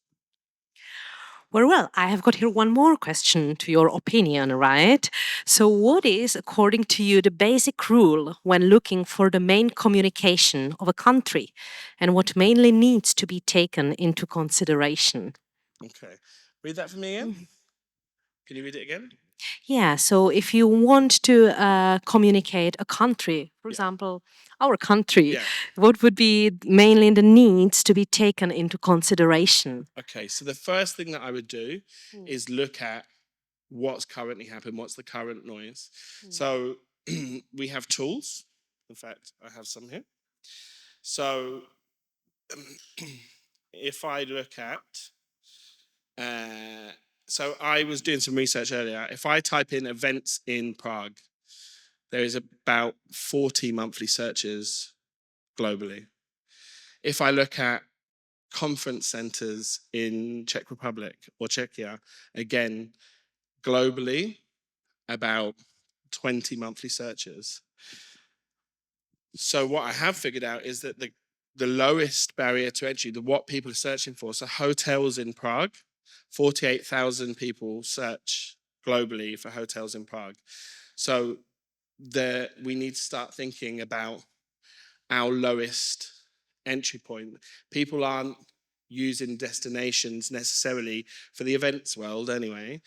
Well, I have got here one more question to your opinion, right? So, what is, according to you, the basic rule when looking for the main communication of a country and what mainly needs to be taken into consideration? Okay. Read that for me again. Can you read it again? Yeah, so if you want to communicate a country, for example, our country, what would be mainly the needs to be taken into consideration? Okay, so the first thing that I would do is look at what's currently happening, what's the current noise. So we have tools. In fact, I have some here. So if I look at, so I was doing some research earlier. If I type in events in Prague, there is about 40 monthly searches globally. If I look at conference centers in Czech Republic or Czechia, again, globally, about 20 monthly searches. So what I have figured out is that the lowest barrier to entry, what people are searching for, so hotels in Prague, 48,000 people search globally for hotels in Prague. So we need to start thinking about our lowest entry point. People aren't using destinations necessarily for the events world anyway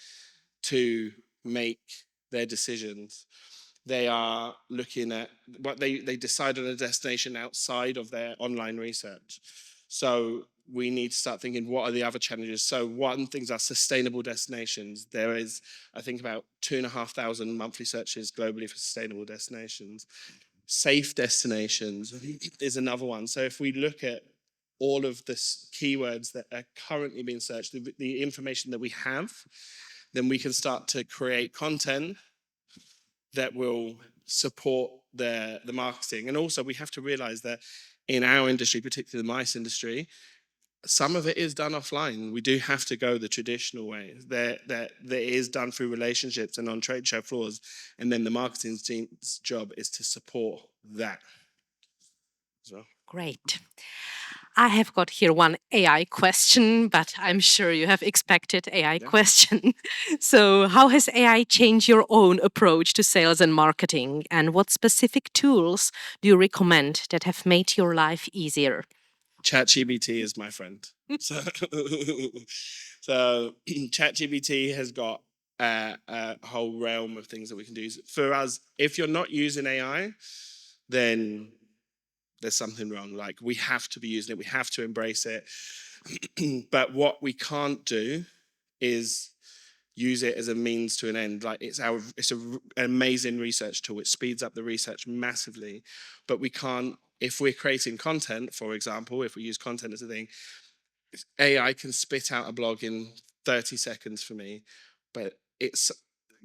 to make their decisions. They are looking at what they decide on a destination outside of their online research. So we need to start thinking, what are the other challenges? So one things are sustainable destinations. There is, I think, about 2,500 monthly searches globally for sustainable destinations. Safe destinations is another one. So if we look at all of the keywords that are currently being searched, the information that we have, then we can start to create content that will support the marketing. And also we have to realize that in our industry, particularly the mice industry, some of it is done offline. We do have to go the traditional way. That is done through relationships and on trade show floors. And then the marketing team's job is to support that as well. Great. I have got here one AI question, but I'm sure you have expected AI question. So, how has AI changed your own approach to sales and marketing? And what specific tools do you recommend that have made your life easier? ChatGPT is my friend. So ChatGPT has got a whole realm of things that we can do. For us, if you're not using AI, then there's something wrong. Like, we have to be using it. We have to embrace it. But what we can't do is use it as a means to an end. Like, it's an amazing research tool. It speeds up the research massively. But we can't, if we're creating content, for example, if we use content as a thing, AI can spit out a blog in 30 seconds for me, but it's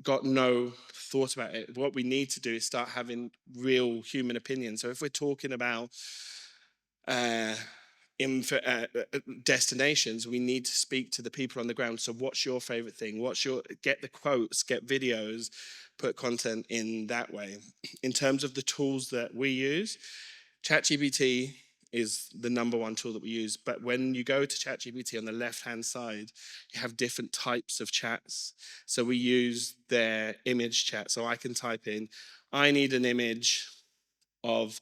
got no thought about it. What we need to do is start having real human opinion. So if we're talking about destinations, we need to speak to the people on the ground. So what's your favorite thing? Get the quotes, get videos, put content in that way. In terms of the tools that we use, ChatGPT is the number one tool that we use. But when you go to ChatGPT, on the left-hand side, you have different types of chats. So we use their image chat. So I can type in, I need an image of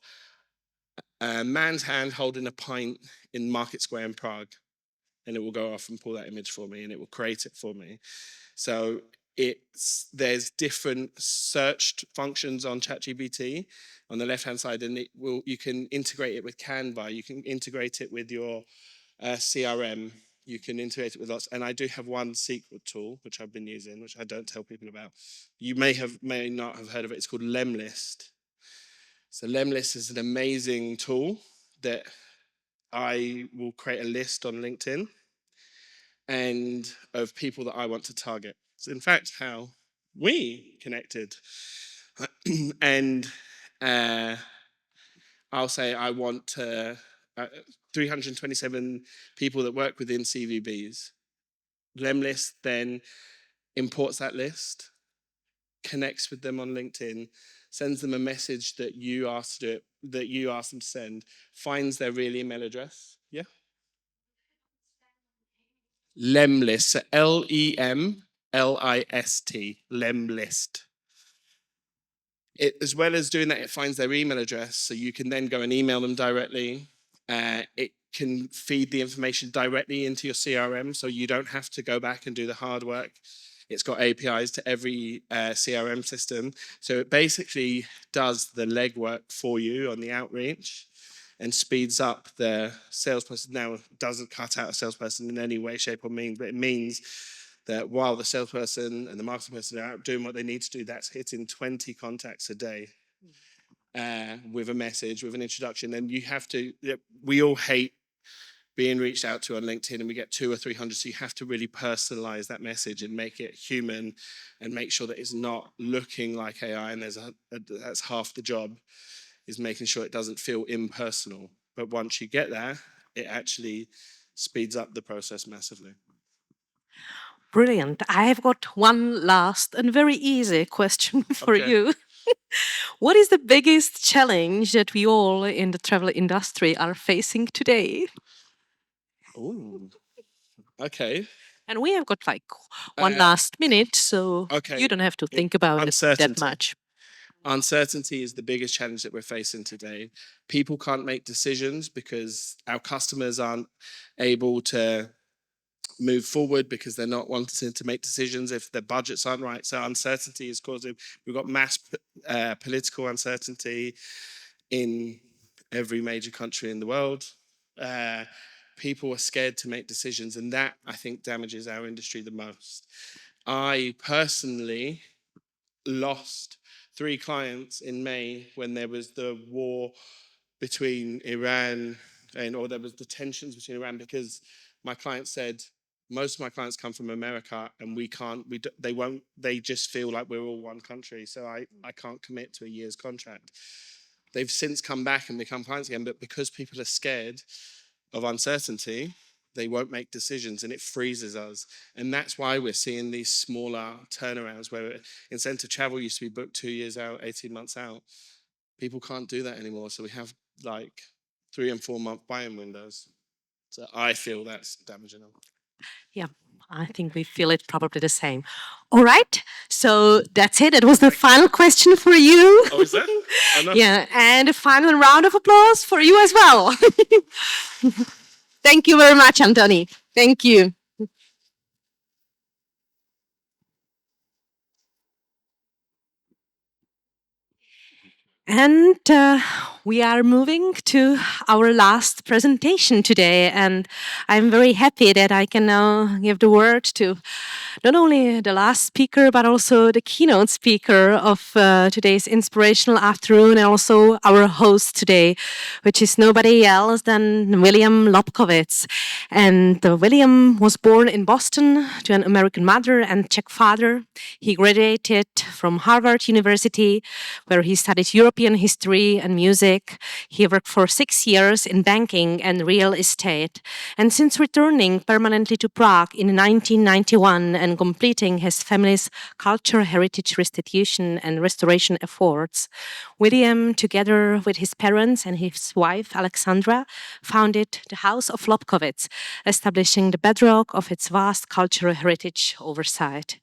a man's hand holding a pint in Market Square in Prague. And it will go off and pull that image for me, and it will create it for me. So there's different searched functions on ChatGPT on the left-hand side, and you can integrate it with Canva, you can integrate it with your CRM, you can integrate it with lots. And I do have one secret tool which I've been using, which I don't tell people about. You may not have heard of it. It's called Lemlist. So Lemlist is an amazing tool that I will create a list on LinkedIn and of people that I want to target. It's in fact how we connected. And I'll say I want 327 people that work within CVBs. Lemlist then imports that list, connects with them on LinkedIn, sends them a message that you asked them to send, finds their real email address. Yeah. Lemlist, so Lemlist, Lemlist. As well as doing that, it finds their email address, so you can then go and email them directly. It can feed the information directly into your CRM, so you don't have to go back and do the hard work. It's got APIs to every CRM system, so it basically does the legwork for you on the outreach and speeds up the salesperson. Now, it doesn't cut out a salesperson in any way, shape, or mean, but it means that while the salesperson and the marketing person are out doing what they need to do, that's hitting 20 contacts a day with a message, with an introduction. And we all hate being reached out to on LinkedIn, and we get 200 or 300, so you have to really personalize that message and make it human and make sure that it's not looking like AI, and that's half the job, is making sure it doesn't feel impersonal. But once you get there, it actually speeds up the process massively. Brilliant. I have got one last and very easy question for you. What is the biggest challenge that we all in the travel industry are facing today? Ooh, okay. And we have got like one last minute, so you don't have to think about it that much. Uncertainty is the biggest challenge that we're facing today. People can't make decisions because our customers aren't able to move forward because they're not wanting to make decisions if their budgets aren't right. So uncertainty is causing, we've got mass political uncertainty in every major country in the world. People are scared to make decisions, and that, I think, damages our industry the most. I personally lost 3 clients in May when there was the war between Iran or there was the tensions between Iran, because my client said, most of my clients come from America and they just feel like we're all one country. So I can't commit to a year's contract. They've since come back and become clients again, but because people are scared of uncertainty, they won't make decisions, and it freezes us. And that's why we're seeing these smaller turnarounds where incentive travel used to be booked 2 years out, 18 months out. People can't do that anymore. So we have like 3 and 4 month buying windows. So I feel that's damaging them. Yeah, I think we feel it probably the same. All right, so that's it. It was the final question for you. Oh, is that? Yeah, and a final round of applause for you as well. Thank you very much, Anthony. Thank you. And we are moving to our last presentation today, and I'm very happy that I can now give the word to not only the last speaker, but also the keynote speaker of today's Inspirational Afternoon, and also our host today, which is nobody else than William Lobkowitz. And William was born in Boston to an American mother and Czech father. He graduated from Harvard University, where he studied European history and music. He worked for 6 years in banking and real estate. And since returning permanently to Prague in 1991 and completing his family's cultural heritage restitution and restoration efforts, William, together with his parents and his wife, Alexandra, founded the House of Lobkowitz, establishing the bedrock of its vast cultural heritage oversight.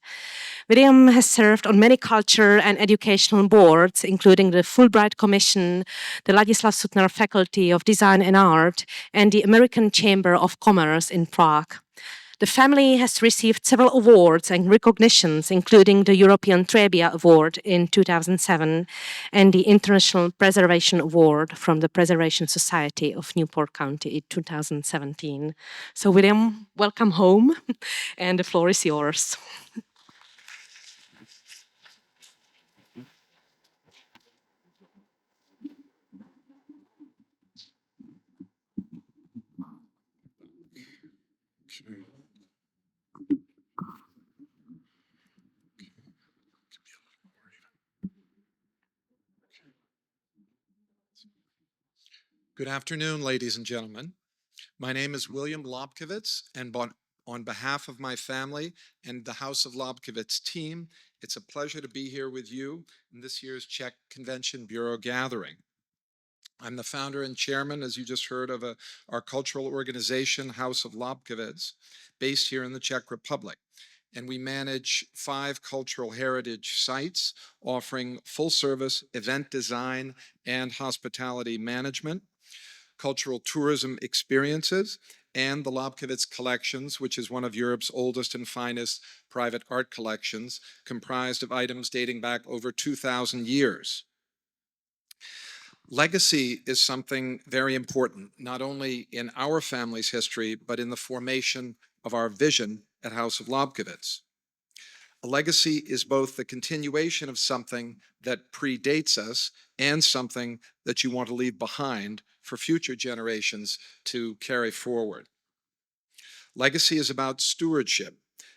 William has served on many culture and educational boards, including the Fulbright Commission, the Ladislav Sutnar Faculty of Design and Art, and the American Chamber of Commerce in Prague. The family has received several awards and recognitions, including the European Trebia Award in 2007 and the International Preservation Award from the Preservation Society of Newport County in 2017. So William, welcome home, and the floor is yours. Good afternoon, ladies and gentlemen. My name is William Lobkowitz, and on behalf of my family and the House of Lobkowitz team, it's a pleasure to be here with you in this year's Czech Convention Bureau gathering. I'm the founder and chairman, as you just heard, of our cultural organization, House of Lobkowitz, based here in the Czech Republic. And we manage 5 cultural heritage sites offering full-service event design and hospitality management, cultural tourism experiences, and the Lobkowitz Collections, which is one of Europe's oldest and finest private art collections, comprised of items dating back over 2,000 years. Legacy is something very important, not only in our family's history, but in the formation of our vision at House of Lobkowitz. A legacy is both the continuation of something that predates us and something that you want to leave behind for future generations to carry forward. Legacy is about stewardship,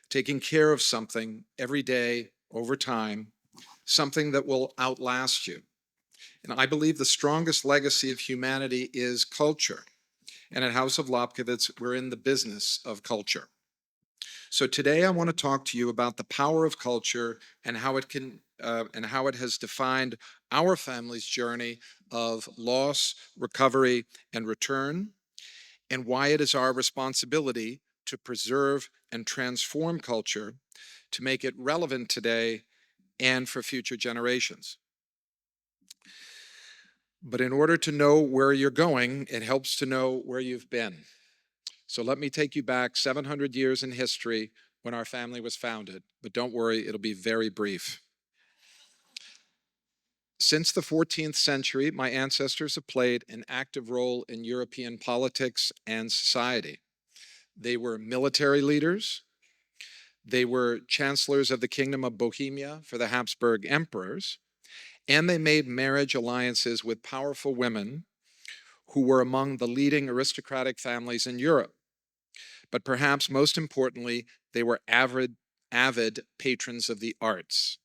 taking care of something every day over time, something that will outlast you. And I believe the strongest legacy of humanity is culture. And at House of Lobkowitz, we're in the business of culture. So today I want to talk to you about the power of culture and how it has defined our family's journey of loss, recovery, and return, and why it is our responsibility to preserve and transform culture to make it relevant today and for future generations. But in order to know where you're going, it helps to know where you've been. So let me take you back 700 years in history when our family was founded, but don't worry, it'll be very brief. Since the 14th century, my ancestors have played an active role in European politics and society. They were military leaders. They were chancellors of the Kingdom of Bohemia for the Habsburg emperors, and they made marriage alliances with powerful women who were among the leading aristocratic families in Europe. But perhaps most importantly, they were avid patrons of the arts.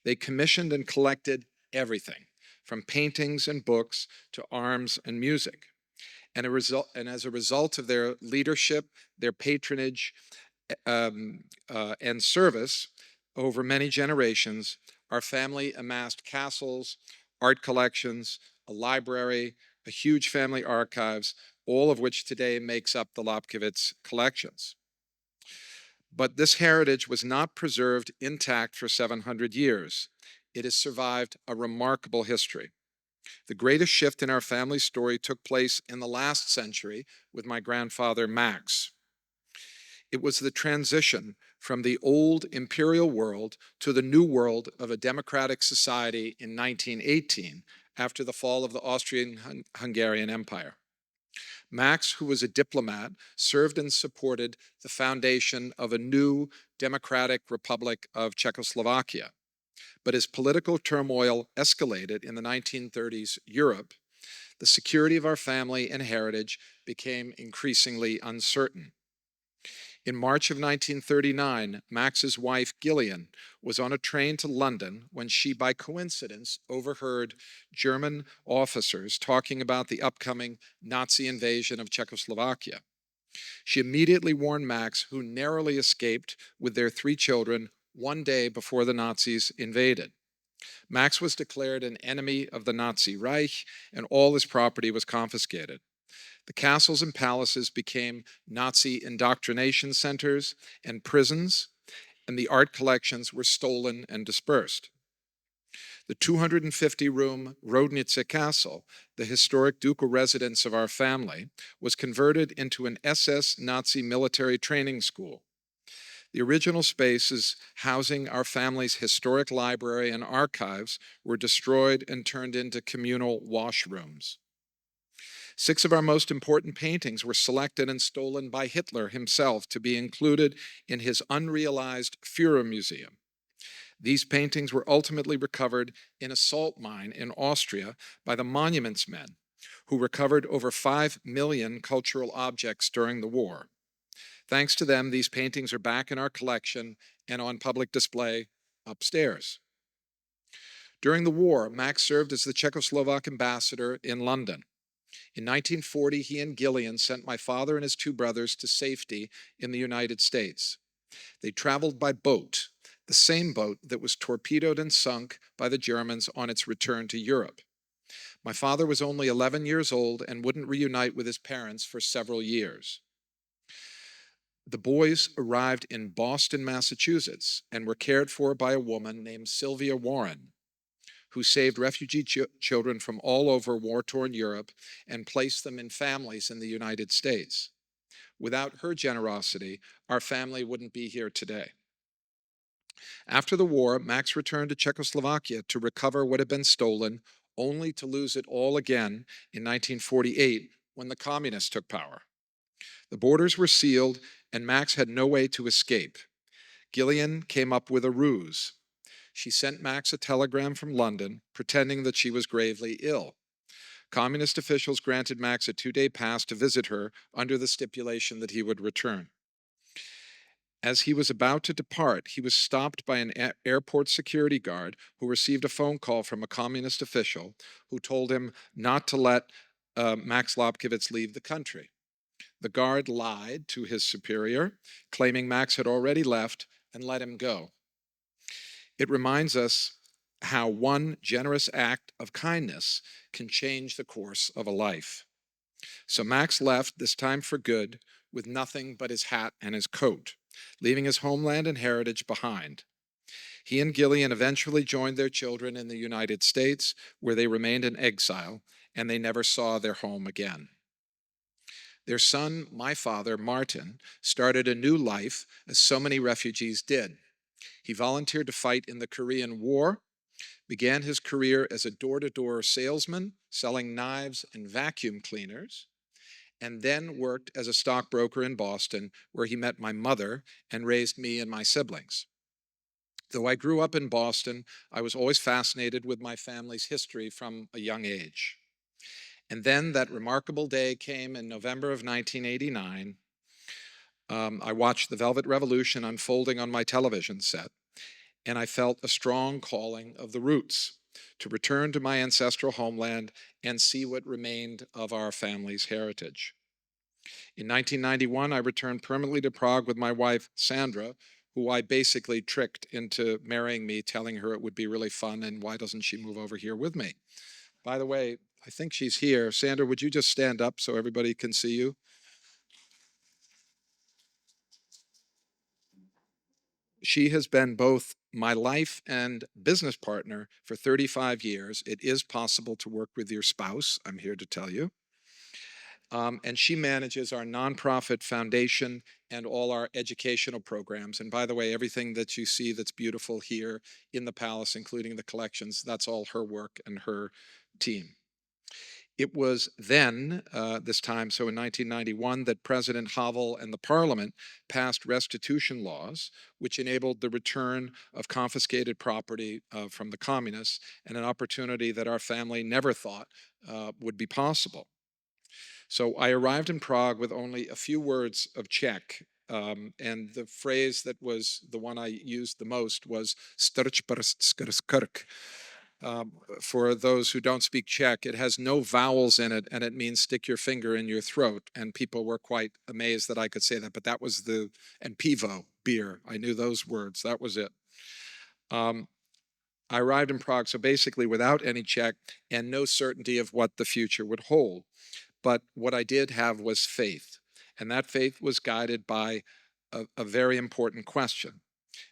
They commissioned and collected everything, from paintings and books to arms and music. And as a result of their leadership, their patronage, and service over many generations, our family amassed castles, art collections, a library, a huge family archives, all of which today makes up the Lobkowitz collections. But this heritage was not preserved intact for 700 years. It has survived a remarkable history. The greatest shift in our family story took place in the last century with my grandfather, Max. It was the transition from the old imperial world to the new world of a democratic society in 1918 after the fall of the Austrian-Hungarian Empire. Max, who was a diplomat, served and supported the foundation of a new democratic republic of Czechoslovakia. But as political turmoil escalated in the 1930s Europe, the security of our family and heritage became increasingly uncertain. In March of 1939, Max's wife, Gillian, was on a train to London when she, by coincidence, overheard German officers talking about the upcoming Nazi invasion of Czechoslovakia. She immediately warned Max, who narrowly escaped with their 3 children one day before the Nazis invaded. Max was declared an enemy of the Nazi Reich, and all his property was confiscated. The castles and palaces became Nazi indoctrination centers and prisons, and the art collections were stolen and dispersed. The 250-room Rodnice Castle, the historic ducal residence of our family, was converted into an SS Nazi military training school. The original spaces housing our family's historic library and archives were destroyed and turned into communal washrooms. 6 of our most important paintings were selected and stolen by Hitler himself to be included in his unrealized Führer Museum. These paintings were ultimately recovered in a salt mine in Austria by the Monuments Men, who recovered over 5 million cultural objects during the war. Thanks to them, these paintings are back in our collection and on public display upstairs. During the war, Max served as the Czechoslovak ambassador in London. In 1940, he and Gillian sent my father and his 2 brothers to safety in the United States. They traveled by boat, the same boat that was torpedoed and sunk by the Germans on its return to Europe. My father was only 11 years old and wouldn't reunite with his parents for several years. The boys arrived in Boston, Massachusetts, and were cared for by a woman named Sylvia Warren, who saved refugee children from all over war-torn Europe and placed them in families in the United States. Without her generosity, our family wouldn't be here today. After the war, Max returned to Czechoslovakia to recover what had been stolen, only to lose it all again in 1948 when the communists took power. The borders were sealed, and Max had no way to escape. Gillian came up with a ruse. She sent Max a telegram from London, pretending that she was gravely ill. Communist officials granted Max a 2-day pass to visit her under the stipulation that he would return. As he was about to depart, he was stopped by an airport security guard who received a phone call from a communist official who told him not to let Max Lobkowitz leave the country. The guard lied to his superior, claiming Max had already left, and let him go. It reminds us how one generous act of kindness can change the course of a life. So Max left, this time for good, with nothing but his hat and his coat, leaving his homeland and heritage behind. He and Gillian eventually joined their children in the United States, where they remained in exile, and they never saw their home again. Their son, my father, Martin, started a new life, as so many refugees did. He volunteered to fight in the Korean War, began his career as a door-to-door salesman, selling knives and vacuum cleaners, and then worked as a stockbroker in Boston, where he met my mother and raised me and my siblings. Though I grew up in Boston, I was always fascinated with my family's history from a young age. And then that remarkable day came in November of 1989. I watched the Velvet Revolution unfolding on my television set, and I felt a strong calling of the roots to return to my ancestral homeland and see what remained of our family's heritage. In 1991, I returned permanently to Prague with my wife, Sandra, who I basically tricked into marrying me, telling her it would be really fun, and why doesn't she move over here with me? By the way, I think she's here. Sandra, would you just stand up so everybody can see you? She has been both my life and business partner for 35 years. It is possible to work with your spouse, I'm here to tell you. And she manages our nonprofit foundation and all our educational programs. And by the way, everything that you see that's beautiful here in the palace, including the collections, that's all her work and her team. It was then, this time, so in 1991, that President Havel and the Parliament passed restitution laws, which enabled the return of confiscated property from the communists, and an opportunity that our family never thought would be possible. So I arrived in Prague with only a few words of Czech, and the phrase that was the one I used the most was "strč prst skrz krk." For those who don't speak Czech, it has no vowels in it, and it means stick your finger in your throat. And people were quite amazed that I could say that, but that was and pivo, beer. I knew those words. That was it. I arrived in Prague, so basically without any Czech and no certainty of what the future would hold. But what I did have was faith, and that faith was guided by a very important question.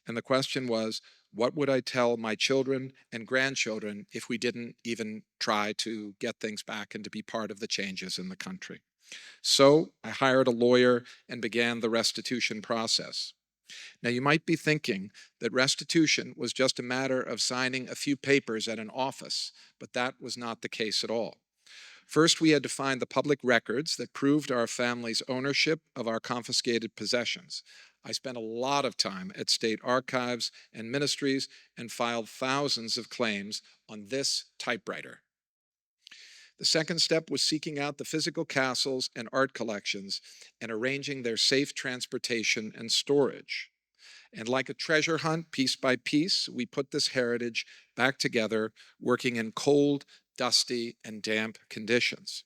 And the question was, what would I tell my children and grandchildren if we didn't even try to get things back and to be part of the changes in the country? So I hired a lawyer and began the restitution process. Now, you might be thinking that restitution was just a matter of signing a few papers at an office, but that was not the case at all. First, we had to find the public records that proved our family's ownership of our confiscated possessions. I spent a lot of time at state archives and ministries and filed thousands of claims on this typewriter. The second step was seeking out the physical castles and art collections and arranging their safe transportation and storage. And like a treasure hunt, piece by piece, we put this heritage back together, working in cold, dusty, and damp conditions.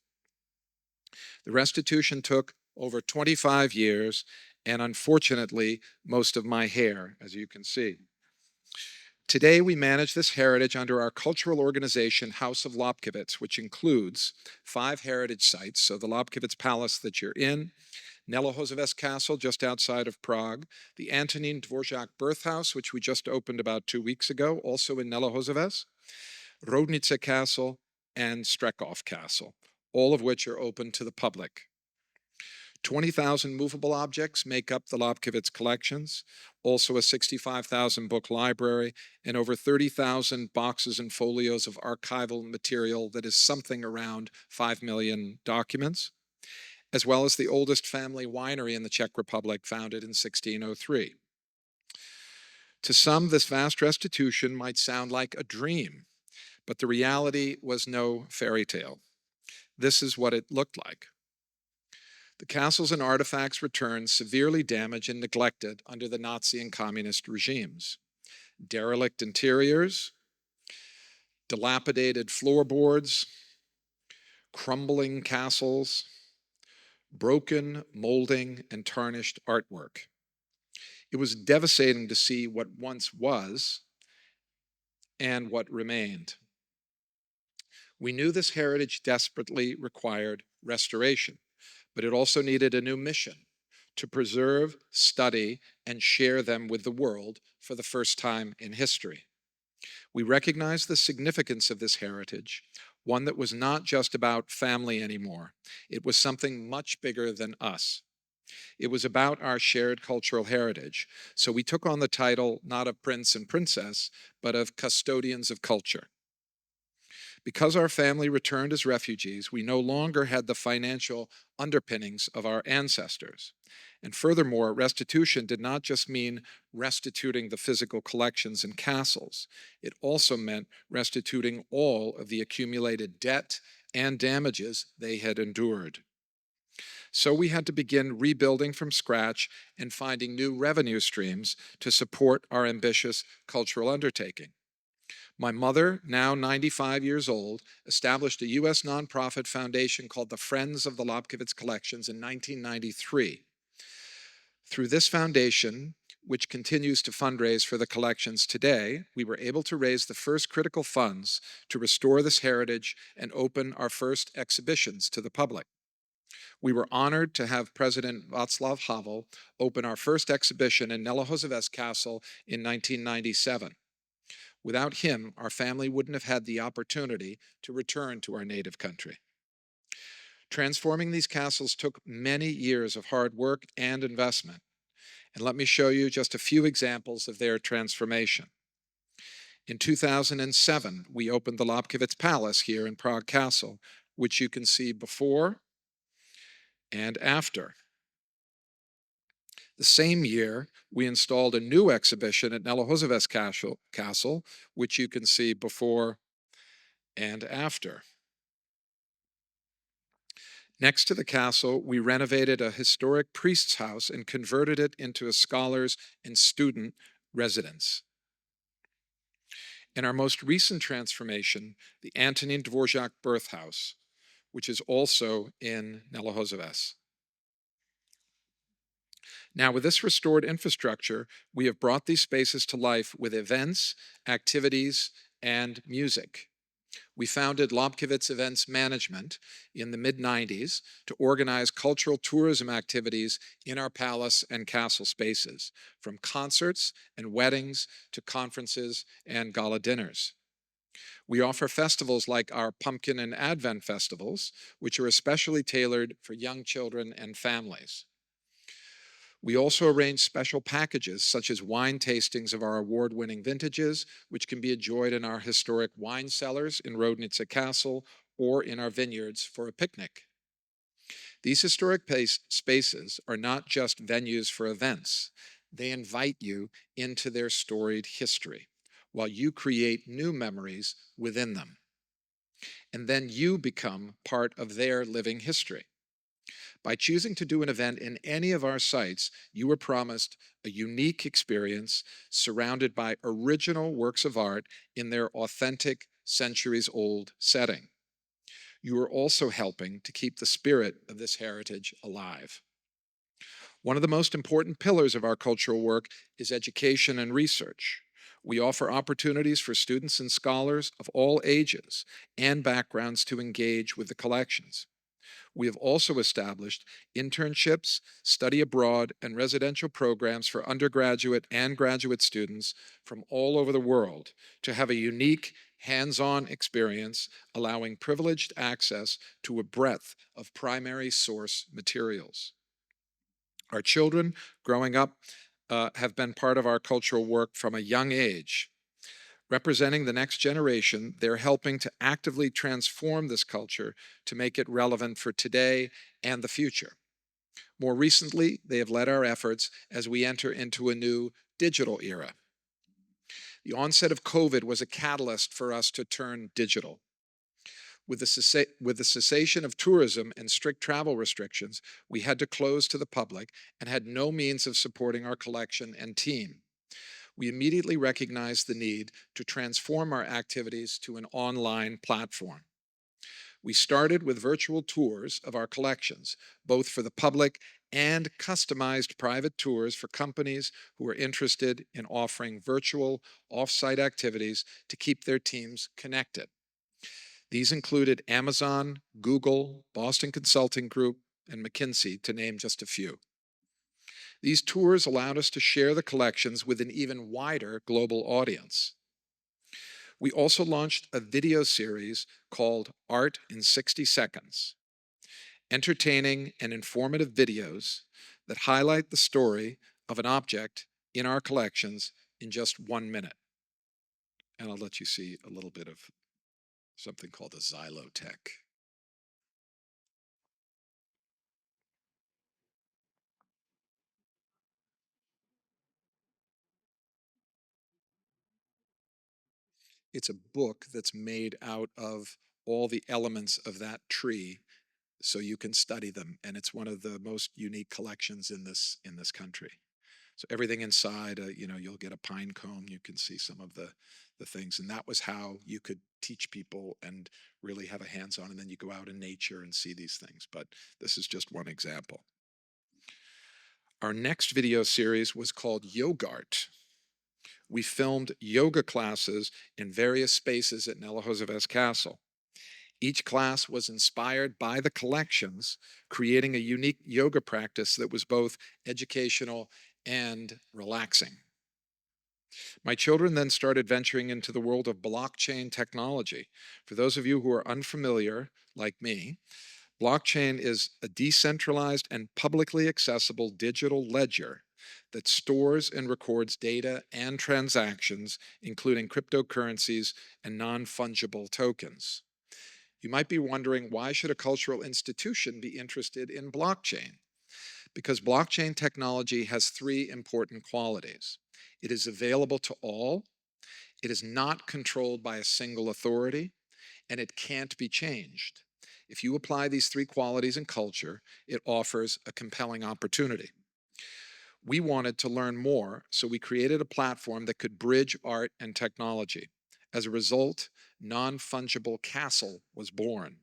The restitution took over 25 years, and unfortunately, most of my hair, as you can see. Today, we manage this heritage under our cultural organization, House of Lobkowitz, which includes 5 heritage sites. So the Lobkowitz Palace that you're in, Nelohozovec Castle just outside of Prague, the Antonín Dvořák Birthhouse, which we just opened about 2 weeks ago, also in Nelohozovec, Rodnice Castle, and Strekov Castle, all of which are open to the public. 20,000 movable objects make up the Lobkowitz collections, also a 65,000 book library, and over 30,000 boxes and folios of archival material that is something around 5 million documents, as well as the oldest family winery in the Czech Republic, founded in 1603. To some, this vast restitution might sound like a dream, but the reality was no fairy tale. This is what it looked like. The castles and artifacts returned severely damaged and neglected under the Nazi and communist regimes. Derelict interiors, dilapidated floorboards, crumbling castles, broken molding and tarnished artwork. It was devastating to see what once was and what remained. We knew this heritage desperately required restoration, but it also needed a new mission: to preserve, study, and share them with the world for the first time in history. We recognized the significance of this heritage, one that was not just about family anymore. It was something much bigger than us. It was about our shared cultural heritage. So we took on the title not of prince and princess, but of custodians of culture. Because our family returned as refugees, we no longer had the financial underpinnings of our ancestors. And furthermore, restitution did not just mean restituting the physical collections and castles. It also meant restituting all of the accumulated debt and damages they had endured. So we had to begin rebuilding from scratch and finding new revenue streams to support our ambitious cultural undertaking. My mother, now 95 years old, established a U.S. nonprofit foundation called the Friends of the Lobkowitz Collections in 1993. Through this foundation, which continues to fundraise for the collections today, we were able to raise the first critical funds to restore this heritage and open our first exhibitions to the public. We were honored to have President Václav Havel open our first exhibition in Nelohozovec Castle in 1997. Without him, our family wouldn't have had the opportunity to return to our native country. Transforming these castles took many years of hard work and investment. And let me show you just a few examples of their transformation. In 2007, we opened the Lobkowitz Palace here in Prague Castle, which you can see before and after. The same year, we installed a new exhibition at Nelohozovec Castle, which you can see before and after. Next to the castle, we renovated a historic priest's house and converted it into a scholars and student residence. In our most recent transformation, the Antonín Dvořák Birthhouse, which is also in Nelohozovec. Now, with this restored infrastructure, we have brought these spaces to life with events, activities, and music. We founded Lobkowitz Events Management in the mid-90s to organize cultural tourism activities in our palace and castle spaces, from concerts and weddings to conferences and gala dinners. We offer festivals like our Pumpkin and Advent festivals, which are especially tailored for young children and families. We also arrange special packages, such as wine tastings of our award-winning vintages, which can be enjoyed in our historic wine cellars in Rodnitzer Castle or in our vineyards for a picnic. These historic spaces are not just venues for events. They invite you into their storied history, while you create new memories within them. And then you become part of their living history. By choosing to do an event in any of our sites, you are promised a unique experience surrounded by original works of art in their authentic, centuries-old setting. You are also helping to keep the spirit of this heritage alive. One of the most important pillars of our cultural work is education and research. We offer opportunities for students and scholars of all ages and backgrounds to engage with the collections. We have also established internships, study abroad, and residential programs for undergraduate and graduate students from all over the world to have a unique, hands-on experience, allowing privileged access to a breadth of primary source materials. Our children growing up have been part of our cultural work from a young age. Representing the next generation, they're helping to actively transform this culture to make it relevant for today and the future. More recently, they have led our efforts as we enter into a new digital era. The onset of COVID was a catalyst for us to turn digital. With the cessation of tourism and strict travel restrictions, we had to close to the public and had no means of supporting our collection and team. We immediately recognized the need to transform our activities to an online platform. We started with virtual tours of our collections, both for the public and customized private tours for companies who are interested in offering virtual off-site activities to keep their teams connected. These included Amazon, Google, Boston Consulting Group, and McKinsey, to name just a few. These tours allowed us to share the collections with an even wider global audience. We also launched a video series called Art in 60 Seconds, entertaining and informative videos that highlight the story of an object in our collections in just 1 minute. And I'll let you see a little bit of something called a xylotech. It's a book that's made out of all the elements of that tree so you can study them, and it's one of the most unique collections in this country. So everything inside, you'll get a pine cone, you can see some of the things, and that was how you could teach people and really have a hands-on, and then you go out in nature and see these things, but this is just one example. Our next video series was called Yogart. We filmed yoga classes in various spaces at Nelahoseves Castle. Each class was inspired by the collections, creating a unique yoga practice that was both educational and relaxing. My children then started venturing into the world of blockchain technology. For those of you who are unfamiliar, like me, blockchain is a decentralized and publicly accessible digital ledger that stores and records data and transactions, including cryptocurrencies and non-fungible tokens. You might be wondering, why should a cultural institution be interested in blockchain? Because blockchain technology has three important qualities. It is available to all, it is not controlled by a single authority, and it can't be changed. If you apply these three qualities in culture, it offers a compelling opportunity. We wanted to learn more, so we created a platform that could bridge art and technology. As a result, Non-Fungible Castle was born.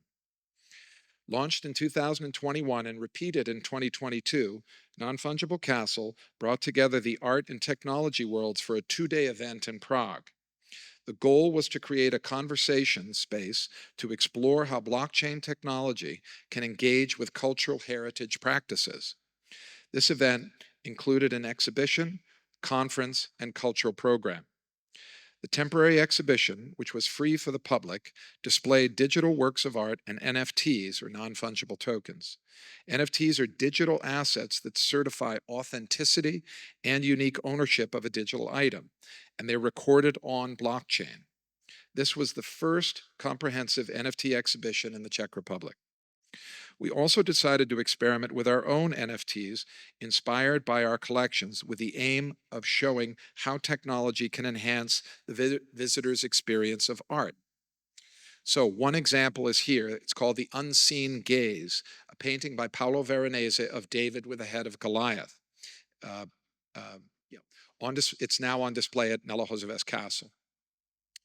Launched in 2021 and repeated in 2022, Non-Fungible Castle brought together the art and technology worlds for a 2-day event in Prague. The goal was to create a conversation space to explore how blockchain technology can engage with cultural heritage practices. This event included an exhibition, conference, and cultural program. The temporary exhibition, which was free for the public, displayed digital works of art and NFTs, or non-fungible tokens. NFTs are digital assets that certify authenticity and unique ownership of a digital item, and they're recorded on blockchain. This was the first comprehensive NFT exhibition in the Czech Republic. We also decided to experiment with our own NFTs inspired by our collections with the aim of showing how technology can enhance the visitor's experience of art. So one example is here. It's called The Unseen Gaze, a painting by Paolo Veronese of David with the head of Goliath. It's now on display at Nella Joseph's castle.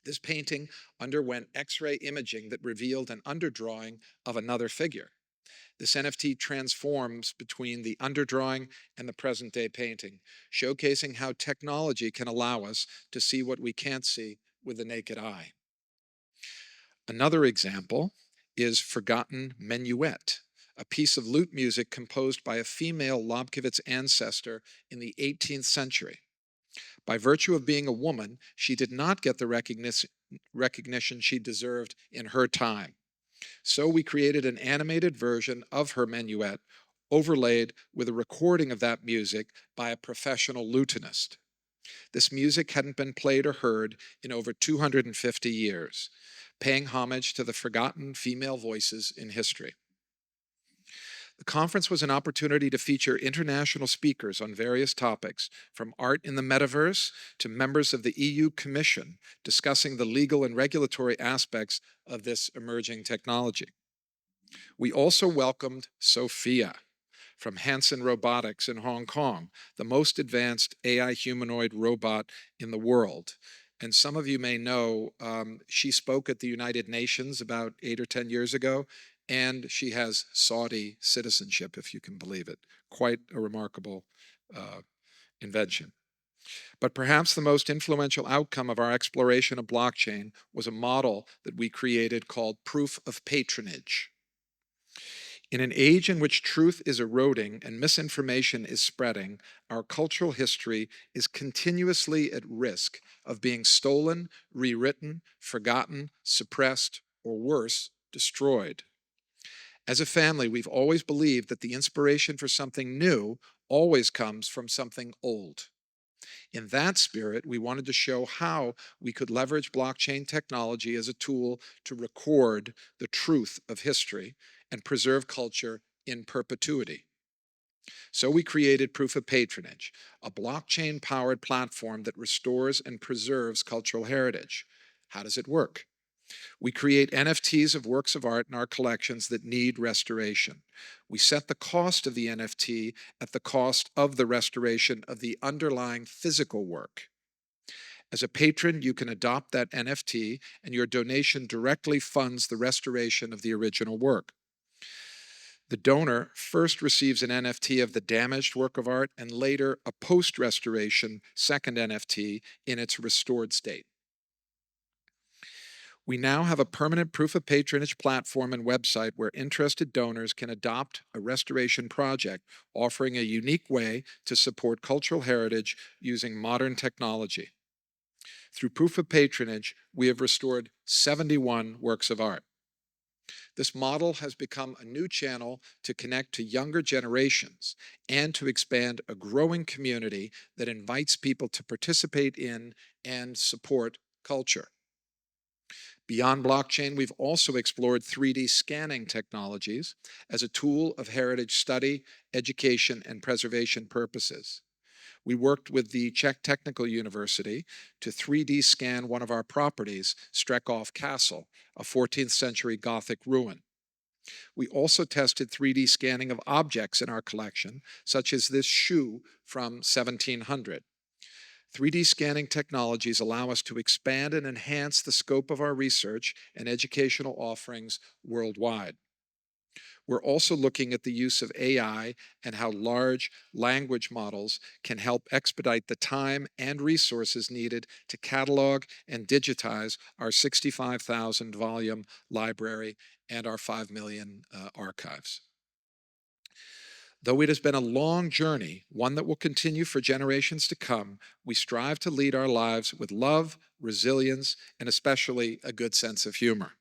This painting underwent X-ray imaging that revealed an underdrawing of another figure. This NFT transforms between the underdrawing and the present-day painting, showcasing how technology can allow us to see what we can't see with the naked eye. Another example is Forgotten Menuet, a piece of lute music composed by a female Lobkowitz ancestor in the 18th century. By virtue of being a woman, she did not get the recognition she deserved in her time. So we created an animated version of her menuet, overlaid with a recording of that music by a professional lutenist. This music hadn't been played or heard in over 250 years, paying homage to the forgotten female voices in history. The conference was an opportunity to feature international speakers on various topics, from art in the metaverse to members of the EU Commission discussing the legal and regulatory aspects of this emerging technology. We also welcomed Sophia from Hanson Robotics in Hong Kong, the most advanced AI humanoid robot in the world. And some of you may know, she spoke at the United Nations about 8 or 10 years ago, and she has Saudi citizenship, if you can believe it. Quite a remarkable invention. But perhaps the most influential outcome of our exploration of blockchain was a model that we created called proof of patronage. In an age in which truth is eroding and misinformation is spreading, our cultural history is continuously at risk of being stolen, rewritten, forgotten, suppressed, or worse, destroyed. As a family, we've always believed that the inspiration for something new always comes from something old. In that spirit, we wanted to show how we could leverage blockchain technology as a tool to record the truth of history and preserve culture in perpetuity. So we created Proof of Patronage, a blockchain-powered platform that restores and preserves cultural heritage. How does it work? We create NFTs of works of art in our collections that need restoration. We set the cost of the NFT at the cost of the restoration of the underlying physical work. As a patron, you can adopt that NFT, and your donation directly funds the restoration of the original work. The donor first receives an NFT of the damaged work of art and later a post-restoration second NFT in its restored state. We now have a permanent proof of patronage platform and website where interested donors can adopt a restoration project, offering a unique way to support cultural heritage using modern technology. Through proof of patronage, we have restored 71 works of art. This model has become a new channel to connect to younger generations and to expand a growing community that invites people to participate in and support culture. Beyond blockchain, we've also explored 3D scanning technologies as a tool of heritage study, education, and preservation purposes. We worked with the Czech Technical University to 3D scan one of our properties, Strekov Castle, a 14th century Gothic ruin. We also tested 3D scanning of objects in our collection, such as this shoe from 1700. 3D scanning technologies allow us to expand and enhance the scope of our research and educational offerings worldwide. We're also looking at the use of AI and how large language models can help expedite the time and resources needed to catalog and digitize our 65,000 volume library and our 5 million archives. Though it has been a long journey, one that will continue for generations to come, we strive to lead our lives with love, resilience, and especially a good sense of humor.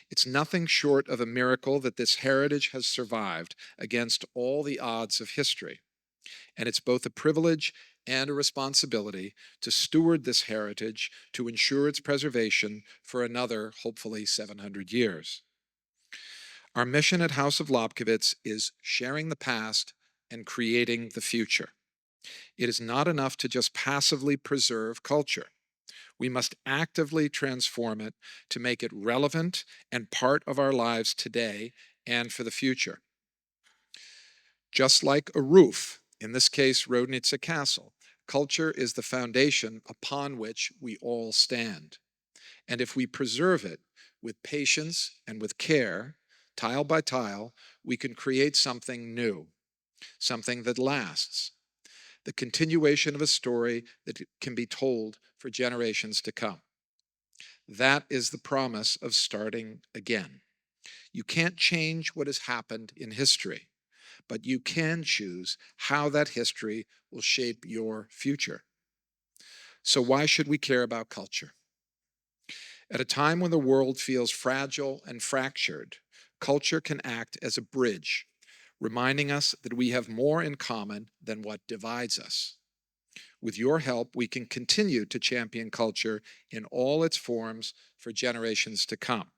It's nothing short of a miracle that this heritage has survived against all the odds of history. And it's both a privilege and a responsibility to steward this heritage to ensure its preservation for another, hopefully, 700 years. Our mission at House of Lobkowitz is sharing the past and creating the future. It is not enough to just passively preserve culture. We must actively transform it to make it relevant and part of our lives today and for the future. Just like a roof, in this case, Rodnitzer Castle, culture is the foundation upon which we all stand. And if we preserve it with patience and with care, tile by tile, we can create something new, something that lasts, the continuation of a story that can be told for generations to come. That is the promise of starting again. You can't change what has happened in history, but you can choose how that history will shape your future. So why should we care about culture? At a time when the world feels fragile and fractured, culture can act as a bridge, reminding us that we have more in common than what divides us. With your help, we can continue to champion culture in all its forms for generations to come.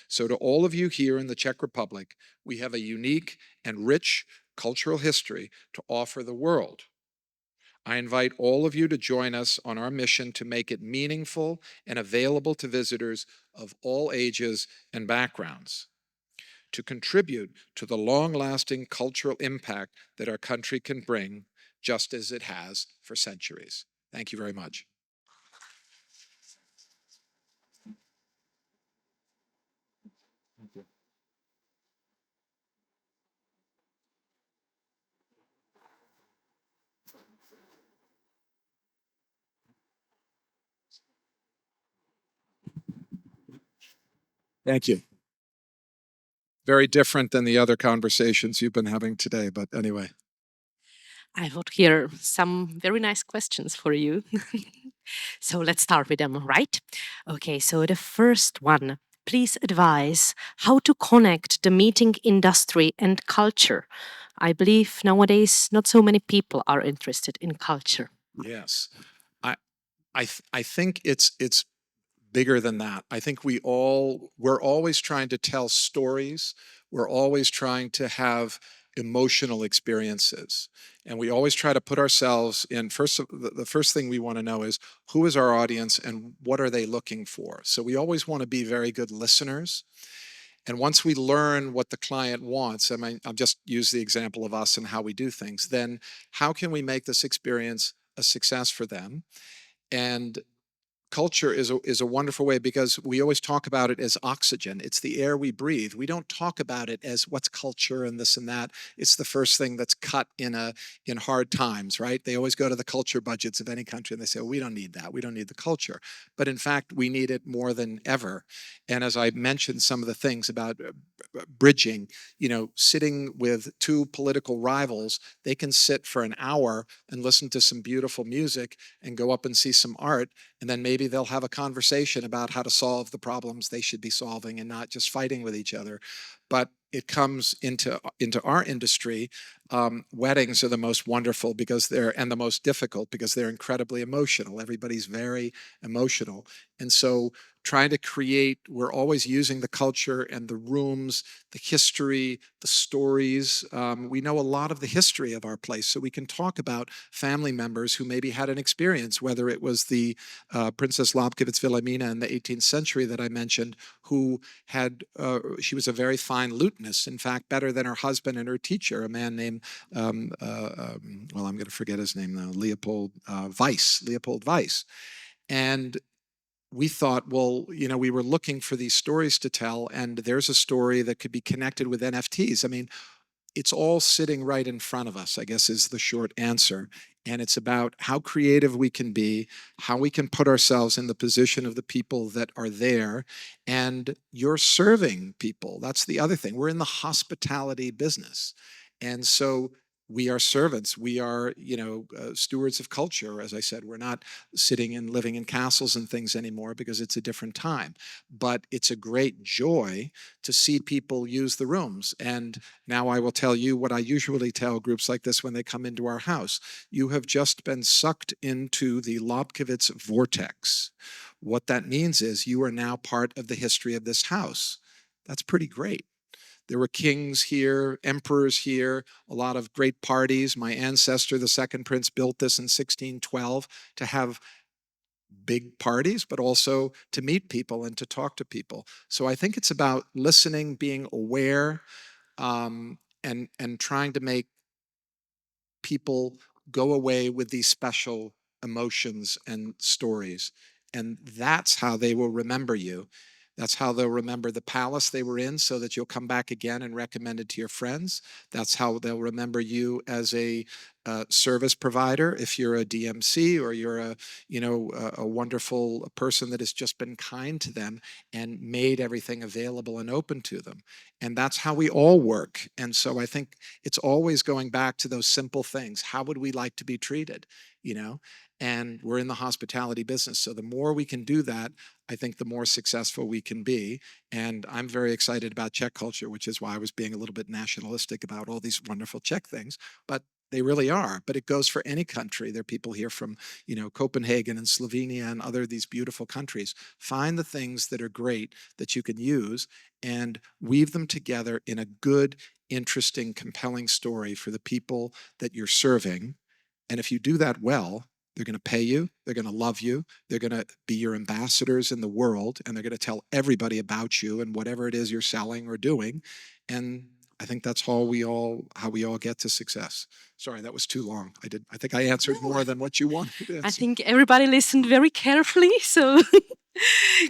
So to all of you here in the Czech Republic, we have a unique and rich cultural history to offer the world. I invite all of you to join us on our mission to make it meaningful and available to visitors of all ages and backgrounds, to contribute to the long-lasting cultural impact that our country can bring, just as it has for centuries. Thank you very much. Thank you. Very different than the other conversations you've been having today, but anyway. I would hear some very nice questions for you. So let's start with them, right? Okay, so the first one, please advise how to connect the meeting industry and culture. I believe nowadays not so many people are interested in culture. Yes. I think it's bigger than that. I think we're always trying to tell stories. We're always trying to have emotional experiences. And we always try to put ourselves in the first thing we want to know is who is our audience and what are they looking for? So we always want to be very good listeners. And once we learn what the client wants, I mean, I'll just use the example of us and how we do things, then how can we make this experience a success for them? And culture is a wonderful way because we always talk about it as oxygen. It's the air we breathe. We don't talk about it as what's culture and this and that. It's the first thing that's cut in hard times, right? They always go to the culture budgets of any country and they say, well, we don't need that. We don't need the culture. But in fact, we need it more than ever. And as I mentioned, some of the things about bridging, sitting with two political rivals, they can sit for an hour and listen to some beautiful music and go up and see some art. And then maybe they'll have a conversation about how to solve the problems they should be solving and not just fighting with each other. But it comes into our industry. Weddings are the most wonderful and the most difficult because they're incredibly emotional. Everybody's very emotional. And so trying to we're always using the culture and the rooms, the history, the stories. We know a lot of the history of our place, so we can talk about family members who maybe had an experience, whether it was the Princess Lobkowitz Wilhelmina in the 18th century that I mentioned, who she was a very fine lutenist, in fact, better than her husband and her teacher, a man named, I'm going to forget his name now, Leopold Weiss. And we thought, well, we were looking for these stories to tell, and there's a story that could be connected with NFTs. I mean, it's all sitting right in front of us, I guess, is the short answer. And it's about how creative we can be, how we can put ourselves in the position of the people that are there. And you're serving people. That's the other thing. We're in the hospitality business. And so we are servants. We are, stewards of culture. As I said, we're not sitting and living in castles and things anymore because it's a different time. But it's a great joy to see people use the rooms. And now I will tell you what I usually tell groups like this when they come into our house. You have just been sucked into the Lobkowitz vortex. What that means is you are now part of the history of this house. That's pretty great. There were kings here, emperors here, a lot of great parties. My ancestor, the second prince, built this in 1612 to have big parties, but also to meet people and to talk to people. So I think it's about listening, being aware, and trying to make people go away with these special emotions and stories. And that's how they will remember you. That's how they'll remember the palace they were in, so that you'll come back again and recommend it to your friends. That's how they'll remember you as a service provider. If you're a DMC, or you're a wonderful person that has just been kind to them and made everything available and open to them. And that's how we all work. And so I think it's always going back to those simple things. How would we like to be treated? And we're in the hospitality business. So the more we can do that, I think the more successful we can be. And I'm very excited about Czech culture, which is why I was being a little bit nationalistic about all these wonderful Czech things. But they really are. But it goes for any country. There are people here from, Copenhagen and Slovenia and other these beautiful countries. Find the things that are great that you can use and weave them together in a good, interesting, compelling story for the people that you're serving. And if you do that well, they're going to pay you, they're going to love you, they're going to be your ambassadors in the world, and they're going to tell everybody about you and whatever it is you're selling or doing. And I think that's how we all get to success. Sorry, that was too long. I think I answered more than what you wanted to answer. I think everybody listened very carefully. So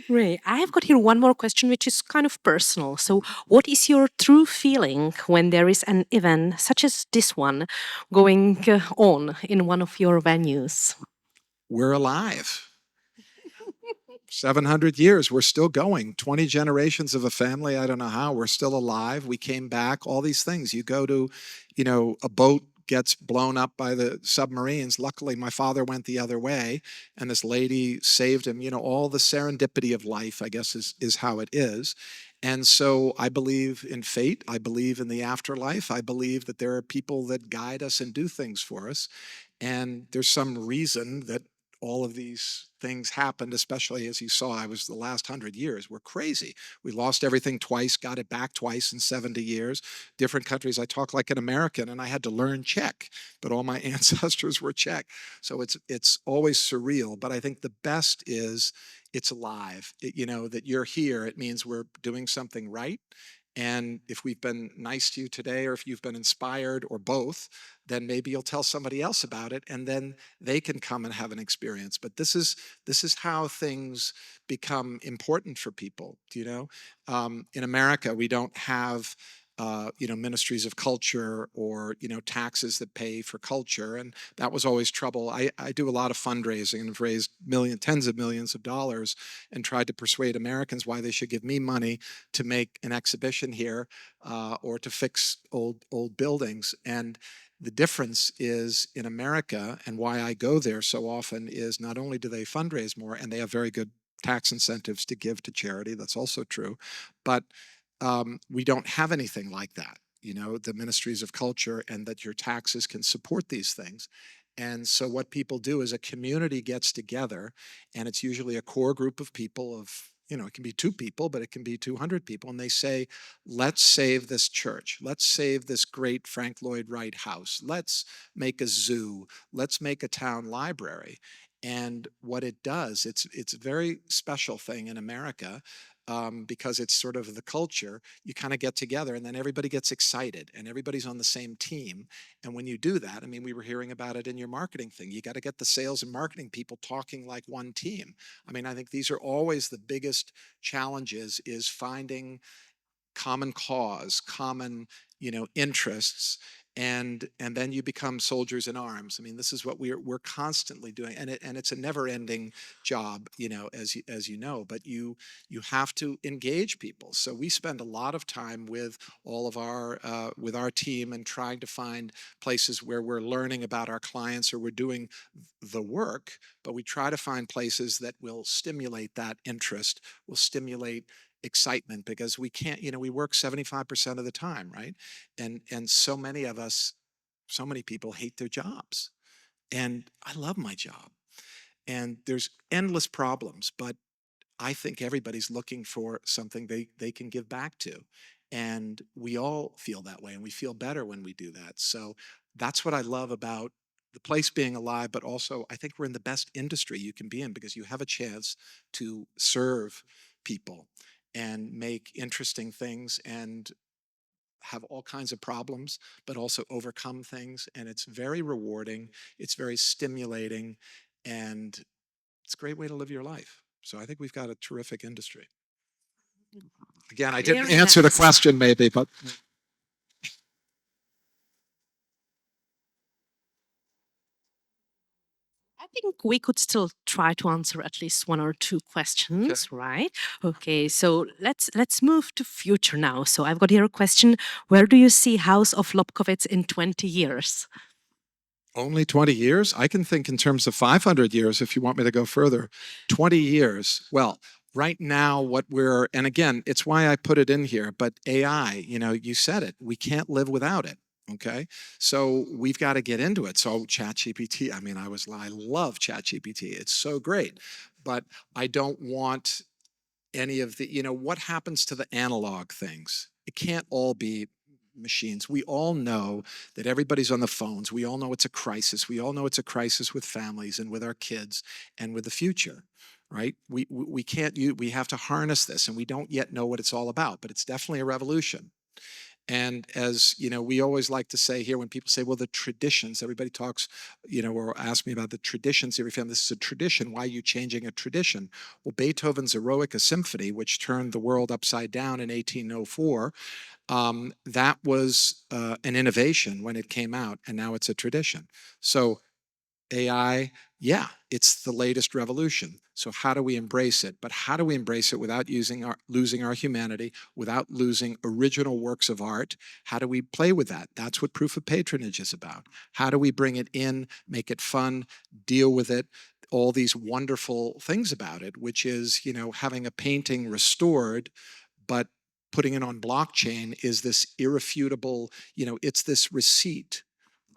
great. I have got here one more question, which is kind of personal. So, what is your true feeling when there is an event such as this one going on in one of your venues? We're alive. 700 years, we're still going. 20 generations of a family, I don't know how, we're still alive. We came back, all these things. You go to, a boat gets blown up by the submarines. Luckily, my father went the other way, and this lady saved him. All the serendipity of life, I guess, is how it is. And so I believe in fate. I believe in the afterlife. I believe that there are people that guide us and do things for us. And there's some reason that all of these things happened, especially as you saw, I was the last 100 years were crazy. We lost everything twice, got it back twice in 70 years. Different countries, I talk like an American, and I had to learn Czech, but all my ancestors were Czech. So it's always surreal, but I think the best is it's alive. That you're here, it means we're doing something right. And if we've been nice to you today, or if you've been inspired, or both, then maybe you'll tell somebody else about it, and then they can come and have an experience. But this is how things become important for people. In America, we don't have ministries of culture, or taxes that pay for culture, and that was always trouble. I do a lot of fundraising and have raised tens of millions of dollars, and tried to persuade Americans why they should give me money to make an exhibition here, or to fix old buildings. And the difference is in America, and why I go there so often, is not only do they fundraise more, and they have very good tax incentives to give to charity, that's also true, but we don't have anything like that, the ministries of culture, and that your taxes can support these things. And so what people do is a community gets together, and it's usually a core group of people of, it can be 2 people, but it can be 200 people. And they say, let's save this church. Let's save this great Frank Lloyd Wright house. Let's make a zoo. Let's make a town library. And what it does, it's a very special thing in America, because it's sort of the culture. You kind of get together and then everybody gets excited and everybody's on the same team. And when you do that, I mean, we were hearing about it in your marketing thing. You got to get the sales and marketing people talking like one team. I mean, I think these are always the biggest challenges, is finding common cause, common, interests, and then you become soldiers in arms. I mean, this is what we're constantly doing, and it's a never-ending job, as you know. But you have to engage people. So we spend a lot of time with all of our with our team and trying to find places where we're learning about our clients or we're doing the work. But we try to find places that will stimulate that interest, will stimulate excitement, because we can't, we work 75% of the time, right? And so many of us, so many people hate their jobs. And I love my job. And there's endless problems, but I think everybody's looking for something they can give back to. And we all feel that way, and we feel better when we do that. So that's what I love about the place being alive, but also I think we're in the best industry you can be in, because you have a chance to serve people and make interesting things and have all kinds of problems, but also overcome things. And it's very rewarding, it's very stimulating, and it's a great way to live your life. So I think we've got a terrific industry. Again, I didn't Very answer the nice. question maybe, but I think we could still try to answer at least one or two questions, right? Okay, so let's move to future now. So I've got here a question: where do you see House of Lobkowitz in 20 years? only 20 years? I can think in terms of 500 years if you want me to go further. 20 years. Well, right now, and again, it's why I put it in here, but AI, you said it, we can't live without it. Okay. So we've got to get into it. So ChatGPT, I mean, I love ChatGPT. It's so great, but I don't want any of the, what happens to the analog things? It can't all be machines. We all know that everybody's on the phones. We all know it's a crisis. We all know it's a crisis with families and with our kids and with the future, right? We can't, we have to harness this, and we don't yet know what it's all about, but it's definitely a revolution. And as we always like to say here, when people say, well, the traditions, everybody talks, or ask me about the traditions every family. This is a tradition. Why are you changing a tradition? Well, Beethoven's Eroica Symphony, which turned the world upside down in 1804, that was an innovation when it came out, and now it's a tradition. So AI, yeah, it's the latest revolution. So how do we embrace it? But how do we embrace it without losing our humanity, without losing original works of art? How do we play with that? That's what proof of patronage is about. How do we bring it in, make it fun, deal with it? All these wonderful things about it, which is, having a painting restored, but putting it on blockchain is this irrefutable, it's this receipt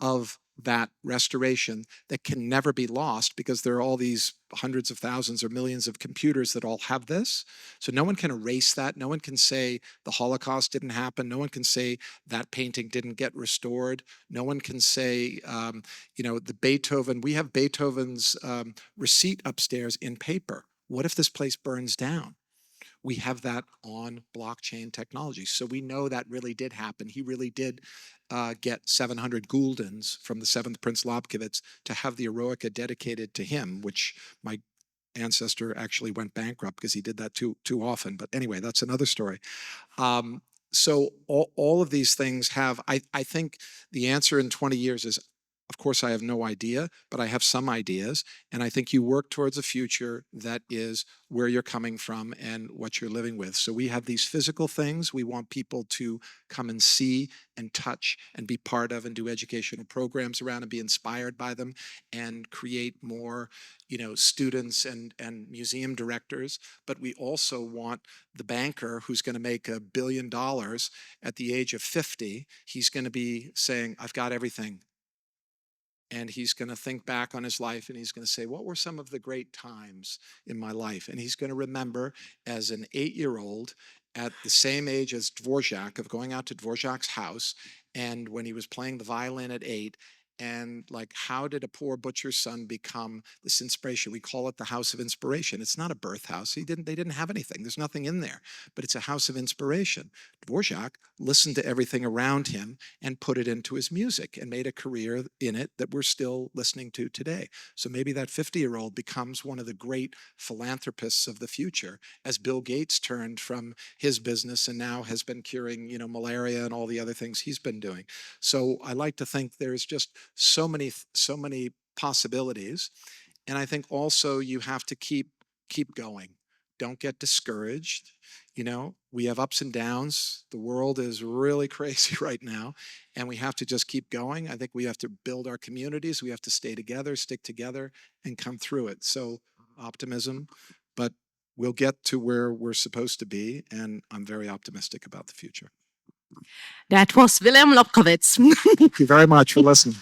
of that restoration that can never be lost, because there are all these hundreds of thousands or millions of computers that all have this. So no one can erase that. No one can say the Holocaust didn't happen. No one can say that painting didn't get restored. No one can say, the Beethoven, we have Beethoven's receipt upstairs in paper. What if this place burns down? We have that on blockchain technology. So we know that really did happen. He really did get 700 guldens from the 7th Prince Lobkowitz to have the Eroica dedicated to him, which my ancestor actually went bankrupt because he did that too often. But anyway, that's another story. So all of these things have, I think the answer in 20 years is, of course, I have no idea, but I have some ideas. And I think you work towards a future that is where you're coming from and what you're living with. So we have these physical things we want people to come and see and touch and be part of, and do educational programs around and be inspired by them, and create more, students and museum directors. But we also want the banker who's going to make $1 billion at the age of 50. He's going to be saying, I've got everything. And he's going to think back on his life, and he's going to say, what were some of the great times in my life? And he's going to remember, as an 8-year-old at the same age as Dvorak, of going out to Dvorak's house, and when he was playing the violin at 8, And like, how did a poor butcher's son become this inspiration? We call it the house of inspiration. It's not a birth house. They didn't have anything. There's nothing in there, but it's a house of inspiration. Dvorak listened to everything around him and put it into his music and made a career in it that we're still listening to today. So maybe that 50-year-old becomes one of the great philanthropists of the future, as Bill Gates turned from his business and now has been curing, malaria and all the other things he's been doing. So I like to think there's just so many possibilities. And I think also you have to keep going. Don't get discouraged. We have ups and downs. The world is really crazy right now, and we have to just keep going. I think we have to build our communities. We have to stay together, stick together, and come through it. So optimism, but we'll get to where we're supposed to be, and I'm very optimistic about the future. That was Willem Lobkowitz. Thank you very much for listening.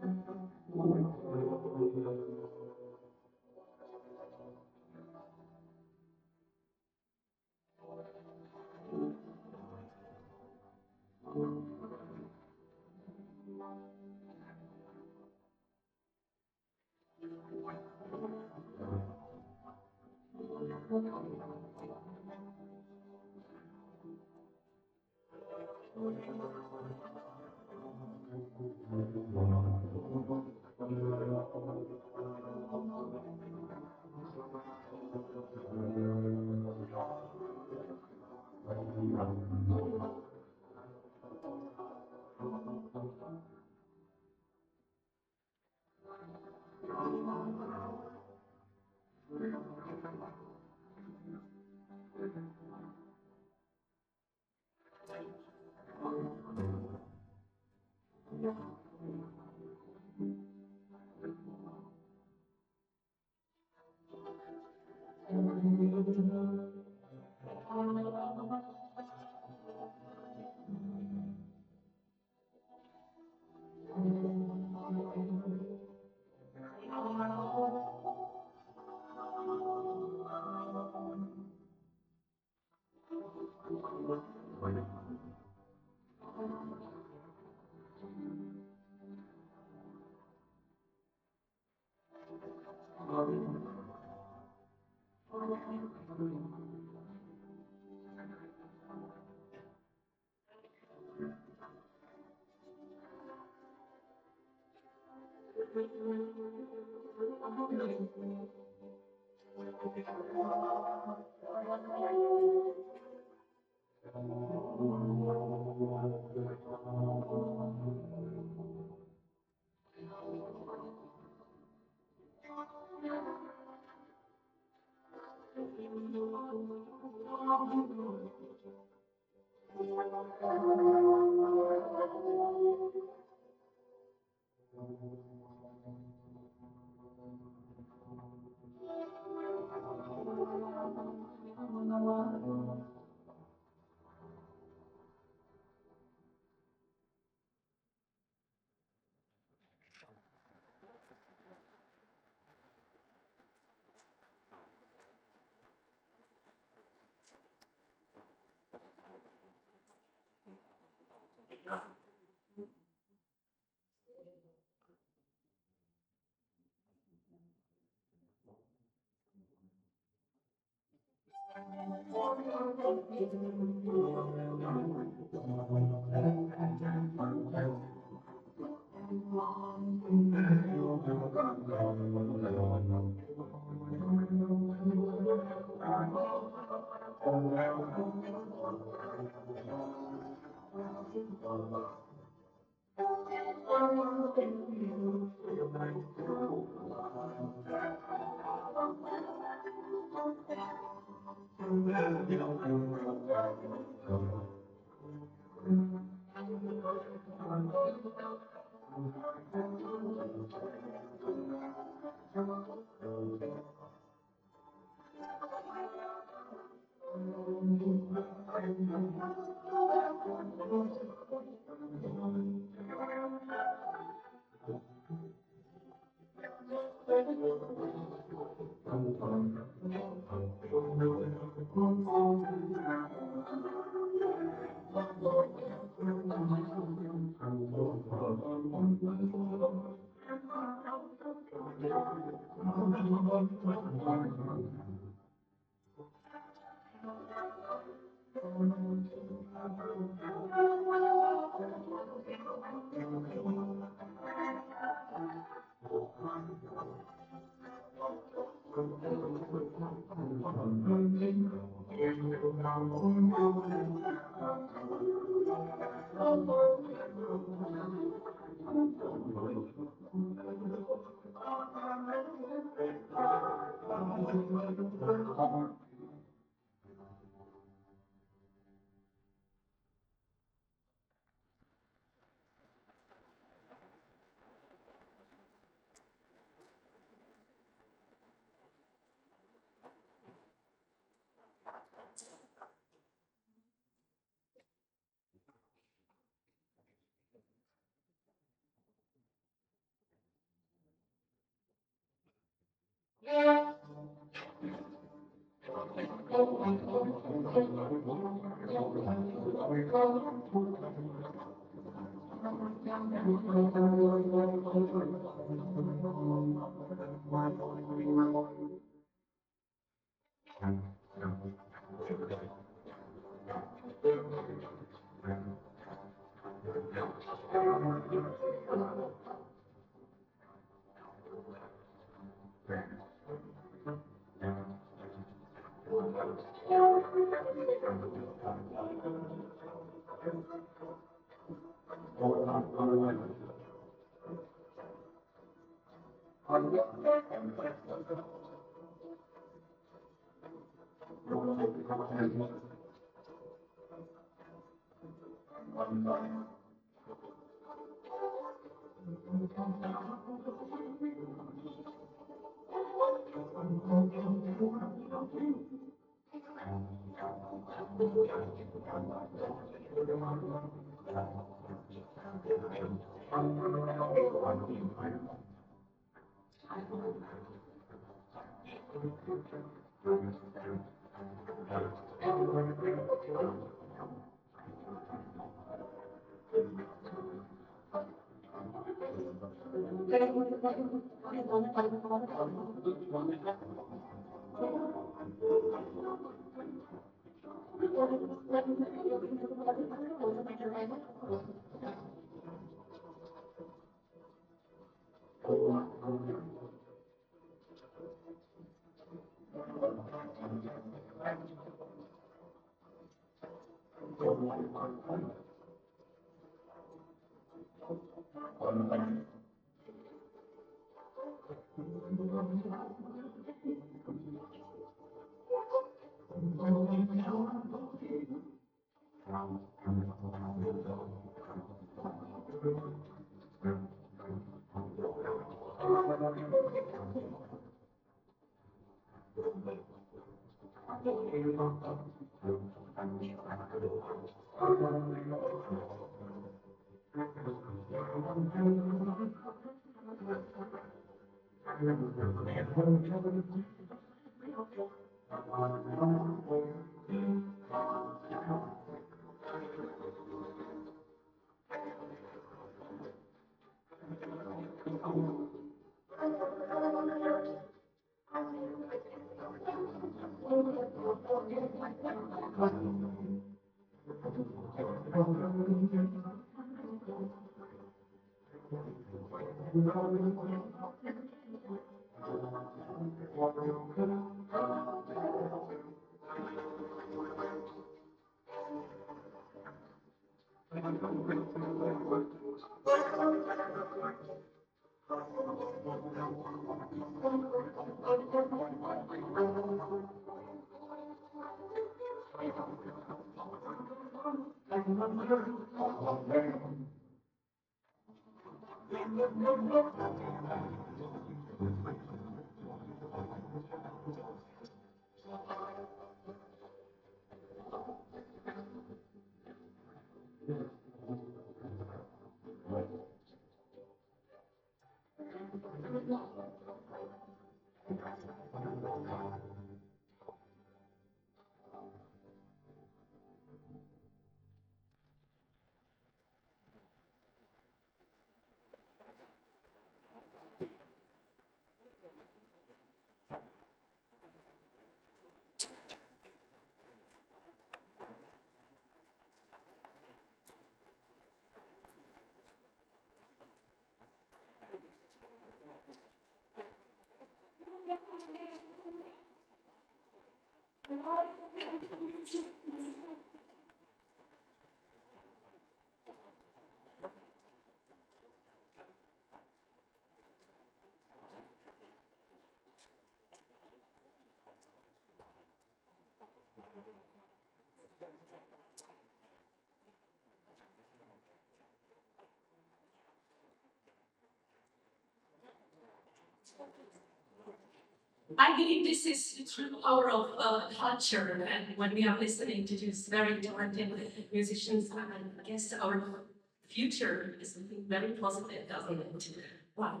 I believe this is the true power of culture, and when we are listening to these very talented musicians, I guess our future is something very positive, doesn't it? Wow.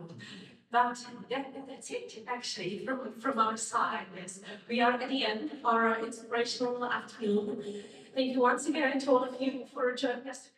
But that's it, actually, from our side. Yes, we are at the end of our inspirational afternoon. Thank you once again to all of you for joining us.